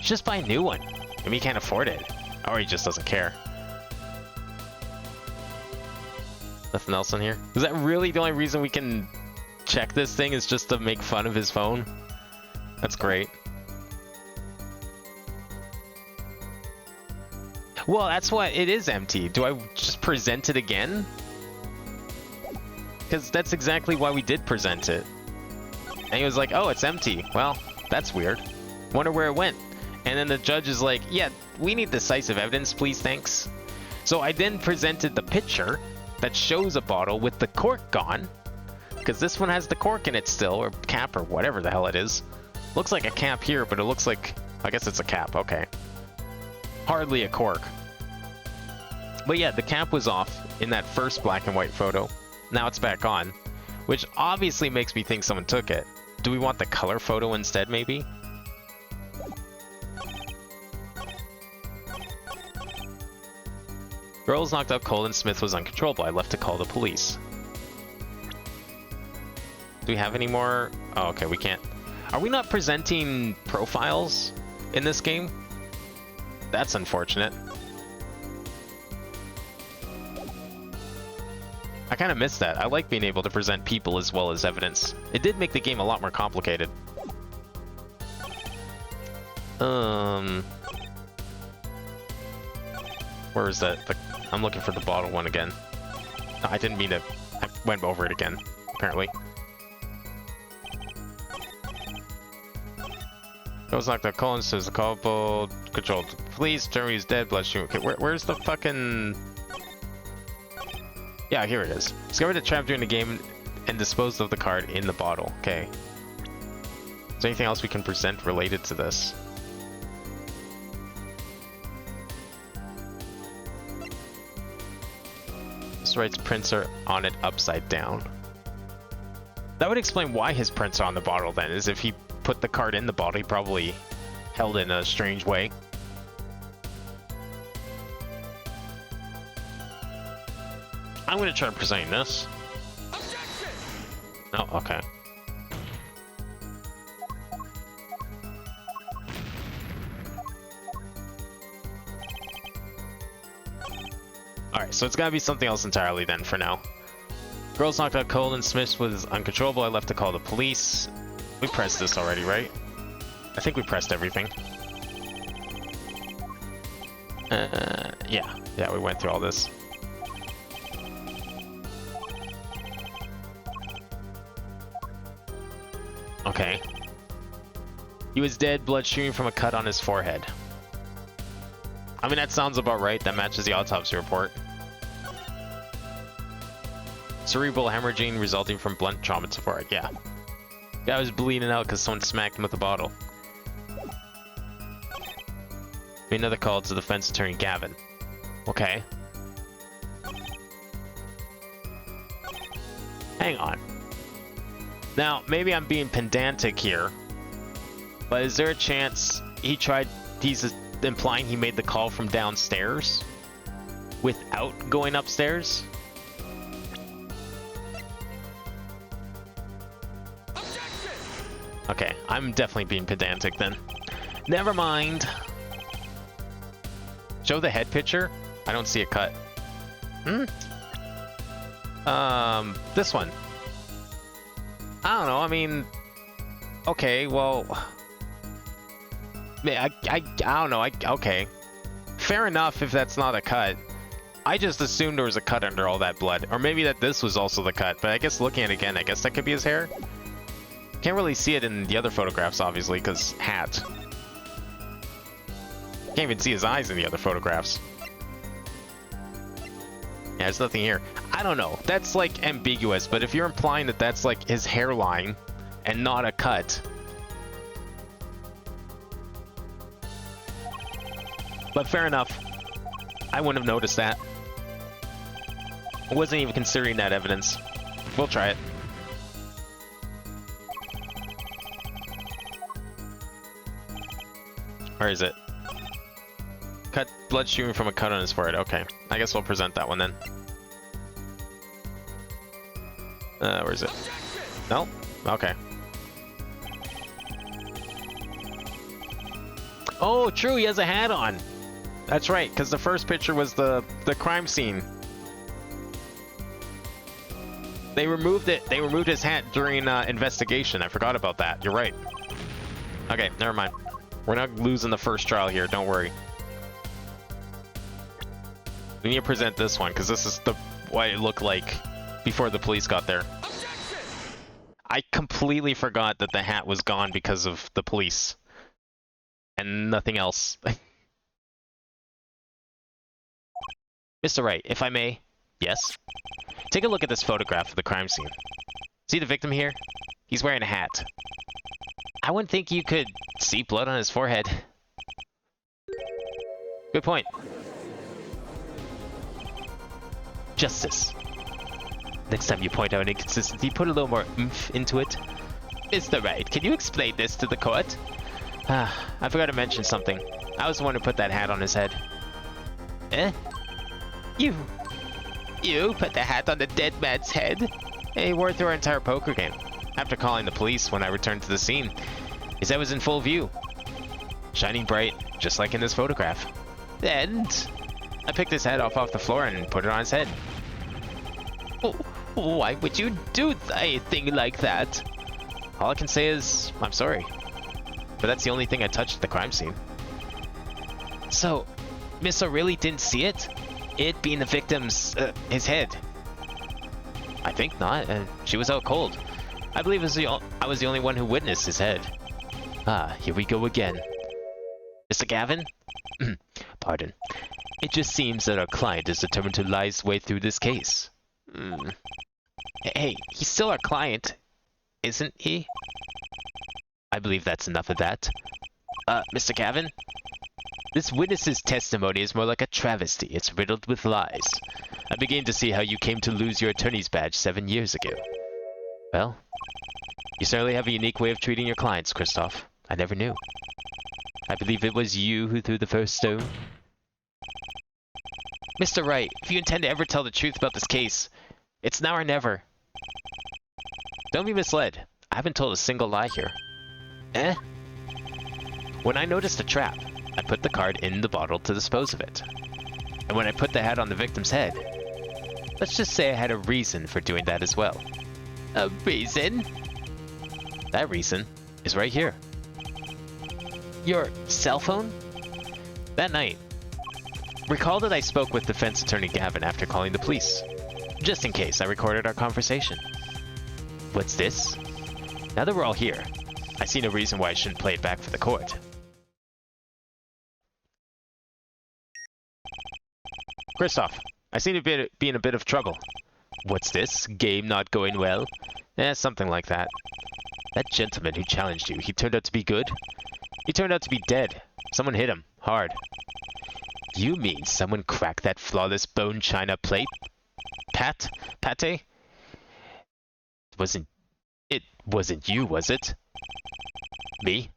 Just buy a new one. Maybe he can't afford it. Or he just doesn't care. Nothing else in here? Is that really the only reason we can check this thing, is just to make fun of his phone? That's great. Well, that's what it is, empty. Do I just present it again? Because that's exactly why we did present it. And he was like, oh, it's empty. Well, that's weird. Wonder where it went. And then the judge is like, yeah, we need decisive evidence, please, thanks. So I then presented the picture that shows a bottle with the cork gone. Because this one has the cork in it still, or cap, or whatever the hell it is. Looks like a cap here, but it looks like, I guess it's a cap, okay. Hardly a cork. But yeah, the cap was off in that first black and white photo. Now it's back on, which obviously makes me think someone took it. Do we want the color photo instead, maybe? Girls knocked out cold and Smith was uncontrollable. I left to call the police. Do we have any more? Oh, okay, we can't. Are we not presenting profiles in this game? That's unfortunate. I kind of missed that. I like being able to present people as well as evidence. It did make the game a lot more complicated. Where is that? I'm looking for the bottle one again. No, I didn't mean to. I went over it again, apparently. Goes knocked out Colin, says the culpable controlled. Police, Jeremy is dead, blood shooting. Okay, where's the fucking... Yeah, here it is. Discovered a trap during the game and disposed of the card in the bottle. Okay. Is there anything else we can present related to this? Mr. Wright's prints are on it upside down. That would explain why his prints are on the bottle then, is if he put the card in the bottle, he probably held it in a strange way. I'm gonna try presenting this. Objection! Oh, okay. Alright, so it's gotta be something else entirely then for now. Girls knocked out cold and Smith was uncontrollable. I left to call the police. We pressed this already, right? I think we pressed everything. Yeah, we went through all this. Okay. He was dead, blood shooting from a cut on his forehead. I mean, that sounds about right. That matches the autopsy report. Cerebral hemorrhaging resulting from blunt trauma to forehead. Yeah. Guy was bleeding out because someone smacked him with a bottle. Made another call to the defense attorney, Gavin. Okay. Hang on. Now, maybe I'm being pedantic here, but is there a chance he's implying he made the call from downstairs without going upstairs? Objection! Okay, I'm definitely being pedantic then. Never mind. Show the head picture? I don't see a cut. This one. I don't know, I mean... Okay, well... I don't know, okay. Fair enough if that's not a cut. I just assumed there was a cut under all that blood. Or maybe that this was also the cut, but I guess looking at it again, I guess that could be his hair? Can't really see it in the other photographs, obviously, because hat. Can't even see his eyes in the other photographs. Yeah, there's nothing here. I don't know. That's like ambiguous, but if you're implying that that's like his hairline and not a cut. But fair enough. I wouldn't have noticed that. I wasn't even considering that evidence. We'll try it. Where is it? Cut, blood shooting from a cut on his forehead. Okay, I guess we'll present that one then. Where is it? No? Okay. Oh, true, he has a hat on. That's right, because the first picture was the crime scene. They removed it. They removed his hat during investigation. I forgot about that. You're right. Okay, never mind. We're not losing the first trial here. Don't worry. We need to present this one because this is what it looked like before the police got there. Objection! I completely forgot that the hat was gone because of the police and nothing else. Mr. Wright, if I may. Yes? Take a look at this photograph of the crime scene. See the victim here? He's wearing a hat. I wouldn't think you could see blood on his forehead. Good point. Justice. Next time you point out an inconsistency, put a little more oomph into it. Mr. Wright, can you explain this to the court? I forgot to mention something. I was the one who put that hat on his head. Eh? You put the hat on the dead man's head? He wore it through our entire poker game. After calling the police when I returned to the scene, his head was in full view. Shining bright, just like in this photograph. And? I picked his head off the floor and put it on his head. Why would you do a thing like that? All I can say is, I'm sorry. But that's the only thing I touched at the crime scene. So, Missa really didn't see it? It being the victim's, his head? I think not. She was out cold. I believe I was the only one who witnessed his head. Here we go again. Mr. Gavin? Pardon. It just seems that our client is determined to lie his way through this case. Hey, he's still our client, isn't he? I believe that's enough of that. Mr. Gavin? This witness's testimony is more like a travesty. It's riddled with lies. I begin to see how you came to lose your attorney's badge 7 years ago. Well, you certainly have a unique way of treating your clients, Christoph. I never knew. I believe it was you who threw the first stone. Mr. Wright, if you intend to ever tell the truth about this case, it's now or never. Don't be misled. I haven't told a single lie here. Eh? When I noticed a trap, I put the card in the bottle to dispose of it. And when I put the hat on the victim's head, let's just say I had a reason for doing that as well. A reason? That reason is right here. Your cell phone? That night, recall that I spoke with defense attorney Gavin after calling the police. Just in case, I recorded our conversation. What's this? Now that we're all here, I see no reason why I shouldn't play it back for the court. Christoph, I seem to be in a bit of trouble. What's this? Game not going well? Something like that. That gentleman who challenged you, he turned out to be good? He turned out to be dead. Someone hit him, hard. You mean someone cracked that flawless bone china plate? Pate? It wasn't you, was it? Me?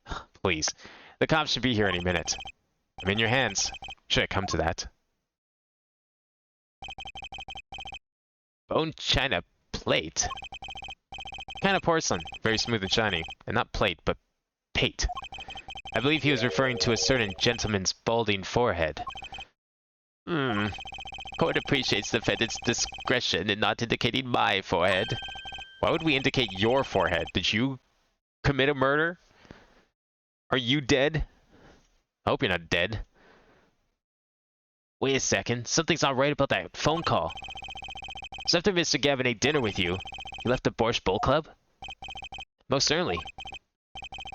Please. The cops should be here any minute. I'm in your hands. Should it come to that. Bone china plate? Kind of porcelain, very smooth and shiny. And not plate, but pate. I believe he was referring to a certain gentleman's balding forehead. Court appreciates the defendant's discretion in not indicating my forehead. Why would we indicate your forehead? Did you commit a murder? Are you dead? I hope you're not dead. Wait a second. Something's not right about that phone call. So after Mr. Gavin ate dinner with you, you left the Borscht Bull Club? Most certainly.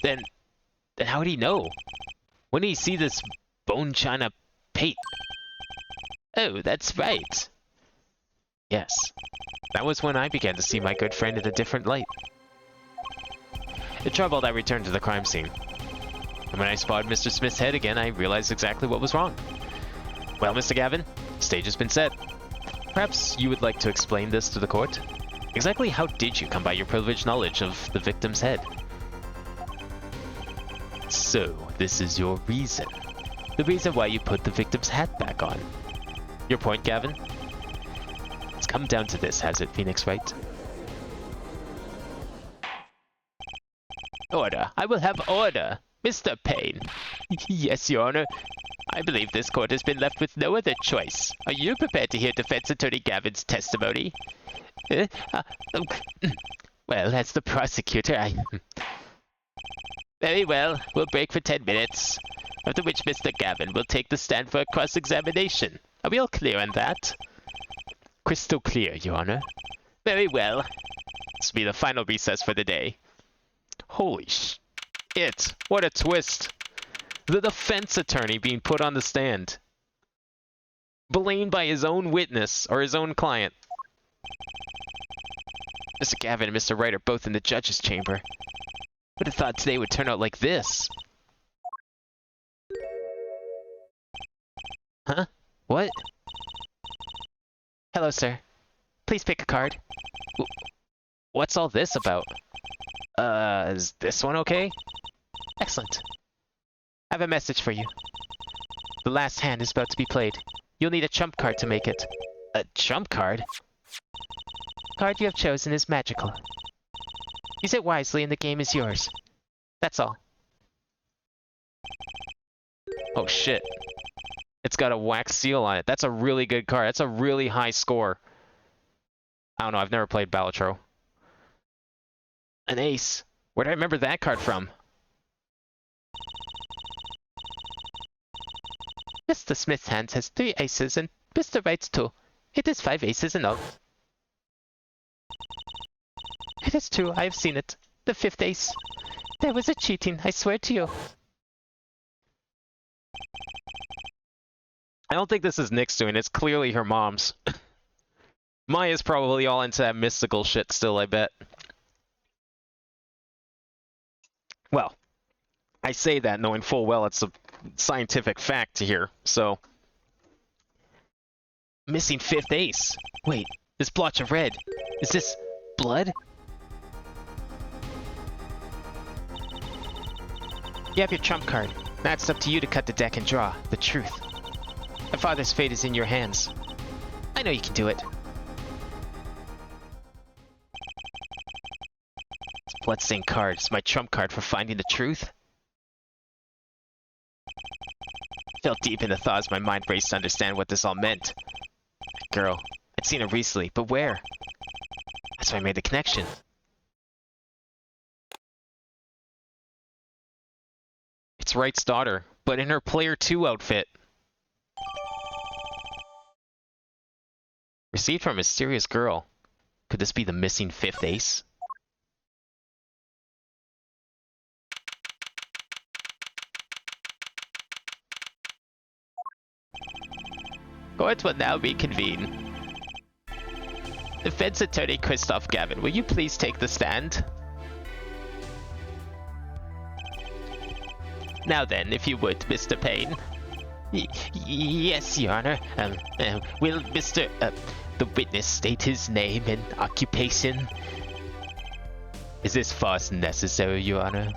Then how would he know? When did he see this bone china pate? Oh, that's right. Yes. That was when I began to see my good friend in a different light. It troubled I returned to the crime scene. And when I spotted Mr. Smith's head again, I realized exactly what was wrong. Well, Mr. Gavin, stage has been set. Perhaps you would like to explain this to the court? Exactly how did you come by your privileged knowledge of the victim's head? So, this is your reason. The reason why you put the victim's hat back on. Your point, Gavin? It's come down to this, has it, Phoenix Wright? Order. I will have order. Mr. Payne. Yes, Your Honor. I believe this court has been left with no other choice. Are you prepared to hear Defense Attorney Gavin's testimony? Well, as the prosecutor, Very well, we'll break for 10 minutes, after which Mr. Gavin will take the stand for a cross-examination. Are we all clear on that? Crystal clear, Your Honor. Very well. This will be the final recess for the day. Holy shit. What a twist. The defense attorney being put on the stand. Blamed by his own witness, or his own client. Mr. Gavin and Mr. Wright are both in the judge's chamber. Would have thought today would turn out like this. Huh? What? Hello, sir. Please pick a card. What's all this about? Is this one okay? Excellent. I have a message for you. The last hand is about to be played. You'll need a trump card to make it. A trump card? The card you have chosen is magical. Use it wisely and the game is yours. That's all. Oh shit. It's got a wax seal on it. That's a really good card. That's a really high score. I don't know, I've never played Balatro. An ace. Where do I remember that card from? Mr. Smith's hand has 3 aces and Mr. Wright's 2. It is 5 aces in all. It is true, I have seen it. The 5th ace. There was a cheating, I swear to you. I don't think this is Nick's doing. It's clearly her mom's. Maya's probably all into that mystical shit still, I bet. Well, I say that knowing full well it's a scientific fact here, so... Missing 5th ace. Wait, this blotch of red. Is this blood? You have your trump card. Now it's up to you to cut the deck and draw the truth. My father's fate is in your hands. I know you can do it. This bloodstained card is my trump card for finding the truth. Felt deep into thought as my mind raced to understand what this all meant. That girl, I'd seen her recently, but where? That's why I made the connection. It's Wright's daughter, but in her Player 2 outfit. Received from a mysterious girl. Could this be the missing 5th ace? Court will now reconvene. Defense Attorney Christoph Gavin, will you please take the stand? Now then, if you would, Mr. Payne. Yes, Your Honor. Will the witness state his name and occupation? Is this farce necessary, Your Honor?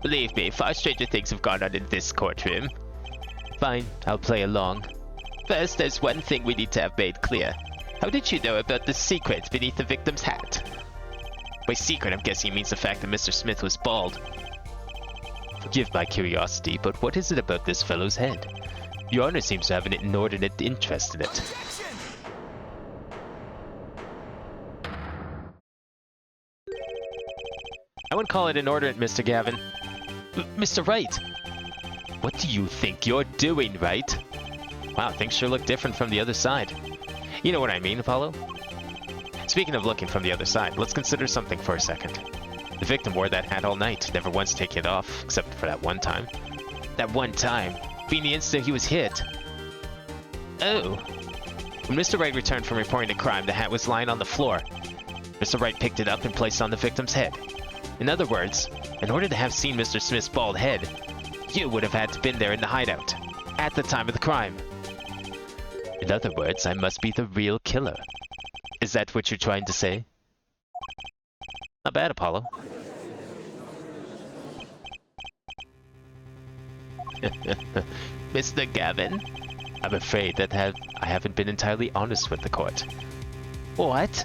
Believe me, far stranger things have gone on in this courtroom. Fine, I'll play along. First, there's one thing we need to have made clear. How did you know about the secret beneath the victim's hat? By secret, I'm guessing he means the fact that Mr. Smith was bald. Forgive my curiosity, but what is it about this fellow's head? Your Honor seems to have an inordinate interest in it. Objection! I wouldn't call it inordinate, Mr. Gavin. Mr. Wright! What do you think you're doing, Wright? Wow, things sure look different from the other side. You know what I mean, Apollo? Speaking of looking from the other side, let's consider something for a second. The victim wore that hat all night, never once taking it off, except for that one time. That one time being the instant he was hit. Oh. When Mr. Wright returned from reporting the crime, the hat was lying on the floor. Mr. Wright picked it up and placed it on the victim's head. In other words, in order to have seen Mr. Smith's bald head, you would have had to been there in the hideout, at the time of the crime. In other words, I must be the real killer. Is that what you're trying to say? Not bad, Apollo. Mr. Gavin? I'm afraid that I haven't been entirely honest with the court. What?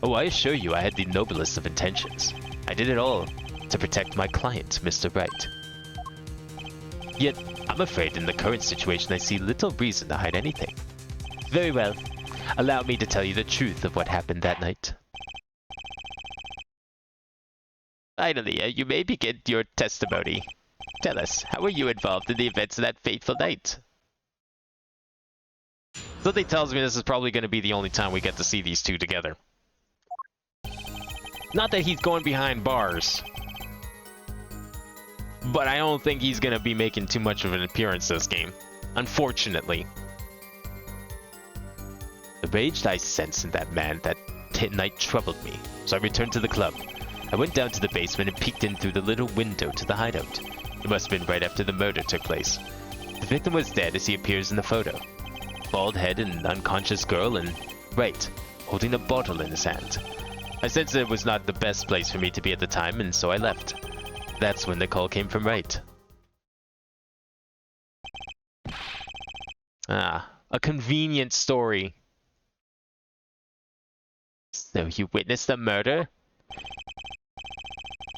Oh, I assure you I had the noblest of intentions. I did it all to protect my client, Mr. Wright. Yet, I'm afraid in the current situation I see little reason to hide anything. Very well. Allow me to tell you the truth of what happened that night. Finally, you may begin your testimony. Tell us, how were you involved in the events of that fateful night? Something tells me this is probably going to be the only time we get to see these two together. Not that he's going behind bars, but I don't think he's going to be making too much of an appearance this game, unfortunately. The rage I sensed in that man that night troubled me, so I returned to the club. I went down to the basement and peeked in through the little window to the hideout. It must have been right after the murder took place. The victim was dead as he appears in the photo. Bald head and unconscious girl, and Wright, holding a bottle in his hand. I sensed that it was not the best place for me to be at the time, and so I left. That's when the call came from Wright. Ah, a convenient story. So you witnessed the murder?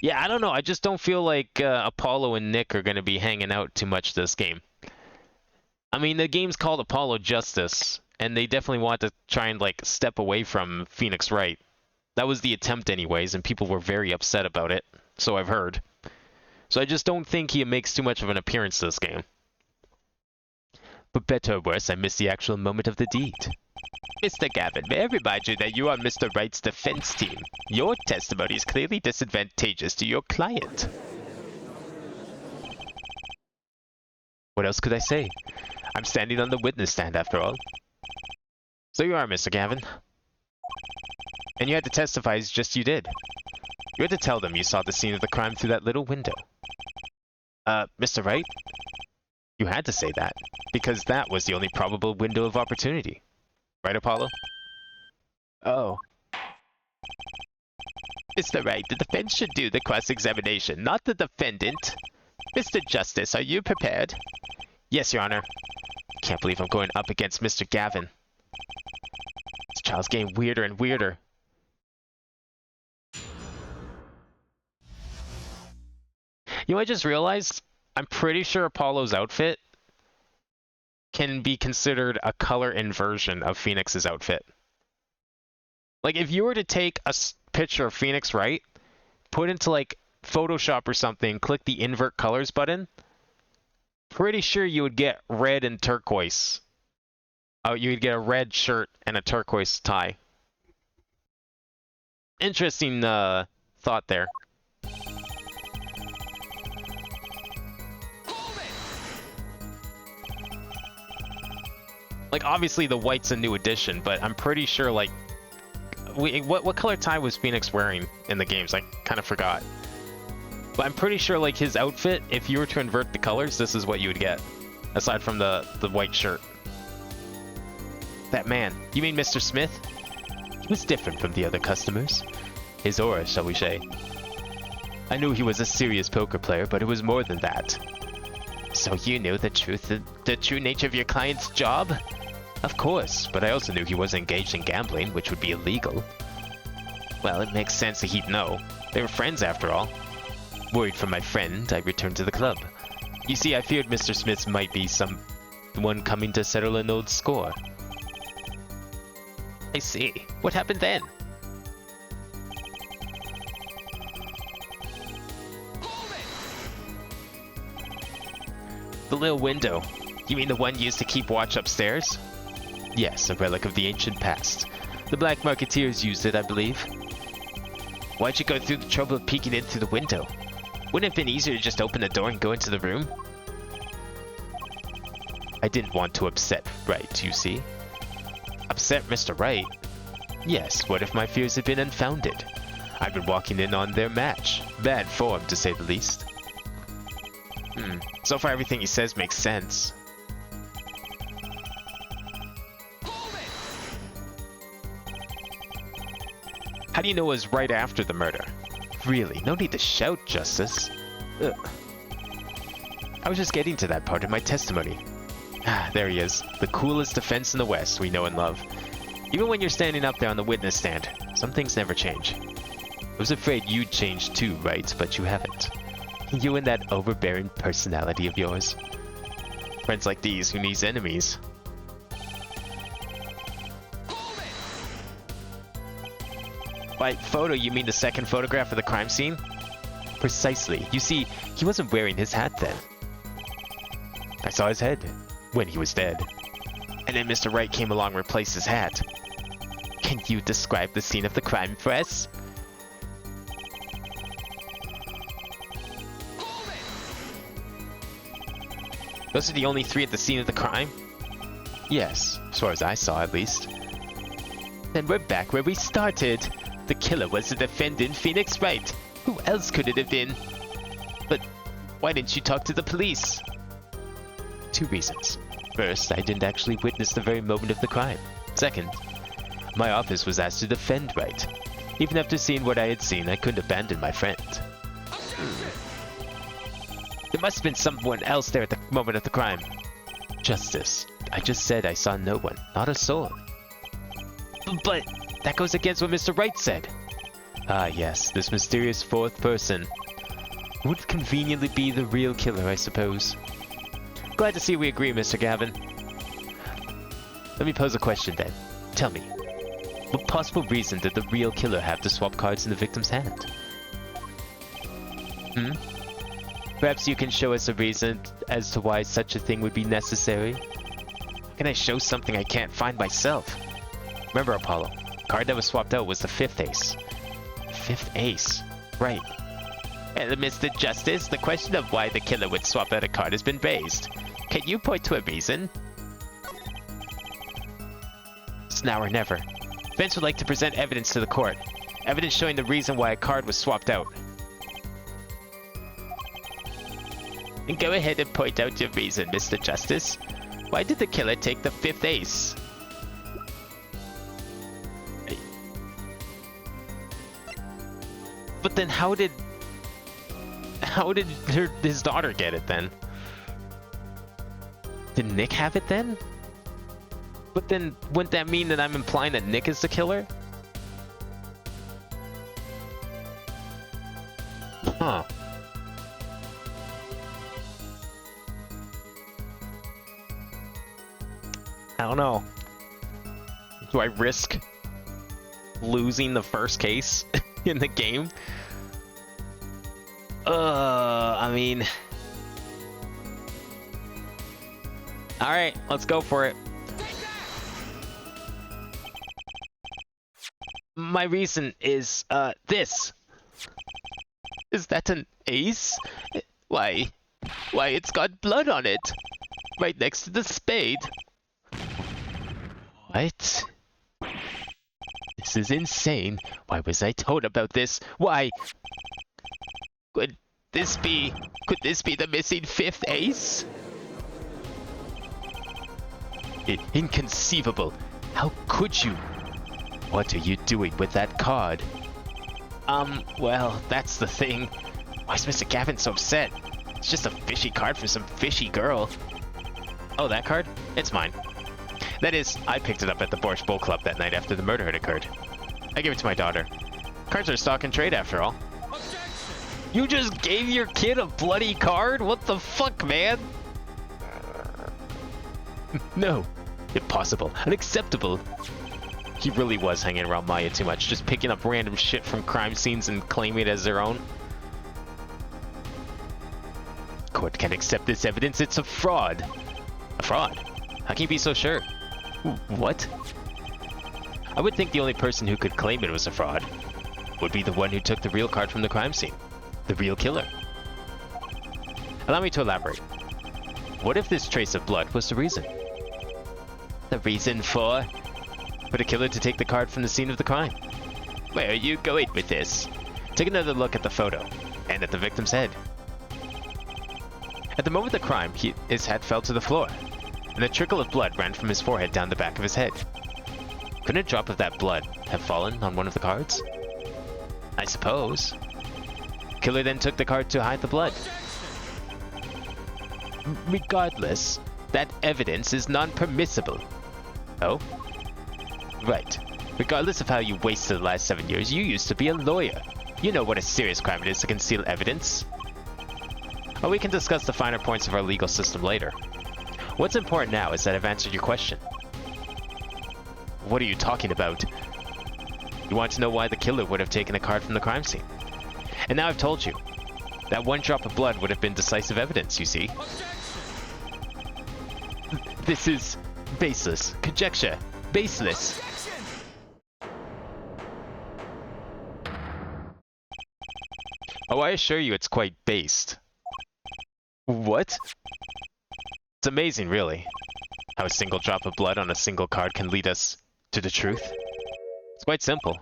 Yeah, I don't know. I just don't feel like Apollo and Nick are going to be hanging out too much this game. I mean, the game's called Apollo Justice, and they definitely want to try and, like, step away from Phoenix Wright. That was the attempt anyways, and people were very upset about it, so I've heard. So I just don't think he makes too much of an appearance this game. But better or worse, I missed the actual moment of the deed. Mr. Gavin, may I remind you that you are Mr. Wright's defense team. Your testimony is clearly disadvantageous to your client. What else could I say? I'm standing on the witness stand after all. So you are, Mr. Gavin. And you had to testify as just you did. You had to tell them you saw the scene of the crime through that little window. Mr. Wright? You had to say that, because that was the only probable window of opportunity. Right, Apollo? Oh. Mr. Wright, the defense should do the cross-examination, not the defendant. Mr. Justice, are you prepared? Yes, Your Honor. Can't believe I'm going up against Mr. Gavin. This trial's getting weirder and weirder. You know, I just realized, I'm pretty sure Apollo's outfit can be considered a color inversion of Phoenix's outfit. Like, if you were to take a picture of Phoenix Wright, put into, like, Photoshop or something, click the invert colors button, pretty sure you would get red and turquoise. Oh, you would get a red shirt and a turquoise tie. Interesting thought there. Like, obviously the white's a new addition, but I'm pretty sure, like, what color tie was Phoenix wearing in the games? I kind of forgot. But I'm pretty sure, like, his outfit, if you were to invert the colors, this is what you would get. Aside from the white shirt. That man, you mean Mr. Smith? He was different from the other customers. His aura, shall we say. I knew he was a serious poker player, but it was more than that. So you knew the true nature of your client's job? Of course, but I also knew he was engaged in gambling, which would be illegal. Well, it makes sense that he'd know. They were friends after all. Worried for my friend, I returned to the club. You see, I feared Mr. Smith might be someone coming to settle an old score. I see. What happened then? The little window. You mean the one used to keep watch upstairs? Yes, a relic of the ancient past. The Black Marketeers used it, I believe. Why'd you go through the trouble of peeking in through the window? Wouldn't it have been easier to just open the door and go into the room? I didn't want to upset Wright, you see. Upset Mr. Wright? Yes, what if my fears had been unfounded? I've been walking in on their match. Bad form, to say the least. So far everything he says makes sense. How do you know it was right after the murder? Really, no need to shout, Justice. Ugh. I was just getting to that part of my testimony. Ah, there he is. The coolest defense in the West we know and love. Even when you're standing up there on the witness stand, some things never change. was afraid you'd change too, right? But you haven't. You and that overbearing personality of yours. Friends like these, who needs enemies? By photo, you mean the second photograph of the crime scene? Precisely. You see, he wasn't wearing his hat then. I saw his head when he was dead. And then Mr. Wright came along and replaced his hat. Can you describe the scene of the crime for us? Those are the only three at the scene of the crime? Yes, as far as I saw at least. Then we're back where we started. The killer was the defendant, Phoenix Wright. Who else could it have been? But why didn't you talk to the police? 2 reasons. First, I didn't actually witness the very moment of the crime. Second, my office was asked to defend Wright. Even after seeing what I had seen, I couldn't abandon my friend. There must have been someone else there at the moment of the crime. Justice. I just said I saw no one, not a soul. But that goes against what Mr. Wright said. Ah yes, this mysterious fourth person. Would conveniently be the real killer, I suppose. Glad to see we agree, Mr. Gavin. Let me pose a question then. Tell me, what possible reason did the real killer have to swap cards in the victim's hand? Perhaps you can show us a reason as to why such a thing would be necessary? How can I show something I can't find myself? Remember, Apollo, the card that was swapped out was the 5th ace. 5th ace? Right. And Mr. Justice, the question of why the killer would swap out a card has been raised. Can you point to a reason? It's now or never. Defense would like to present evidence to the court. Evidence showing the reason why a card was swapped out. And go ahead and point out your reason, Mr. Justice. Why did the killer take the 5th ace? But then how did his daughter get it then? Did Nick have it then? But then wouldn't that mean that I'm implying that Nick is the killer? Huh. I don't know. Do I risk losing the first case in the game? I mean... Alright, let's go for it. My reason is, this. Is that an ace? Why, it's got blood on it. Right next to the spade. What? This is insane. Why was I told about this? Why? Could this be the missing 5th ace? Inconceivable. How could you? What are you doing with that card? Well, that's the thing. Why is Mr. Gavin so upset? It's just a fishy card from some fishy girl. Oh, that card? It's mine. That is, I picked it up at the Borscht Bowl Club that night after the murder had occurred. I gave it to my daughter. Cards are stock and trade after all. You just gave your kid a bloody card? What the fuck, man? No. Impossible. Unacceptable. He really was hanging around Maya too much, just picking up random shit from crime scenes and claiming it as their own. Court can't accept this evidence. It's a fraud. A fraud? How can you be so sure? What? I would think the only person who could claim it was a fraud would be the one who took the real card from the crime scene. The real killer. Allow me to elaborate. What if this trace of blood was the reason? The reason for the killer to take the card from the scene of the crime. Where are you going with this? Take another look at the photo and at the victim's head. At the moment of the crime, his head fell to the floor, and a trickle of blood ran from his forehead down the back of his head. Couldn't a drop of that blood have fallen on one of the cards? I suppose. Killer then took the card to hide the blood. Regardless, that evidence is non-permissible. Oh? Right. Regardless of how you wasted the last 7 years, you used to be a lawyer. You know what a serious crime it is to conceal evidence. But we can discuss the finer points of our legal system later. What's important now is that I've answered your question. What are you talking about? You want to know why the killer would have taken a card from the crime scene. And now I've told you. That one drop of blood would have been decisive evidence, you see. This is baseless. Conjecture. Baseless. Oh, I assure you it's quite based. What? It's amazing, really, how a single drop of blood on a single card can lead us to the truth. It's quite simple.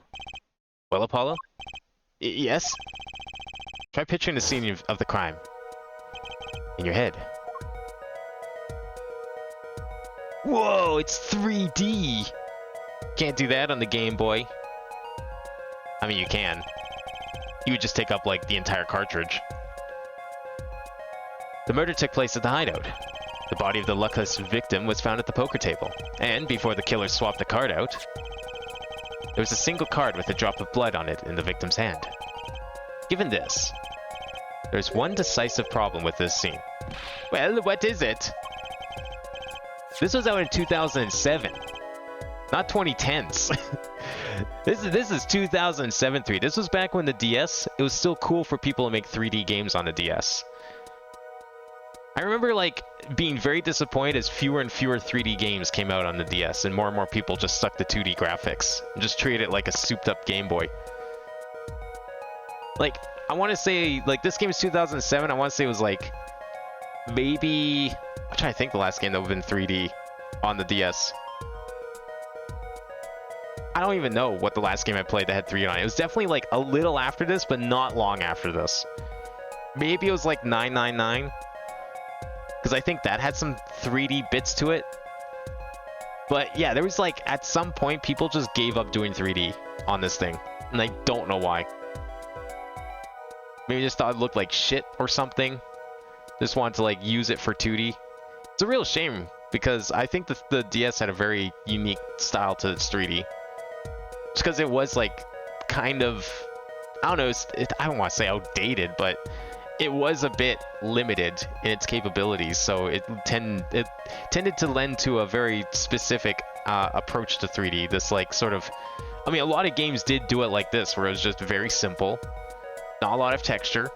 Well, Apollo? Yes? Try picturing the scene of the crime in your head. Whoa, it's 3D! Can't do that on the Game Boy. I mean, you can. You would just take up, like, the entire cartridge. The murder took place at the hideout. The body of the luckless victim was found at the poker table. And before the killer swapped the card out, there was a single card with a drop of blood on it in the victim's hand. Given this, there's one decisive problem with this scene. Well, what is it? This was out in 2007, not 2010s. This is 2007 3. This was back when the DS, it was still cool for people to make 3D games on the DS. I remember, like, being very disappointed as fewer and fewer 3D games came out on the DS, and more people just stuck to 2D graphics and just treated it like a souped-up Game Boy. Like, I want to say, like, this game is 2007. I want to say it was, like, maybe... I'm trying to think the last game that would have been 3D on the DS. I don't even know what the last game I played that had 3D on it. It was definitely, like, a little after this, but not long after this. Maybe it was, like, 999. Because I think that had some 3D bits to it. But yeah, there was like, at some point, people just gave up doing 3D on this thing. And I don't know why. Maybe just thought it looked like shit or something. Just wanted to like use it for 2D. It's a real shame because I think the DS had a very unique style to its 3D. Just because it was like kind of, I don't know, I don't want to say outdated, but it was a bit limited in its capabilities, so it tended to lend to a very specific approach to 3D. This like sort of, I mean, a lot of games did do it like this, where it was just very simple, not a lot of texture,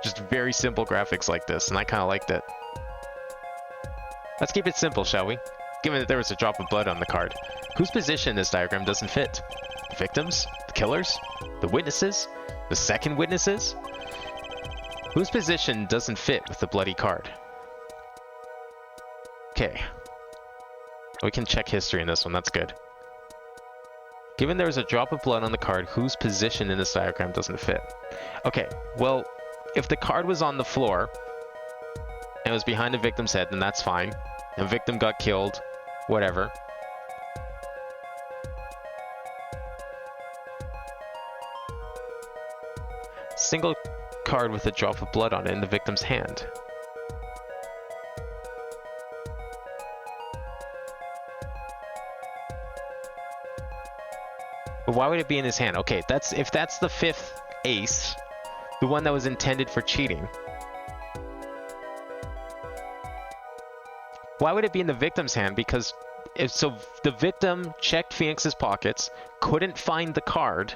just very simple graphics like this, and I kind of liked it. Let's keep it simple, shall we? Given that there was a drop of blood on the card, whose position in this diagram doesn't fit? The victims? The killers? The witnesses? The second witnesses? Whose position doesn't fit with the bloody card? Okay. We can check history in this one, that's good. Given there was a drop of blood on the card, whose position in this diagram doesn't fit? Okay, well, if the card was on the floor, and it was behind the victim's head, then that's fine. The victim got killed, whatever. Single card with a drop of blood on it in the victim's hand. But why would it be in his hand? Okay, if that's the fifth ace, the one that was intended for cheating. Why would it be in the victim's hand? Because if so, the victim checked Phoenix's pockets, couldn't find the card,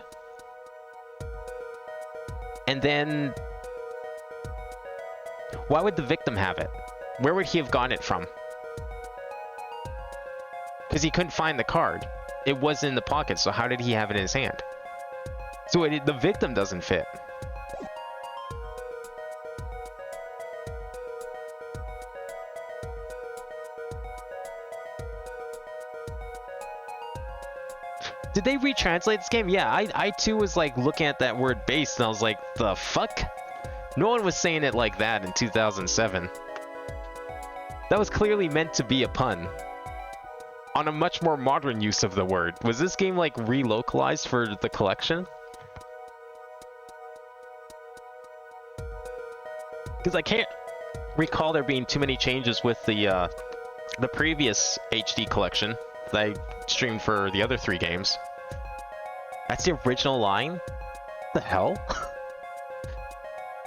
and then why would the victim have it? Where would he have gotten it from? Because he couldn't find the card. It wasn't in the pocket, so how did he have it in his hand? So the victim doesn't fit. Did they retranslate this game? Yeah, I too was like looking at that word base and I was like, the fuck? No one was saying it like that in 2007. That was clearly meant to be a pun on a much more modern use of the word. Was this game like relocalized for the collection? Because I can't recall there being too many changes with the previous HD collection that I streamed for the other 3 games. That's the original line? The hell?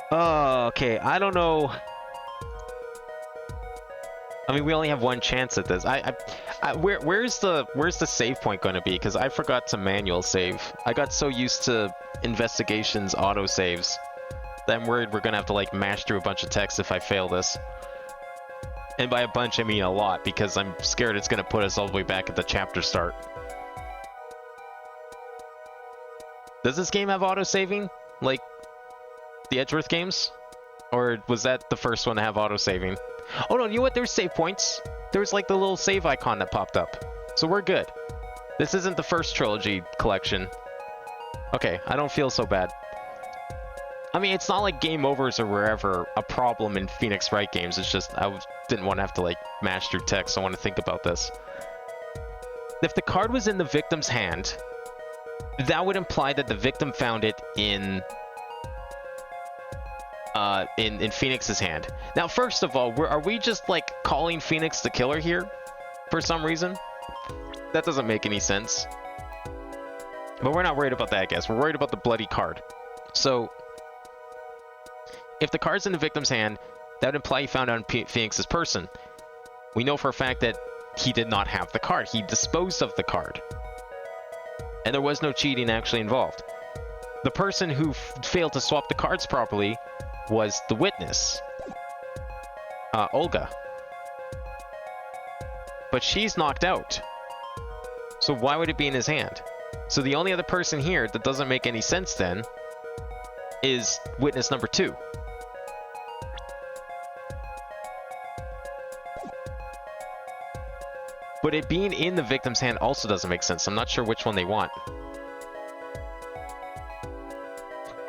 Oh, okay. I don't know. I mean, we only have one chance at this. Where's the save point going to be? Because I forgot to manual save. I got so used to investigations auto saves that I'm worried we're gonna have to like mash through a bunch of text if I fail this. And by a bunch, I mean a lot, because I'm scared it's gonna put us all the way back at the chapter start. Does this game have auto saving, like the Edgeworth games, or was that the first one to have auto saving? Oh no, you know what? There's save points. There's like the little save icon that popped up. So we're good. This isn't the first trilogy collection. Okay, I don't feel so bad. I mean, it's not like game overs or wherever a problem in Phoenix Wright games. It's just didn't want to have to like mash through text. I want to think about this. If the card was in the victim's hand, that would imply that the victim found it in Phoenix's hand. Now, first of all, are we just like calling Phoenix the killer here for some reason? That doesn't make any sense. But we're not worried about that, I guess. We're worried about the bloody card. So, if the card's in the victim's hand, that would imply he found it on Phoenix's person. We know for a fact that he did not have the card. He disposed of the card. And there was no cheating actually involved. The person who failed to swap the cards properly was the witness, Olga. But she's knocked out. So why would it be in his hand? So the only other person here that doesn't make any sense then is witness number 2. But it being in the victim's hand also doesn't make sense. I'm not sure which one they want.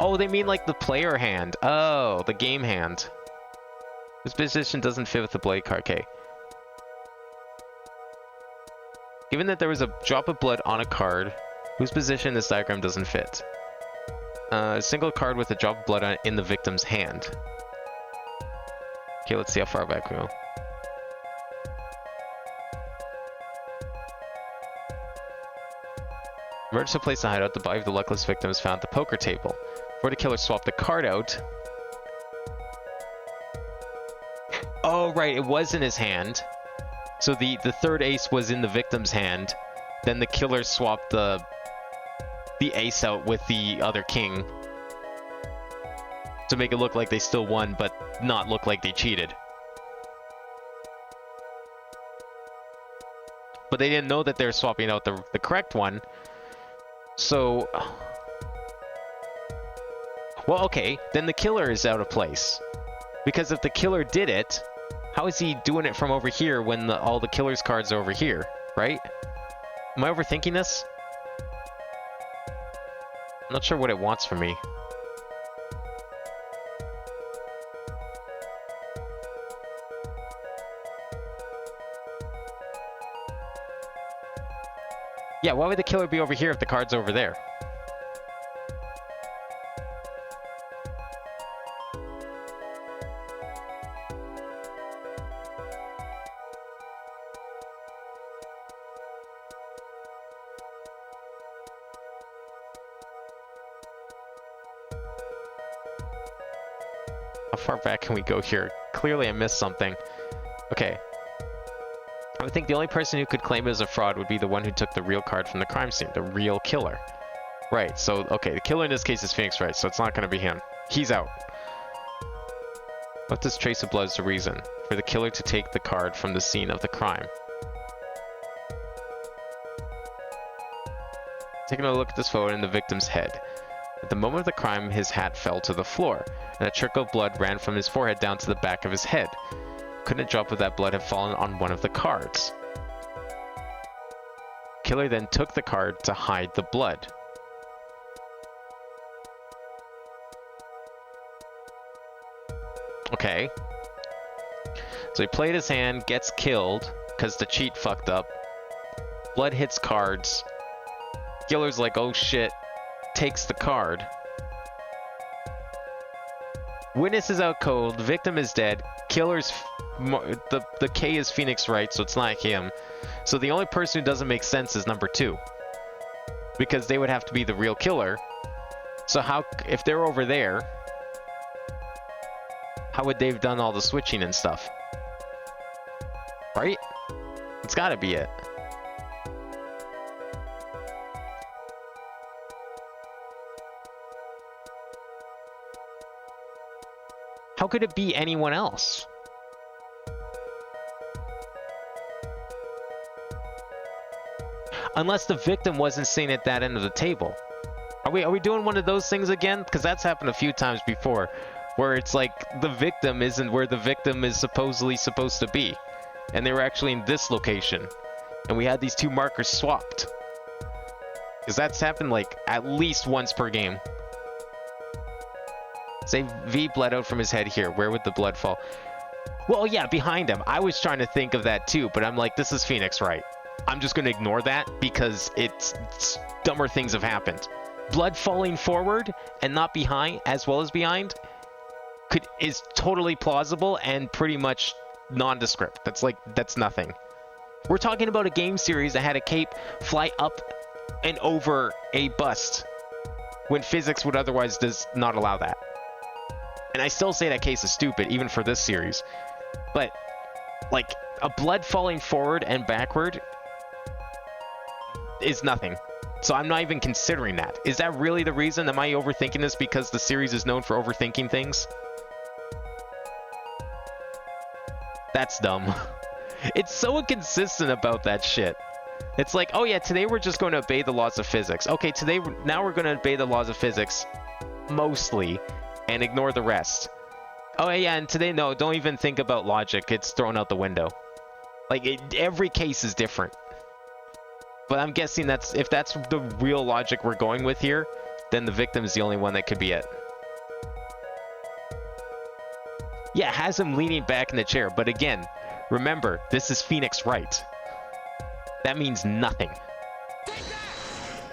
Oh, they mean like the player hand. Oh, the game hand. This position doesn't fit with the blade card. Okay. Given that there was a drop of blood on a card, whose position this diagram doesn't fit? A single card with a drop of blood on it in the victim's hand. Okay, let's see how far back we go. Emerged to place a hideout, the body of the luckless victim is found at the poker table. Before the killer swapped the card out... Oh, right, it was in his hand. So the third ace was in the victim's hand. Then the killer swapped the ace out with the other king to make it look like they still won, but not look like they cheated. But they didn't know that they were swapping out the correct one. So... Well, okay, then the killer is out of place. Because if the killer did it, how is he doing it from over here when all the killer's cards are over here, right? Am I overthinking this? I'm not sure what it wants from me. Yeah, why would the killer be over here if the card's over there? How far back can we go here? Clearly I missed something. Okay. I would think the only person who could claim it as a fraud would be the one who took the real card from the crime scene, the real killer. Right, so, okay, the killer in this case is Phoenix Wright, so it's not going to be him. He's out. What does trace of blood is the reason for the killer to take the card from the scene of the crime? Taking a look at this photo in the victim's head. At the moment of the crime, his hat fell to the floor, and a trickle of blood ran from his forehead down to the back of his head. Couldn't a drop of that blood have fallen on one of the cards? Killer then took the card to hide the blood. Okay. So he played his hand, gets killed, because the cheat fucked up. Blood hits cards. Killer's like, oh shit. Takes the card. Witness is out cold. Victim is dead. Killer's... The K is Phoenix Wright, so it's not him. So the only person who doesn't make sense is number 2. Because they would have to be the real killer. So how, if they're over there, how would they have done all the switching and stuff? Right? It's gotta be it. How could it be anyone else? Unless the victim wasn't seen at that end of the table. Are we doing one of those things again? Because that's happened a few times before, where it's like the victim isn't where the victim is supposedly supposed to be, and they were actually in this location, and we had these two markers swapped. Because that's happened like at least once per game. Say V bled out from his head here. Where would the blood fall? Well, yeah, behind him. I was trying to think of that too, but I'm like, this is Phoenix Wright. I'm just going to ignore that because it's dumber things have happened. Blood falling forward and not behind, as well as behind, is totally plausible and pretty much nondescript. That's nothing. We're talking about a game series that had a cape fly up and over a bust when physics would otherwise does not allow that. And I still say that case is stupid, even for this series. But, like, a blood falling forward and backward is nothing. So I'm not even considering that. Is that really the reason? Am I overthinking this because the series is known for overthinking things? That's dumb. It's so inconsistent about that shit. It's like, oh yeah, today we're just going to obey the laws of physics. Okay, now we're going to obey the laws of physics mostly and ignore the rest. Oh yeah, and today, no, don't even think about logic. It's thrown out the window. Like, every case is different. But I'm guessing if that's the real logic we're going with here, then the victim is the only one that could be it. Yeah, it has him leaning back in the chair, but again, remember, this is Phoenix Wright. That means nothing.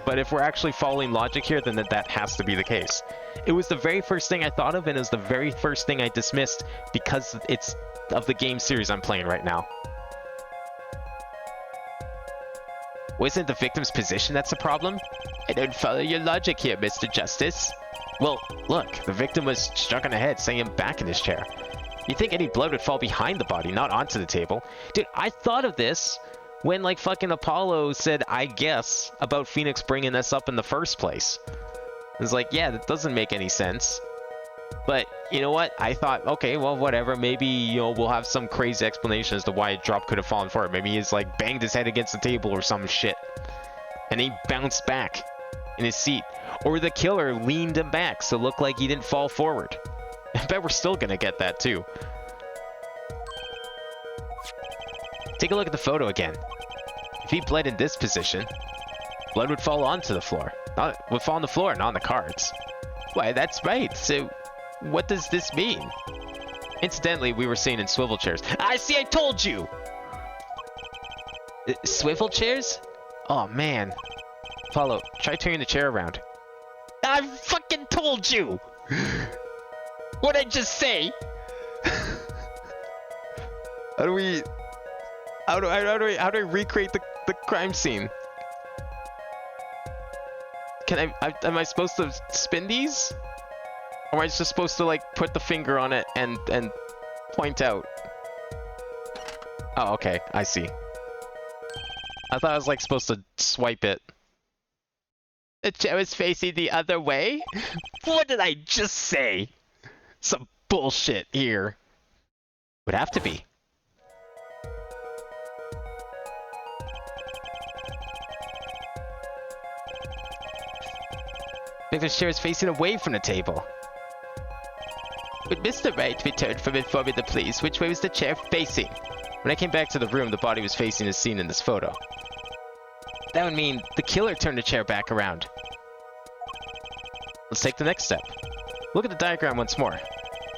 But if we're actually following logic here, then that has to be the case. It was the very first thing I thought of, and it was the very first thing I dismissed because it's of the game series I'm playing right now. Wasn't the victim's position that's the problem? I don't follow your logic here, Mr. Justice. Well, look, the victim was struck on the head, sending him back in his chair. You'd think any blood would fall behind the body, not onto the table. Dude, I thought of this when, like, fucking Apollo said, I guess, about Phoenix bringing this up in the first place. It's like, yeah, that doesn't make any sense. But, you know what? I thought, okay, well, whatever. Maybe, you know, we'll have some crazy explanation as to why a drop could have fallen forward. Maybe he's, like, banged his head against the table or some shit. And he bounced back in his seat. Or the killer leaned him back so it looked like he didn't fall forward. I bet we're still gonna get that, too. Take a look at the photo again. If he bled in this position, blood would fall onto the floor. Would fall on the floor, not on the cards. Why, that's right. So, what does this mean? Incidentally, we were seeing in swivel chairs. I see, I told you! Swivel chairs? Oh, man. Apollo, try turning the chair around. I fucking told you! What'd I just say? How do I recreate the crime scene? Am I supposed to spin these? Or am I just supposed to, like, put the finger on it and point out? Oh, okay, I see. I thought I was, like, supposed to swipe it. The chair is facing the other way? What did I just say? Some bullshit here. Would have to be. Victor's chair is facing away from the table. When Mr. Wright returned from informing the police, which way was the chair facing? When I came back to the room, the body was facing as seen in this photo. That would mean the killer turned the chair back around. Let's take the next step. Look at the diagram once more.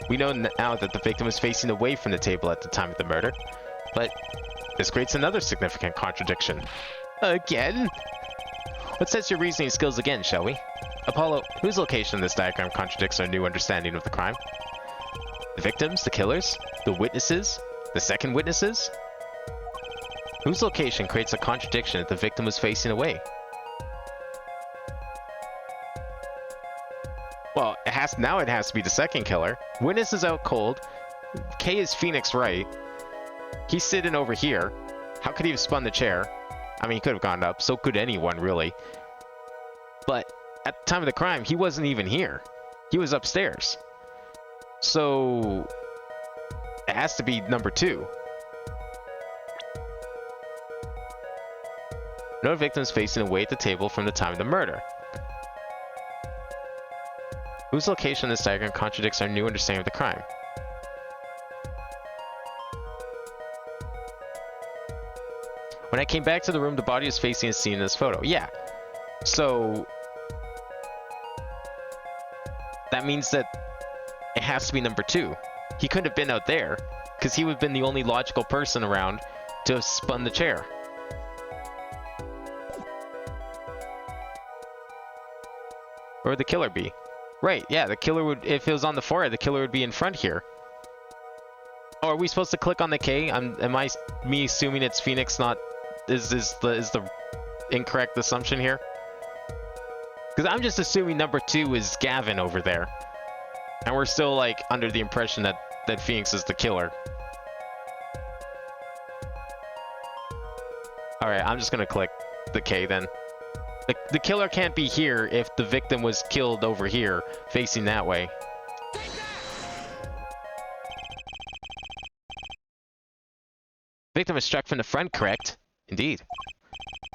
We know now that the victim was facing away from the table at the time of the murder, but this creates another significant contradiction. Again? Let's test your reasoning skills again, shall we? Apollo, whose location in this diagram contradicts our new understanding of the crime? The victims, the killers, the witnesses, the second witnesses? Whose location creates a contradiction that the victim was facing away? now it has to be the second killer. Witness is out cold. K is Phoenix Wright. He's sitting over here. How could he have spun the chair? I mean, he could have gone up. So could anyone, really. But at the time of the crime, he wasn't even here. He was upstairs. So it has to be number 2. No victims facing away at the table from the time of the murder. Whose location in this diagram contradicts our new understanding of the crime? When I came back to the room, the body was facing a scene in this photo. Yeah. So that means that it has to be number 2. He couldn't have been out there because he would have been the only logical person around to have spun the chair. Where would the killer be? Right, yeah, the killer would, if it was on the forehead, the killer would be in front here. Oh, are we supposed to click on the K? Me assuming it's Phoenix, not, is the incorrect assumption here? Because I'm just assuming number 2 is Gavin over there. And we're still, like, under the impression that Phoenix is the killer. Alright, I'm just gonna click the K then. The killer can't be here if the victim was killed over here, facing that way. Victim was struck from the front, correct? Indeed.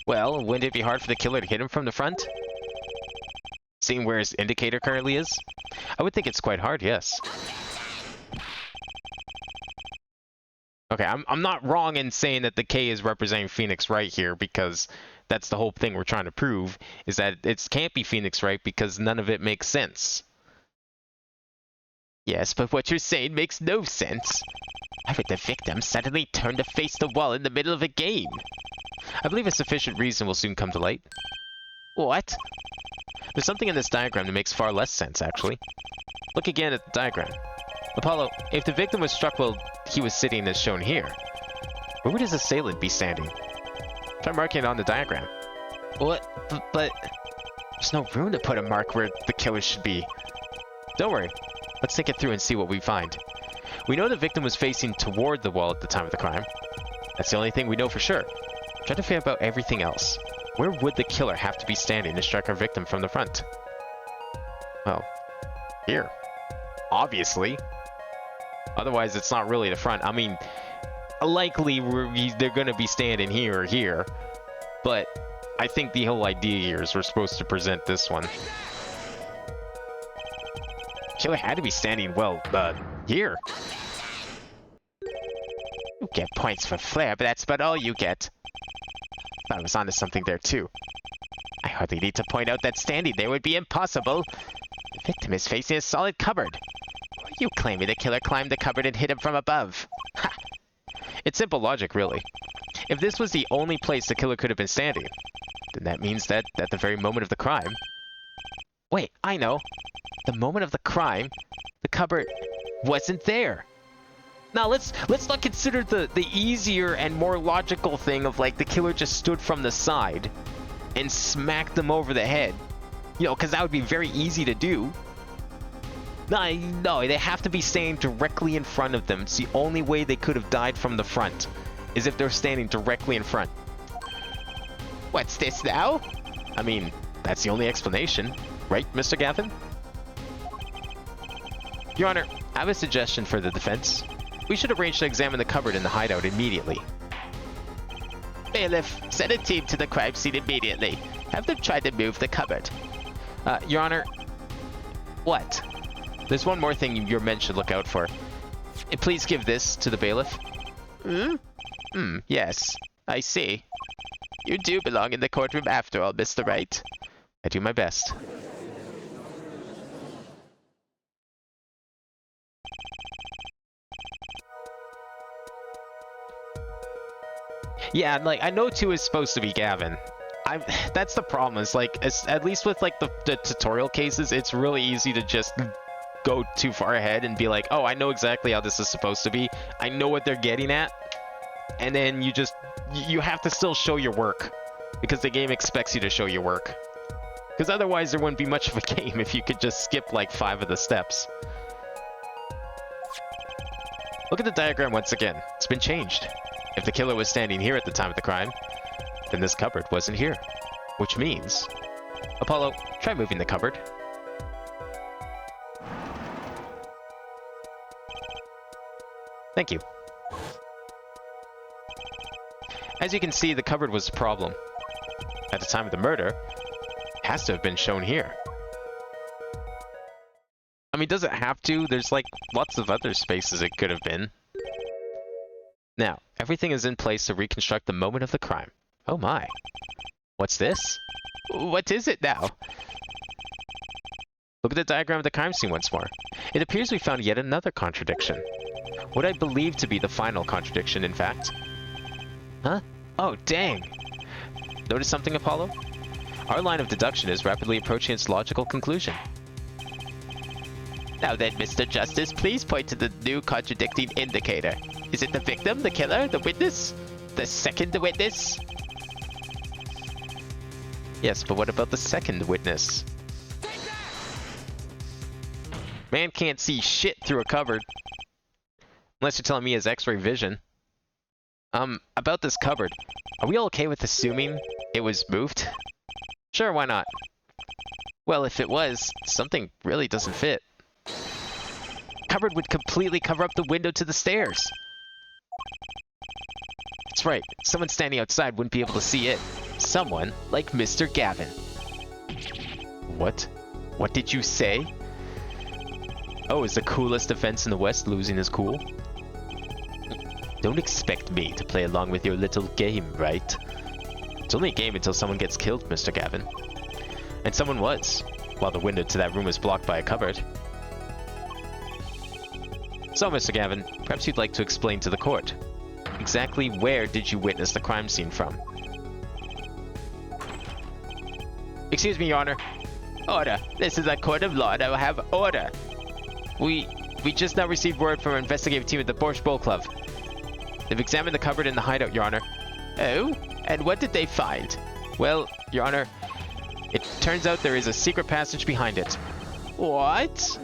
Well, wouldn't it be hard for the killer to hit him from the front? Seeing where his indicator currently is? I would think it's quite hard, yes. Okay, I'm not wrong in saying that the K is representing Phoenix Wright here, because that's the whole thing we're trying to prove, is that it can't be Phoenix Wright because none of it makes sense. Yes, but what you're saying makes no sense. Why would the victim suddenly turn to face the wall in the middle of a game? I believe a sufficient reason will soon come to light. What? There's something in this diagram that makes far less sense, actually. Look again at the diagram. Apollo, if the victim was struck while he was sitting as shown here, where would his assailant be standing? Try marking it on the diagram. What? But there's no room to put a mark where the killer should be. Don't worry. Let's think it through and see what we find. We know the victim was facing toward the wall at the time of the crime. That's the only thing we know for sure. Try to figure out everything else. Where would the killer have to be standing to strike our victim from the front? Well, here. Obviously. Otherwise, it's not really the front. I mean, likely they're going to be standing here or here. But I think the whole idea here is we're supposed to present this one. Killer had to be standing, well, here. You get points for flair, but that's about all you get. Thought I was onto something there, too. I hardly need to point out that standing there would be impossible. The victim is facing a solid cupboard. Or are you claiming the killer climbed the cupboard and hit him from above? Ha! It's simple logic, really. If this was the only place the killer could have been standing, then that means that at the very moment of the crime... Wait, I know. The moment of the crime, the cupboard wasn't there. Now let's not consider the easier and more logical thing of, like, the killer just stood from the side and smacked them over the head. You know, because that would be very easy to do. No, they have to be standing directly in front of them. It's the only way they could have died from the front, is if they're standing directly in front. What's this now? I mean, that's the only explanation. Right, Mr. Gavin? Your Honor, I have a suggestion for the defense. We should arrange to examine the cupboard in the hideout immediately. Bailiff, send a team to the crime scene immediately. Have them try to move the cupboard. Your Honor, what? There's one more thing your men should look out for. Please give this to the bailiff. Yes, I see. You do belong in the courtroom after all, Mr. Wright. I do my best. Yeah, like, I know 2 is supposed to be Gavin. That's the problem, is, like, at least with, like, the tutorial cases, it's really easy to just go too far ahead and be like, oh, I know exactly how this is supposed to be. I know what they're getting at. And then you have to still show your work. Because the game expects you to show your work. Because otherwise there wouldn't be much of a game if you could just skip like 5 of the steps. Look at the diagram once again. It's been changed. If the killer was standing here at the time of the crime, then this cupboard wasn't here. Which means... Apollo, try moving the cupboard. Thank you. As you can see, the cupboard was a problem. At the time of the murder, it has to have been shown here. I mean, does it have to? There's like lots of other spaces it could have been. Now, everything is in place to reconstruct the moment of the crime. Oh my. What's this? What is it now? Look at the diagram of the crime scene once more. It appears we found yet another contradiction. What I believe to be the final contradiction, in fact. Huh? Oh, dang. Notice something, Apollo? Our line of deduction is rapidly approaching its logical conclusion. Now then, Mr. Justice, please point to the new contradicting indicator. Is it the victim, the killer, the witness? The second witness? Yes, but what about the second witness? Man can't see shit through a cupboard. Unless you're telling me he has X-ray vision. About this cupboard, are we all okay with assuming it was moved? Sure, why not? Well, if it was, something really doesn't fit. Cupboard would completely cover up the window to the stairs. That's right, someone standing outside wouldn't be able to see it. Someone like Mr. Gavin. What? What did you say? Oh, is the coolest defense in the West losing his cool? Don't expect me to play along with your little game, right? It's only a game until someone gets killed, Mr. Gavin. And someone was, while the window to that room was blocked by a cupboard. So, Mr. Gavin, perhaps you'd like to explain to the court. Exactly where did you witness the crime scene from? Excuse me, Your Honor. Order. This is a court of law and I will have order. We just now received word from our investigative team at the Borscht Bowl Club. They've examined the cupboard in the hideout, Your Honor. Oh? And what did they find? Well, Your Honor, it turns out there is a secret passage behind it. What?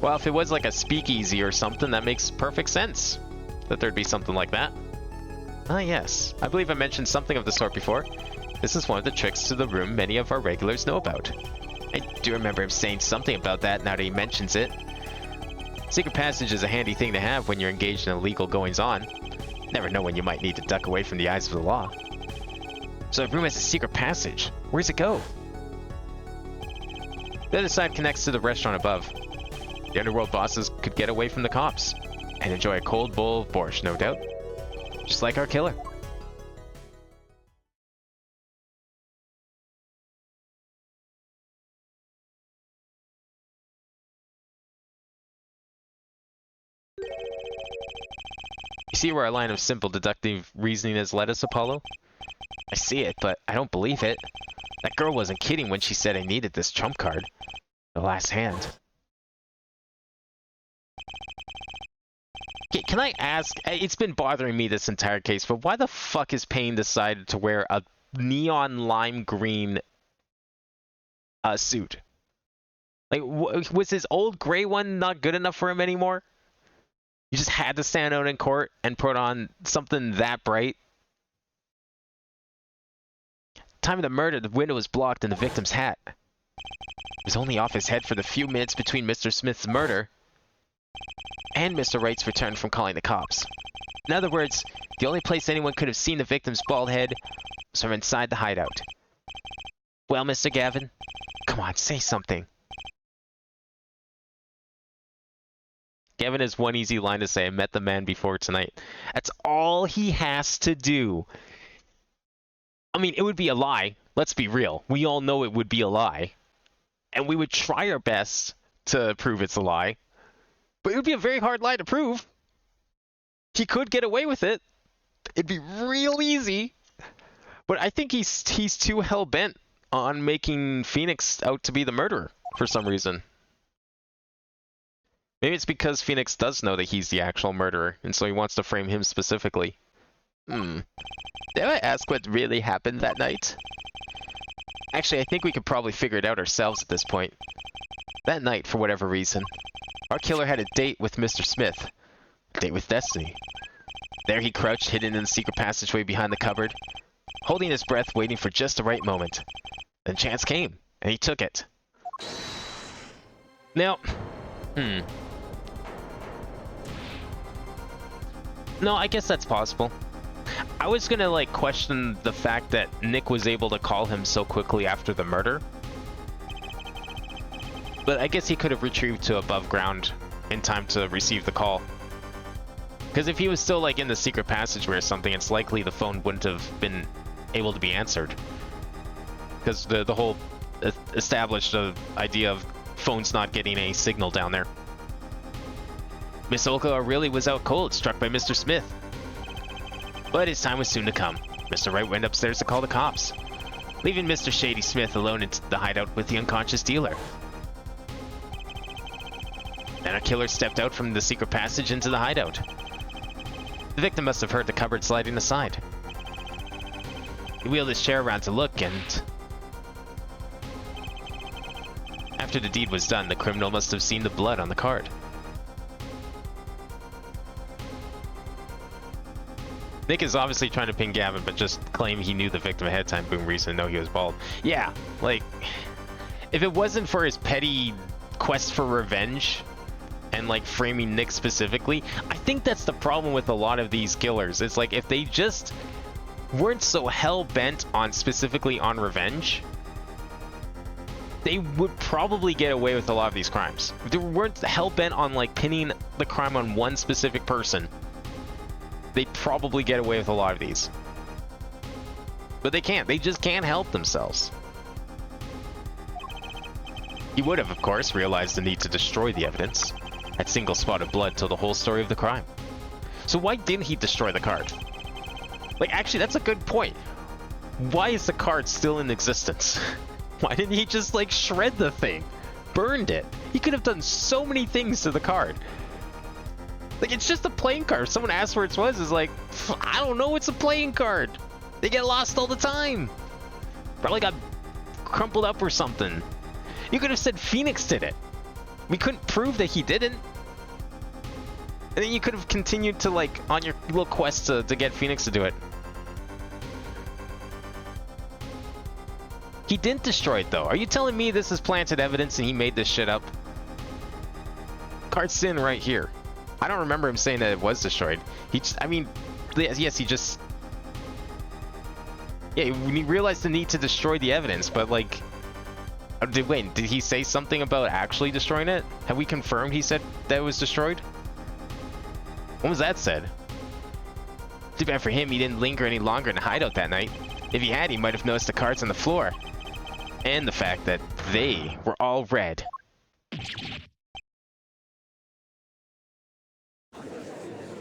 Well, if it was like a speakeasy or something, that makes perfect sense. That there'd be something like that. Ah, yes. I believe I mentioned something of the sort before. This is one of the tricks to the room many of our regulars know about. I do remember him saying something about that now that he mentions it. Secret passage is a handy thing to have when you're engaged in illegal goings-on. Never know when you might need to duck away from the eyes of the law. So the room has a secret passage. Where's it go? The other side connects to the restaurant above. The underworld bosses could get away from the cops and enjoy a cold bowl of borscht, no doubt. Just like our killer. You see where our line of simple deductive reasoning has led us, Apollo? I see it, but I don't believe it. That girl wasn't kidding when she said I needed this trump card. The last hand. Okay, can I ask, it's been bothering me this entire case, but why the fuck is Payne decided to wear a neon lime green suit? Like, was his old gray one not good enough for him anymore? You just had to stand out in court and put on something that bright? Time of the murder, the window was blocked and the victim's hat. It was only off his head for the few minutes between Mr. Smith's murder and Mr. Wright's return from calling the cops. In other words, the only place anyone could have seen the victim's bald head was from inside the hideout. Well, Mr. Gavin, come on, say something. Gavin has one easy line to say: I met the man before tonight. That's all he has to do. I mean, it would be a lie. Let's be real. We all know it would be a lie. And we would try our best to prove it's a lie. But it would be a very hard lie to prove. He could get away with it. It'd be real easy. But I think he's too hell-bent on making Phoenix out to be the murderer for some reason. Maybe it's because Phoenix does know that he's the actual murderer, and so he wants to frame him specifically. Dare I ask what really happened that night? Actually, I think we could probably figure it out ourselves at this point. That night, for whatever reason, our killer had a date with Mr. Smith. A date with Destiny. There he crouched, hidden in the secret passageway behind the cupboard, holding his breath, waiting for just the right moment. Then chance came, and he took it. Now, no, I guess that's possible. I was gonna, like, question the fact that Nick was able to call him so quickly after the murder. But I guess he could have retrieved to above ground in time to receive the call. Because if he was still, like, in the secret passageway or something, it's likely the phone wouldn't have been able to be answered. Because the whole established idea of phones not getting a signal down there. Miss Olga really was out cold, struck by Mr. Smith. But his time was soon to come. Mr. Wright went upstairs to call the cops, leaving Mr. Shady Smith alone in the hideout with the unconscious dealer. Then our killer stepped out from the secret passage into the hideout. The victim must have heard the cupboard sliding aside. He wheeled his chair around to look, and after the deed was done, the criminal must have seen the blood on the card. Nick is obviously trying to pin Gavin, but just claim he knew the victim ahead of time. Boom, reason to know he was bald. Yeah, like, if it wasn't for his petty quest for revenge and, like, framing Nick specifically, I think that's the problem with a lot of these killers. It's like, if they just weren't so hell-bent on specifically on revenge, they would probably get away with a lot of these crimes. If they weren't hell-bent on, like, pinning the crime on one specific person, they'd probably get away with a lot of these. But they can't. They just can't help themselves. He would have, of course, realized the need to destroy the evidence. That single spot of blood told the whole story of the crime. So why didn't he destroy the card? Like, actually, that's a good point. Why is the card still in existence? Why didn't he just, like, shred the thing? Burned it? He could have done so many things to the card. Like, it's just a playing card. If someone asks where it was, it's like, I don't know, it's a playing card. They get lost all the time. Probably got crumpled up or something. You could have said Phoenix did it. We couldn't prove that he didn't. And then you could have continued to, like, on your little quest to get Phoenix to do it. He didn't destroy it, though. Are you telling me this is planted evidence and he made this shit up? Card's sitting right here. I don't remember him saying that it was destroyed. He just, I mean, yes, he just... Yeah, he realized the need to destroy the evidence, but, like... Wait, did he say something about actually destroying it? Have we confirmed he said that it was destroyed? When was that said? Too bad for him, he didn't linger any longer in the hideout that night. If he had, he might have noticed the cards on the floor. And the fact that they were all red.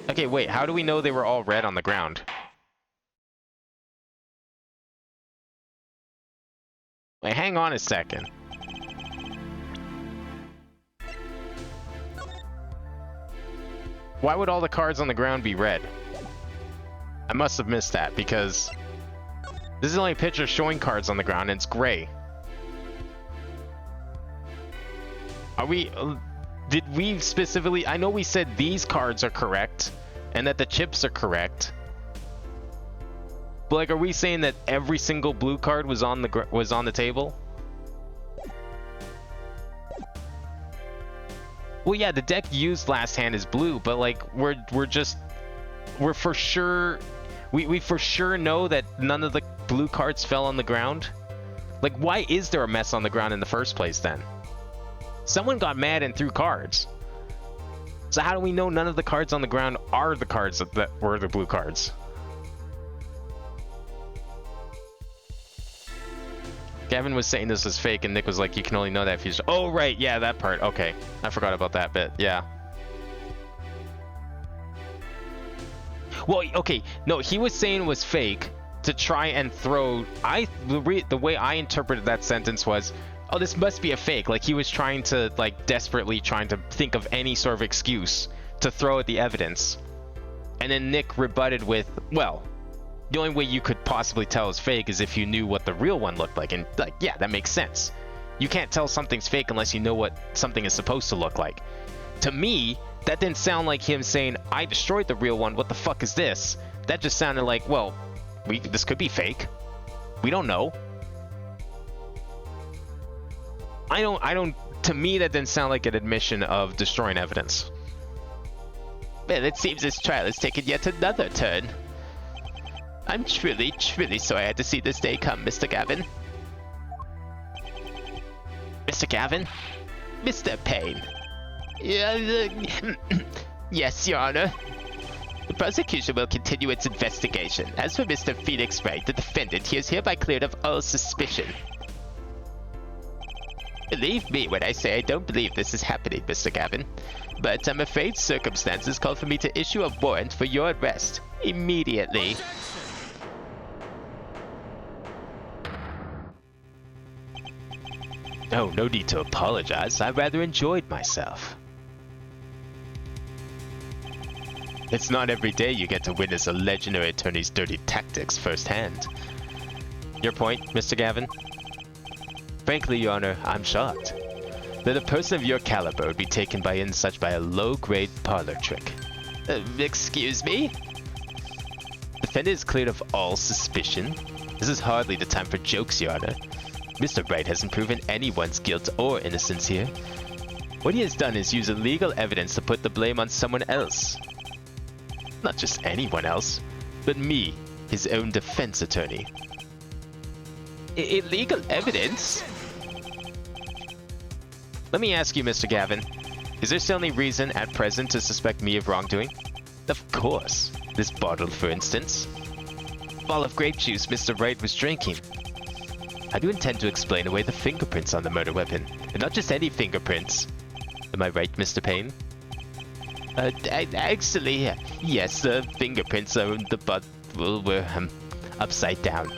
Okay, wait, how do we know they were all red on the ground? Wait, hang on a second. Why would all the cards on the ground be red? I must have missed that, because this is only a picture showing cards on the ground, and it's gray. Are we... Did we specifically... I know we said these cards are correct, and that the chips are correct. But, like, are we saying that every single blue card was on the table? Well, yeah, the deck used last hand is blue, but, like, we're for sure... We for sure know that none of the blue cards fell on the ground. Like, why is there a mess on the ground in the first place, then? Someone got mad and threw cards. So how do we know none of the cards on the ground are the cards that were the blue cards? Gavin was saying this was fake, and Nick was like, you can only know that if you... Oh, right, yeah, that part. Okay, I forgot about that bit, yeah. Well, okay, no, he was saying it was fake to try and throw... The way I interpreted that sentence was, oh, this must be a fake. Like, he was trying to, like, desperately trying to think of any sort of excuse to throw at the evidence. And then Nick rebutted with, well, The only way you could possibly tell it's fake is if you knew what the real one looked like. And, like, yeah, that makes sense. You can't tell something's fake unless you know what something is supposed to look like. To me, that didn't sound like him saying, I destroyed the real one, what the fuck is this? That just sounded like, well, this could be fake. We don't know. To me, that didn't sound like an admission of destroying evidence. Well, it seems this trial has taken yet another turn. I'm truly, truly sorry I had to see this day come, Mr. Gavin. Mr. Gavin? Mr. Payne. Yes, Your Honor. The prosecution will continue its investigation. As for Mr. Phoenix Wright, the defendant, he is hereby cleared of all suspicion. Believe me when I say I don't believe this is happening, Mr. Gavin. But I'm afraid circumstances call for me to issue a warrant for your arrest. Immediately. Oh, no need to apologize. I rather enjoyed myself. It's not every day you get to witness a legendary attorney's dirty tactics firsthand. Your point, Mr. Gavin? Frankly, Your Honor, I'm shocked that a person of your caliber would be taken by a low-grade parlor trick. Excuse me? Defendant is cleared of all suspicion. This is hardly the time for jokes, Your Honor. Mr. Wright hasn't proven anyone's guilt or innocence here. What he has done is use illegal evidence to put the blame on someone else. Not just anyone else, but me, his own defense attorney. Illegal evidence? Let me ask you, Mr. Gavin, is there still any reason at present to suspect me of wrongdoing? Of course. This bottle, for instance. Ball of grape juice Mr. Wright was drinking. I do intend to explain away the fingerprints on the murder weapon, and not just any fingerprints. Am I right, Mr. Payne? Actually, yes, the fingerprints on the bottle were upside down.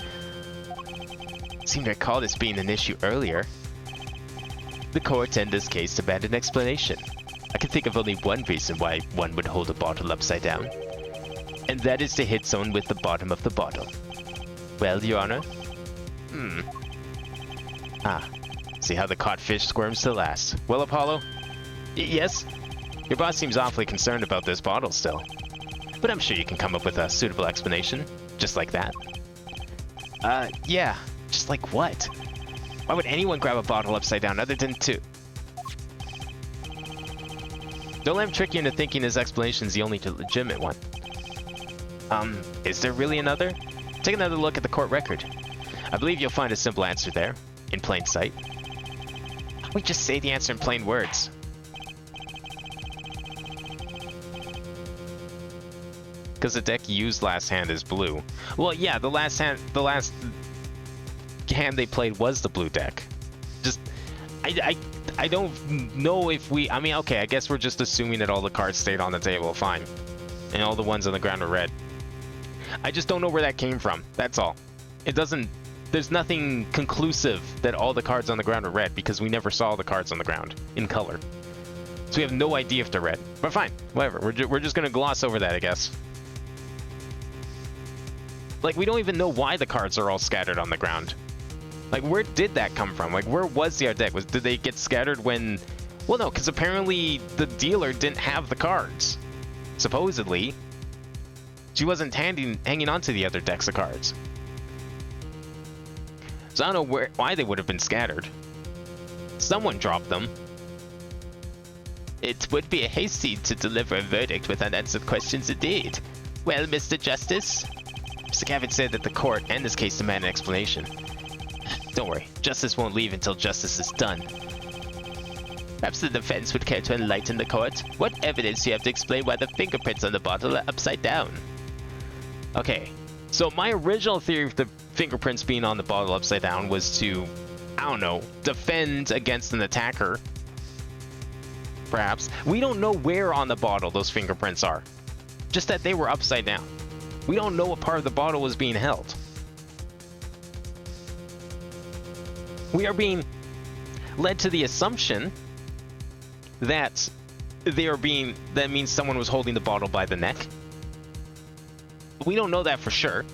Seem to recall this being an issue earlier. The court in this case demanded an explanation. I can think of only one reason why one would hold a bottle upside down, and that is to hit someone with the bottom of the bottle. Well, Your Honor? See how the caught fish squirms to last. Well, Apollo? Yes? Your boss seems awfully concerned about this bottle still. But I'm sure you can come up with a suitable explanation. Just like that. Yeah. Just like what? Why would anyone grab a bottle upside down other than to... Don't let him trick you into thinking his explanation's the only legitimate one. Is there really another? Take another look at the court record. I believe you'll find a simple answer there, in plain sight. Why don't we just say the answer in plain words? Because the deck used last hand is blue. Well, yeah, the last hand they played was the blue deck. Just, I don't know if we, I mean, okay, I guess we're just assuming that all the cards stayed on the table, fine. And all the ones on the ground are red. I just don't know where that came from, that's all. It doesn't, there's nothing conclusive that all the cards on the ground are red because we never saw the cards on the ground in color. So we have no idea if they're red. But fine, whatever, we're just gonna gloss over that, I guess. Like, we don't even know why the cards are all scattered on the ground. Like, where did that come from? Like, where was the art deck? Did they get scattered when... Well, no, because apparently the dealer didn't have the cards. Supposedly. She wasn't hanging on to the other decks of cards. So I don't know why they would have been scattered. Someone dropped them. It would be hasty to deliver a verdict with unanswered questions indeed. Well, Mr. Justice? Mr. Gavin said that the court, in this case, demand an explanation. Don't worry, justice won't leave until justice is done. Perhaps the defense would care to enlighten the court. What evidence do you have to explain why the fingerprints on the bottle are upside down? Okay, so my original theory of the fingerprints being on the bottle upside down was to, I don't know, defend against an attacker. Perhaps. We don't know where on the bottle those fingerprints are. Just that they were upside down. We don't know what part of the bottle was being held. We are being led to the assumption that that means someone was holding the bottle by the neck. We don't know that for sure.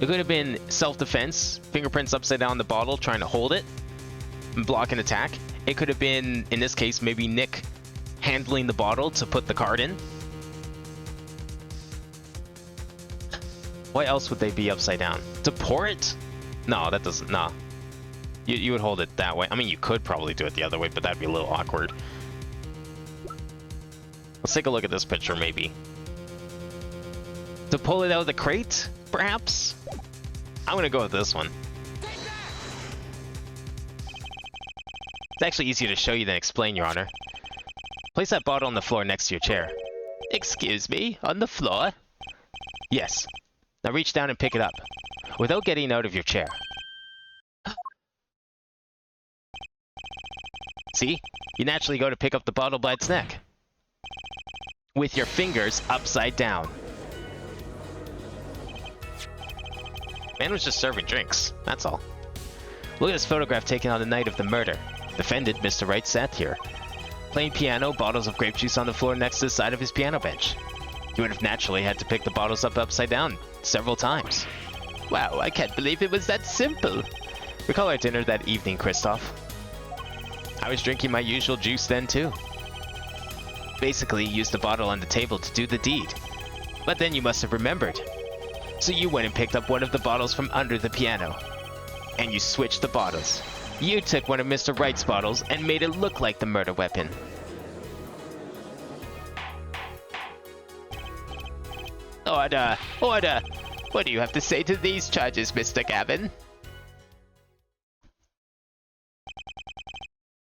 It could have been self-defense, fingerprints upside down the bottle, trying to hold it, and block an attack. It could have been, in this case, maybe Nick handling the bottle to put the card in. Why else would they be upside down? To pour it? No, that doesn't, no. You would hold it that way. I mean, you could probably do it the other way, but that'd be a little awkward. Let's take a look at this picture, maybe. To pull it out of the crate, perhaps? I'm gonna go with this one. It's actually easier to show you than explain, Your Honor. Place that bottle on the floor next to your chair. Excuse me, on the floor? Yes. Now reach down and pick it up, without getting out of your chair. See? You naturally go to pick up the bottle by its neck. With your fingers upside down. Man was just serving drinks, that's all. Look at this photograph taken on the night of the murder. Defendant, Mr. Wright, sat here, playing piano, bottles of grape juice on the floor next to the side of his piano bench. He would have naturally had to pick the bottles up upside down several times. Wow, I can't believe it was that simple. Recall our dinner that evening, Christoph. I was drinking my usual juice then too. Basically, you used the bottle on the table to do the deed. But then you must have remembered. So you went and picked up one of the bottles from under the piano. And you switched the bottles. You took one of Mr. Wright's bottles and made it look like the murder weapon. Order! Order! What do you have to say to these charges, Mr. Gavin?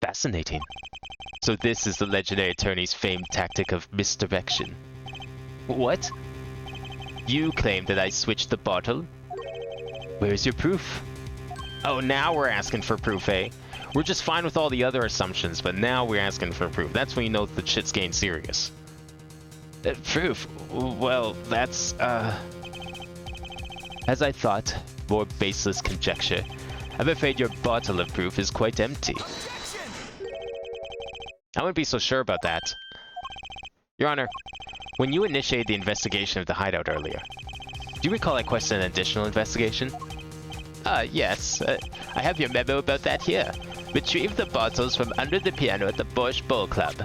Fascinating. So this is the legendary attorney's famed tactic of misdirection. What? You claim that I switched the bottle? Where's your proof? Oh, now we're asking for proof, eh? We're just fine with all the other assumptions, but now we're asking for proof. That's when you know the shit's getting serious. Proof? Well, that's, as I thought, more baseless conjecture. I'm afraid your bottle of proof is quite empty. I wouldn't be so sure about that. Your Honor, when you initiated the investigation of the hideout earlier, do you recall I questioned an additional investigation? Yes. I have your memo about that here. Retrieve the bottles from under the piano at the Bosch Bowl Club.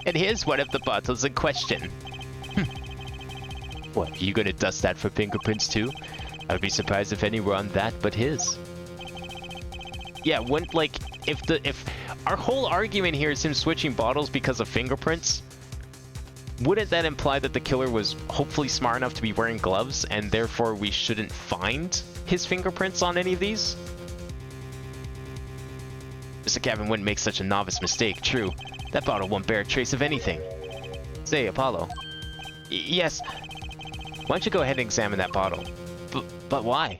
And here's one of the bottles in question. What, are you gonna dust that for fingerprints too? I would be surprised if any were on that but his. Yeah, wouldn't, like, if our whole argument here is him switching bottles because of fingerprints, wouldn't that imply that the killer was hopefully smart enough to be wearing gloves and therefore we shouldn't find his fingerprints on any of these? Mr. Gavin wouldn't make such a novice mistake, true. That bottle won't bear a trace of anything. Say, Apollo. Yes. Why don't you go ahead and examine that bottle? But why?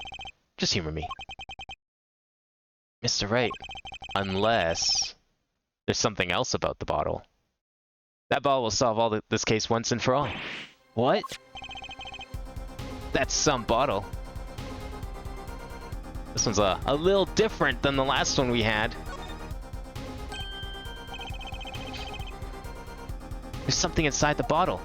Just humor me. Mr. Wright. Unless there's something else about the bottle. That bottle will solve all this case once and for all. What? That's some bottle. This one's a little different than the last one we had. There's something inside the bottle.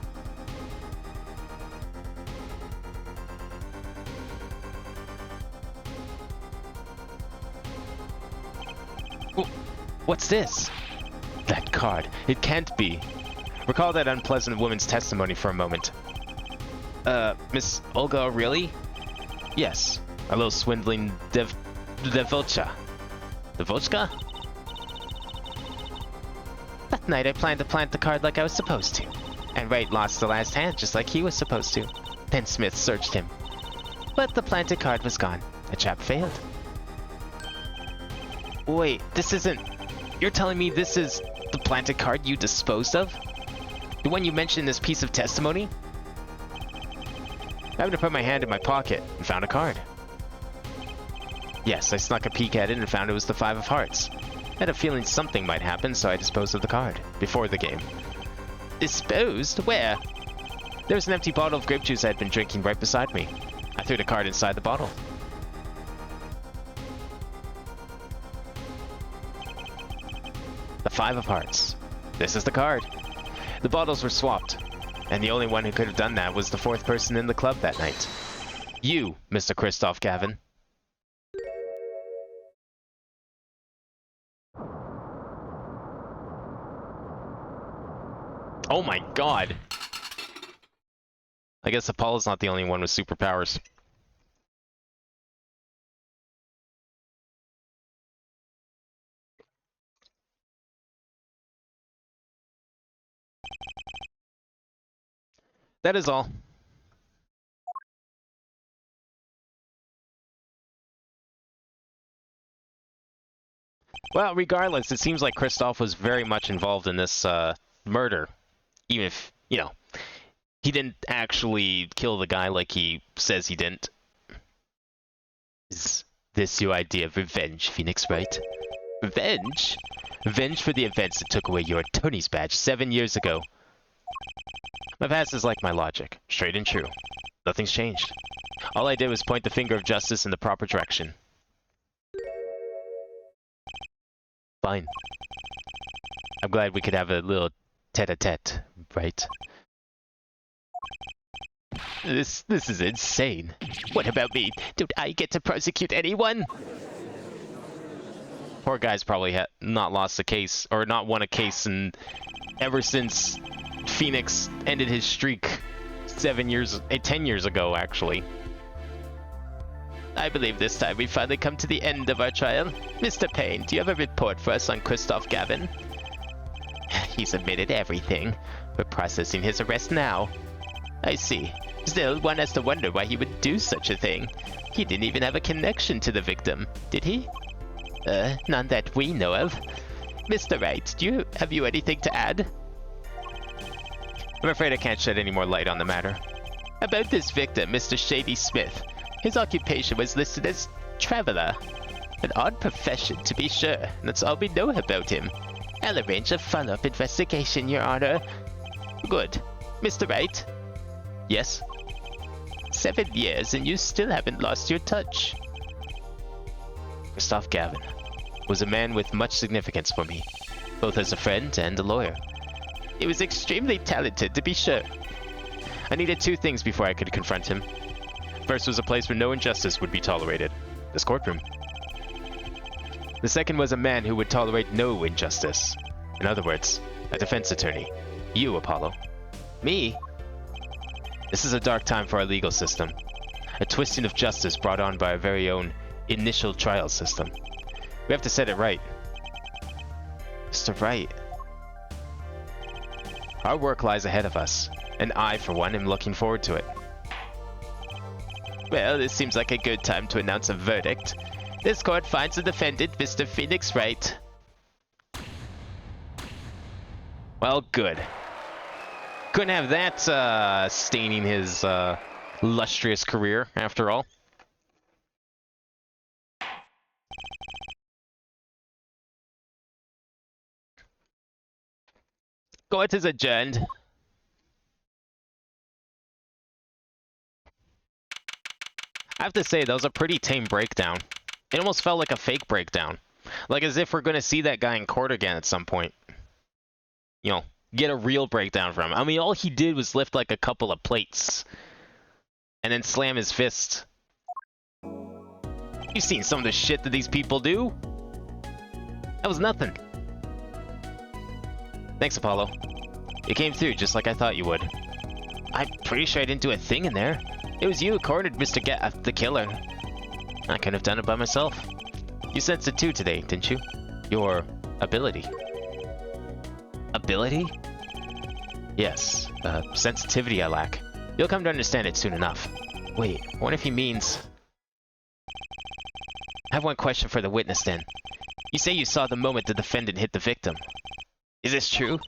What's this? That card. It can't be. Recall that unpleasant woman's testimony for a moment. Miss Olga, really? Yes. A little swindling Devocha. Devochka? That night I planned to plant the card like I was supposed to. And Wright lost the last hand just like he was supposed to. Then Smith searched him. But the planted card was gone. The trap failed. Wait, this isn't... You're telling me this is the planted card you disposed of? The one you mentioned in this piece of testimony? I happened to put my hand in my pocket and found a card. Yes, I snuck a peek at it and found it was the 5 of hearts. I had a feeling something might happen, so I disposed of the card before the game. Disposed? Where? There was an empty bottle of grape juice I had been drinking right beside me. I threw the card inside the bottle. The 5 of hearts. This is the card. The bottles were swapped, and the only one who could have done that was the 4th person in the club that night. You, Mr. Christoph Gavin. Oh my god! I guess Apollo's not the only one with superpowers. That is all. Well, regardless, it seems like Christoph was very much involved in this murder. Even if, you know, he didn't actually kill the guy like he says he didn't. Is this your idea of revenge, Phoenix Wright? Revenge? Revenge for the events that took away your attorney's badge 7 years ago. My past is like my logic, straight and true. Nothing's changed. All I did was point the finger of justice in the proper direction. Fine. I'm glad we could have a little tete-a-tete, right? This is insane. What about me? Don't I get to prosecute anyone? Poor guy's probably not lost a case, or not won a case, and ever since Phoenix ended his streak 10 years ago, actually. I believe this time we finally come to the end of our trial. Mr. Payne, do you have a report for us on Christoph Gavin? He's admitted everything. We're processing his arrest now. I see. Still, one has to wonder why he would do such a thing. He didn't even have a connection to the victim, did he? None that we know of. Mr. Wright, have you anything to add? I'm afraid I can't shed any more light on the matter. About this victim, Mr. Shady Smith. His occupation was listed as traveler. An odd profession, to be sure. That's all we know about him. I'll arrange a follow-up investigation, Your Honor. Good. Mr. Wright? Yes? 7 years and you still haven't lost your touch. Christoph Gavin was a man with much significance for me, both as a friend and a lawyer. He was extremely talented, to be sure. I needed two things before I could confront him. First was a place where no injustice would be tolerated, this courtroom. The second was a man who would tolerate no injustice. In other words, a defense attorney. You, Apollo. Me? This is a dark time for our legal system. A twisting of justice brought on by our very own initial trial system. We have to set it right. Mr. Wright. Our work lies ahead of us, and I, for one, am looking forward to it. Well, this seems like a good time to announce a verdict. This court finds the defendant, Mr. Phoenix Wright. Well, good. Couldn't have that staining his illustrious career, after all. Court is adjourned. I have to say, that was a pretty tame breakdown. It almost felt like a fake breakdown. Like as if we're going to see that guy in court again at some point. You know, get a real breakdown from him. I mean, all he did was lift like a couple of plates. And then slam his fist. You've seen some of the shit that these people do. That was nothing. Thanks, Apollo. You came through just like I thought you would. I'm pretty sure I didn't do a thing in there. It was you who cornered Mr. The killer. I couldn't have done it by myself. You sensed it too today, didn't you? Your ability. Ability? Yes, sensitivity I lack. You'll come to understand it soon enough. Wait, what if he means... I have one question for the witness then. You say you saw the moment the defendant hit the victim. Is this true?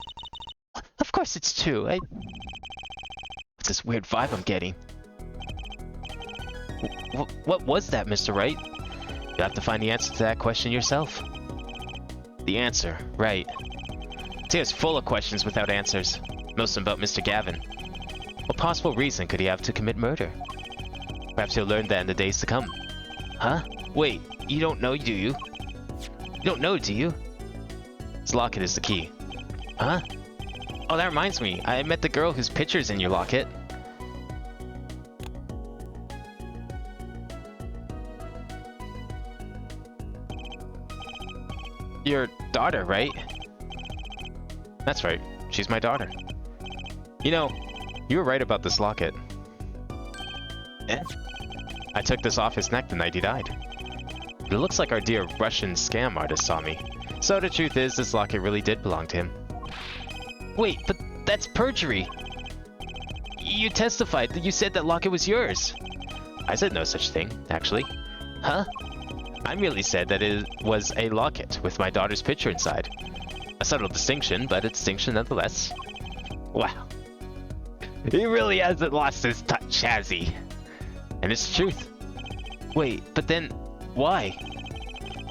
Of course it's true. What's this weird vibe I'm getting? What was that, Mr. Wright? You'll have to find the answer to that question yourself. The answer, right. Tio's full of questions without answers. Most of them about Mr. Gavin. What possible reason could he have to commit murder? Perhaps he'll learn that in the days to come. Huh? Wait, you don't know, do you? You don't know, do you? This locket is the key. Huh? Oh, that reminds me. I met the girl whose picture's in your locket. Your daughter, right? That's right. She's my daughter. You know, you were right about this locket. Eh? I took this off his neck the night he died. But it looks like our dear Russian scam artist saw me. So the truth is, this locket really did belong to him. Wait, but that's perjury. You testified that you said that locket was yours. I said no such thing, actually. Huh? I merely said that it was a locket with my daughter's picture inside. A subtle distinction, but a distinction nonetheless. Wow. He really hasn't lost his touch, has he? And it's the truth. Wait, but then, why?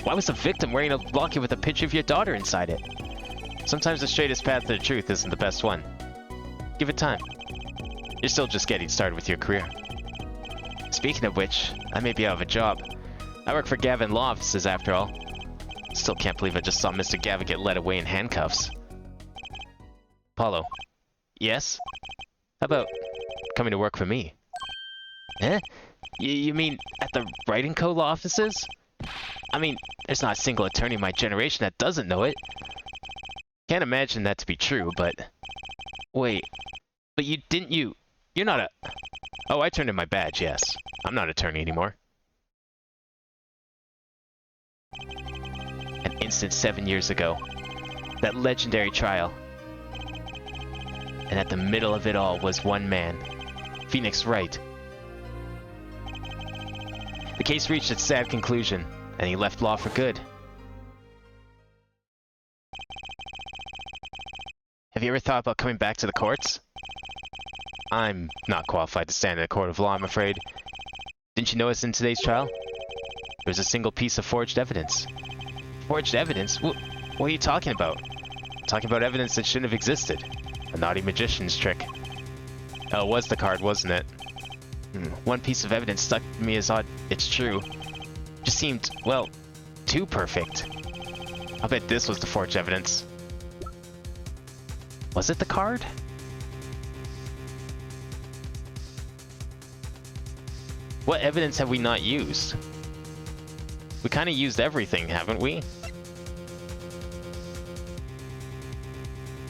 Why was the victim wearing a locket with a picture of your daughter inside it? Sometimes the straightest path to the truth isn't the best one. Give it time. You're still just getting started with your career. Speaking of which, I may be out of a job. I work for Gavin Law Offices after all. Still can't believe I just saw Mr. Gavin get led away in handcuffs. Paulo, Yes? how about coming to work for me? Eh? You mean at the Wright & Co. law offices? I mean, there's not a single attorney in my generation that doesn't know it. Can't imagine that to be true, but... Wait, but you're not a... Oh, I turned in my badge, yes. I'm not an attorney anymore. An instant 7 years ago. That legendary trial. And at the middle of it all was one man. Phoenix Wright. The case reached its sad conclusion, and he left law for good. Have you ever thought about coming back to the courts? I'm not qualified to stand in a court of law, I'm afraid. Didn't you notice in today's trial? There's a single piece of forged evidence. Forged evidence? What are you talking about? Talking about evidence that shouldn't have existed. A naughty magician's trick. Oh, it was the card, wasn't it? One piece of evidence stuck to me as odd. It's true. Just seemed, well, too perfect. I'll bet this was the forged evidence. Was it the card? What evidence have we not used? We kind of used everything, haven't we?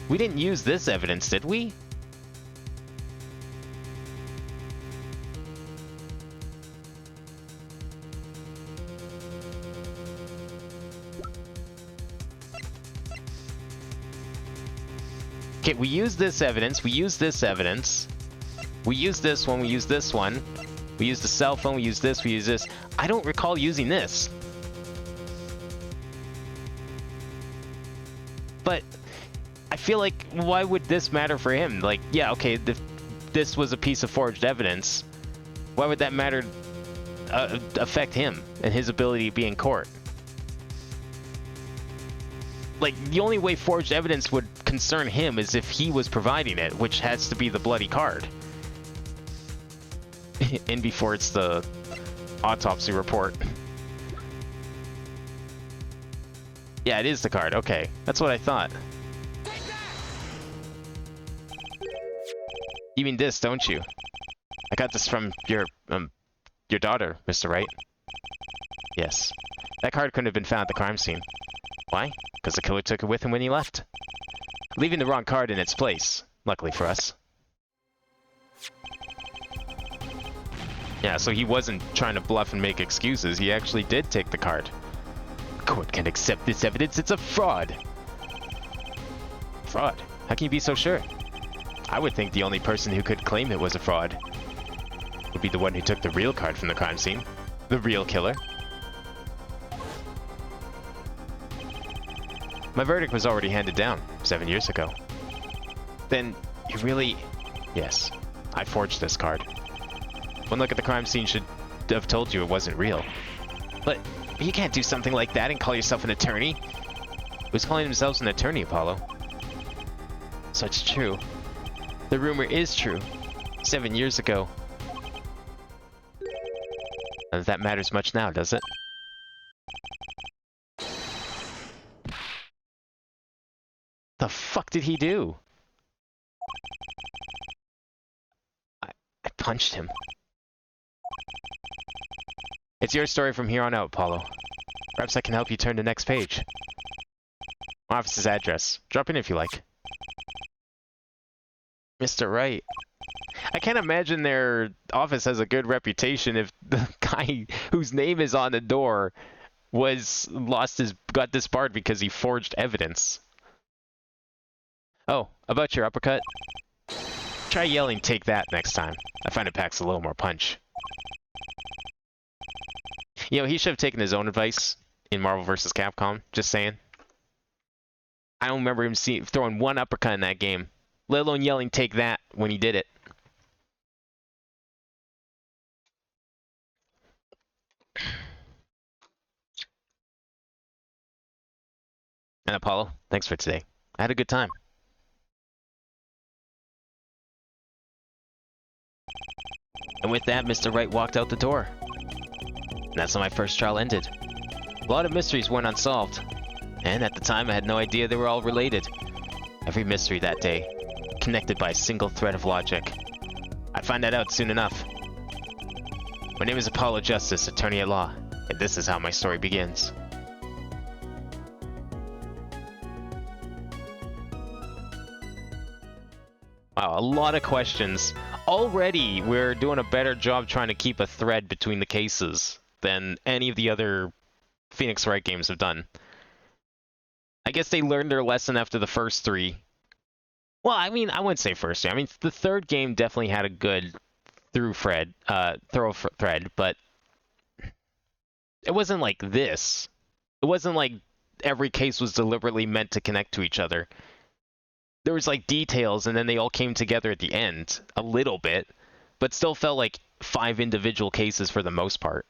We didn't use this evidence, did we? Okay, we used this evidence, we used this evidence. We used this one, we used this one. We used the cell phone, we used this, we used this. I don't recall using this. But I feel like, why would this matter for him? Like, yeah, okay, this was a piece of forged evidence. Why would that matter, affect him and his ability to be in court? Like, the only way forged evidence would concern him is if he was providing it, which has to be the bloody card. And before it's the autopsy report. Yeah, it is the card. Okay, that's what I thought. You mean this, don't you? I got this from your daughter, Mr. Wright. Yes. That card couldn't have been found at the crime scene. Why? Because the killer took it with him when he left. Leaving the wrong card in its place, luckily for us. Yeah, so he wasn't trying to bluff and make excuses. He actually did take the card. Court can't accept this evidence. It's a fraud. Fraud? How can you be so sure? I would think the only person who could claim it was a fraud would be the one who took the real card from the crime scene. The real killer. My verdict was already handed down 7 years ago. Then you really... Yes, I forged this card. One look at the crime scene should have told you it wasn't real. But you can't do something like that and call yourself an attorney. Who's calling themselves an attorney, Apollo? So it's true. The rumor is true. 7 years ago. None of that matters much now, does it? The fuck did he do? I punched him. It's your story from here on out, Apollo. Perhaps I can help you turn the next page. My office's address. Drop in if you like. Mr. Wright. I can't imagine their office has a good reputation if the guy whose name is on the door got disbarred because he forged evidence. Oh, about your uppercut? Try yelling, "Take that," next time. I find it packs a little more punch. You know, he should have taken his own advice in Marvel vs. Capcom, just saying. I don't remember him throwing one uppercut in that game, let alone yelling, "Take that," when he did it. And Apollo, thanks for today. I had a good time. And with that, Mr. Wright walked out the door. And that's how my first trial ended. A lot of mysteries went unsolved. And at the time, I had no idea they were all related. Every mystery that day, connected by a single thread of logic. I'd find that out soon enough. My name is Apollo Justice, attorney at law, and this is how my story begins. Wow, a lot of questions. Already, we're doing a better job trying to keep a thread between the cases than any of the other Phoenix Wright games have done. I guess they learned their lesson after the first three. Well, I mean, I wouldn't say first three. I mean, the third game definitely had a good thorough thread, but it wasn't like this. It wasn't like every case was deliberately meant to connect to each other. There was like details, and then they all came together at the end a little bit, but still felt like 5 individual cases for the most part.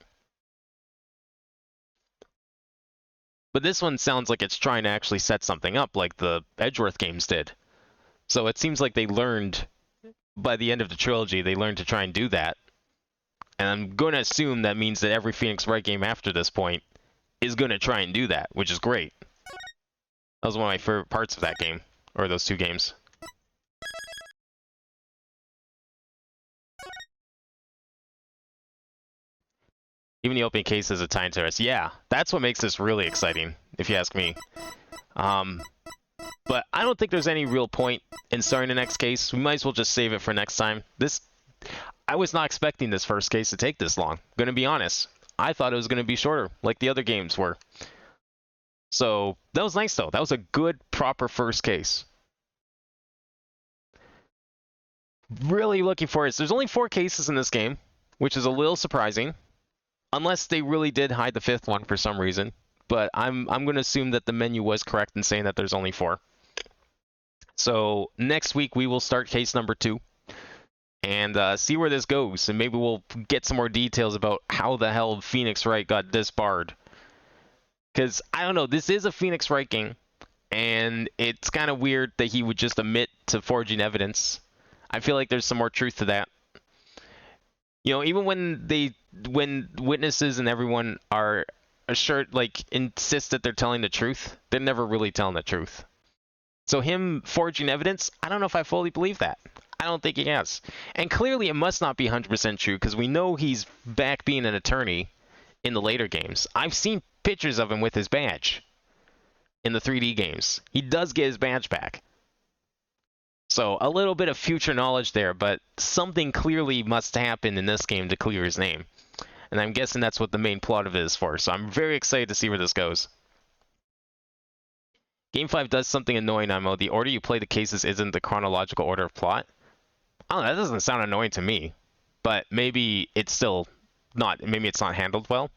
But this one sounds like it's trying to actually set something up, like the Edgeworth games did. So it seems like they learned, by the end of the trilogy, they learned to try and do that. And I'm going to assume that means that every Phoenix Wright game after this point is going to try and do that, which is great. That was one of my favorite parts of that game, or those 2 games. Even the opening case is a tie to us. Yeah, that's what makes this really exciting, if you ask me. But I don't think there's any real point in starting the next case. We might as well just save it for next time. I was not expecting this first case to take this long. I'm going to be honest. I thought it was going to be shorter, like the other games were. So, that was nice, though. That was a good, proper first case. Really looking forward. There's only 4 cases in this game, which is a little surprising. Unless they really did hide the 5th one for some reason. But I'm going to assume that the menu was correct in saying that there's only 4. So next week we will start case number 2 and see where this goes, and maybe we'll get some more details about how the hell Phoenix Wright got disbarred. Because I don't know, this is a Phoenix Wright game, and it's kind of weird that he would just admit to forging evidence. I feel like there's some more truth to that. You know, even when witnesses and everyone are assured, like, insist that they're telling the truth, they're never really telling the truth. So him forging evidence, I don't know if I fully believe that. I don't think he has. And clearly it must not be 100% true, because we know he's back being an attorney in the later games. I've seen pictures of him with his badge in the 3D games. He does get his badge back. So a little bit of future knowledge there, but something clearly must happen in this game to clear his name. And I'm guessing that's what the main plot of it is for. So I'm very excited to see where this goes. Game 5 does something annoying, Imo. The order you play the cases isn't the chronological order of plot. I don't know, that doesn't sound annoying to me. But maybe it's still not, maybe it's not handled well.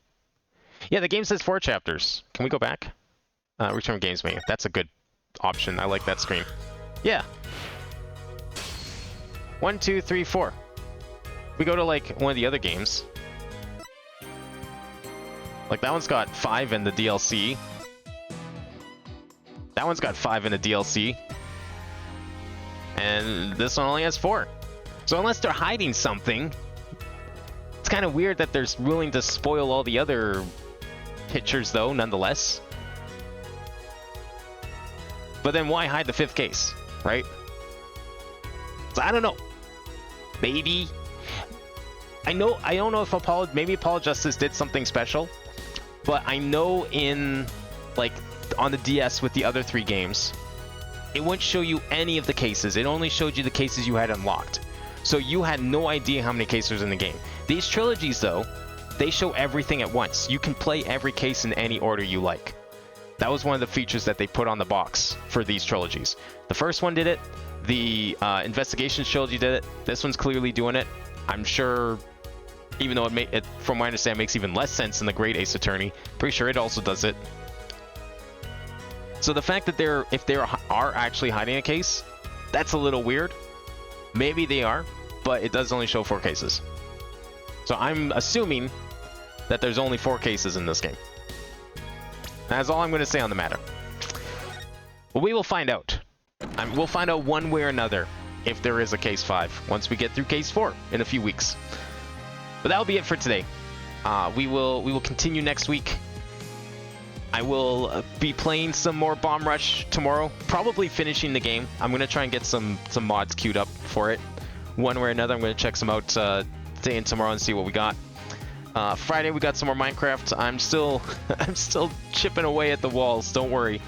Yeah, the game says 4 chapters. Can we go back? Return games menu. That's a good option. I like that screen. Yeah. 1, 2, 3, 4. We go to like one of the other games. Like that one's got 5 in the DLC. That one's got 5 in the DLC. And this one only has 4. So unless they're hiding something, it's kind of weird that they're willing to spoil all the other pictures though, nonetheless. But then why hide the 5th case, right? So I don't know. Maybe. I don't know if maybe Apollo Justice did something special, but I know in like on the DS with the other 3 games, it wouldn't show you any of the cases. It only showed you the cases you had unlocked. So you had no idea how many cases were in the game. These trilogies, though, they show everything at once. You can play every case in any order you like. That was one of the features that they put on the box for these trilogies. The first one did it. The Investigations trilogy did it. This one's clearly doing it. I'm sure, even though it from my understanding, makes even less sense in the Great Ace Attorney, pretty sure it also does it. So the fact that if they are actually hiding a case, that's a little weird. Maybe they are, but it does only show 4 cases. So I'm assuming that there's only 4 cases in this game. That's all I'm going to say on the matter. Well, we will find out. We'll find out one way or another if there is a case 5 once we get through case 4 in a few weeks. But that'll be it for today. We will continue next week. I will be playing some more Bomb Rush tomorrow, probably finishing the game. I'm going to try and get some mods queued up for it. One way or another, I'm going to check some out today and tomorrow and see what we got. Friday we got some more Minecraft. I'm still chipping away at the walls, don't worry.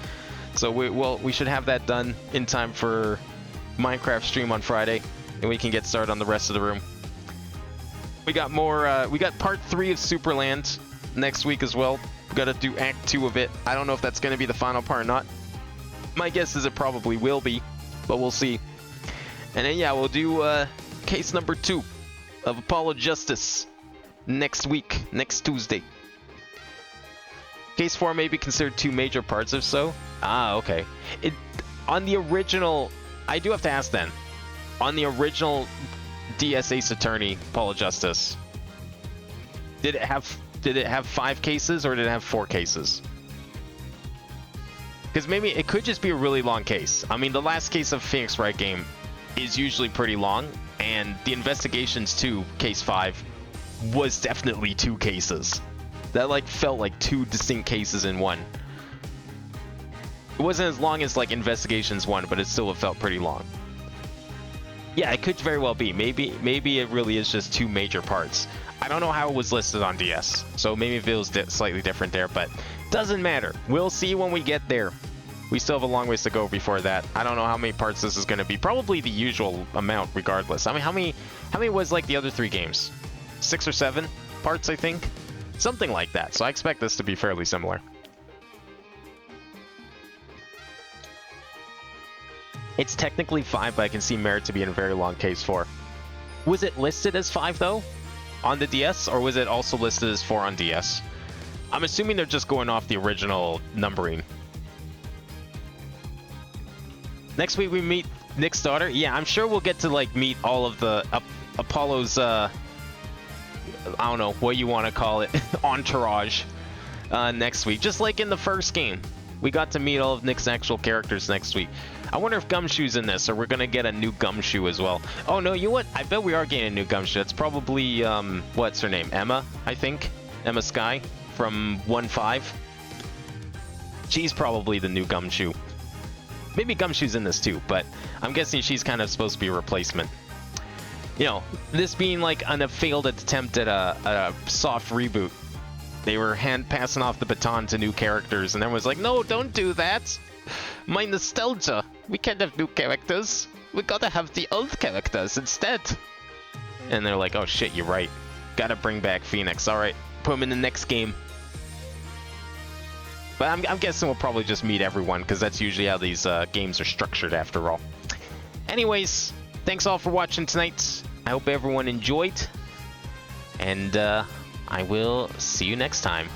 So we should have that done in time for Minecraft stream on Friday, and we can get started on the rest of the room. We got more we got part 3 of Superland next week as well. We got to do act 2 of it. I don't know if that's going to be the final part or not. My guess is it probably will be, but we'll see. And then yeah, we'll do case number 2 of Apollo Justice next week, next Tuesday. Case 4 may be considered 2 major parts if so. Ah, okay. On the original, I do have to ask then. On the original DS Ace Attorney, Apollo Justice, did it have 5 cases or did it have 4 cases? Because maybe it could just be a really long case. I mean, the last case of Phoenix Wright game is usually pretty long, and the Investigations 2, case 5, was definitely 2 cases. That like felt like 2 distinct cases in one. It wasn't as long as like Investigations 1, but it still felt pretty long. Yeah, it could very well be. Maybe it really is just 2 major parts. I don't know how it was listed on DS, so maybe it feels slightly different there, but doesn't matter. We'll see when we get there. We still have a long ways to go before that. I don't know how many parts this is going to be. Probably the usual amount, regardless. I mean, how many was like the other 3 games? 6 or 7 parts, I think, something like that. So I expect this to be fairly similar. It's technically 5, but I can see merit to be in a very long case 4. Was it listed as 5 though on the DS, or was it also listed as 4 on DS? I'm assuming they're just going off the original numbering. Next week we meet Nick's daughter. Yeah, I'm sure we'll get to like meet all of the Apollo's I don't know what you want to call it, entourage next week. Just like in the first game, we got to meet all of Nick's actual characters next week. I wonder if Gumshoe's in this, or we're gonna get a new Gumshoe as well. Oh no, you know what? I bet we are getting a new Gumshoe. It's probably what's her name? Emma, I think. Emma Sky from 1.5. She's probably the new Gumshoe. Maybe Gumshoe's in this too, but I'm guessing she's kind of supposed to be a replacement. You know, this being like a failed attempt at a soft reboot. They were passing off the baton to new characters, and everyone was like, no, don't do that. My nostalgia. We can't have new characters. We gotta have the old characters instead. And they're like, oh shit, you're right. Gotta bring back Phoenix. Alright, put him in the next game. But I'm guessing we'll probably just meet everyone, because that's usually how these games are structured after all. Anyways, thanks all for watching tonight. I hope everyone enjoyed. And I will see you next time.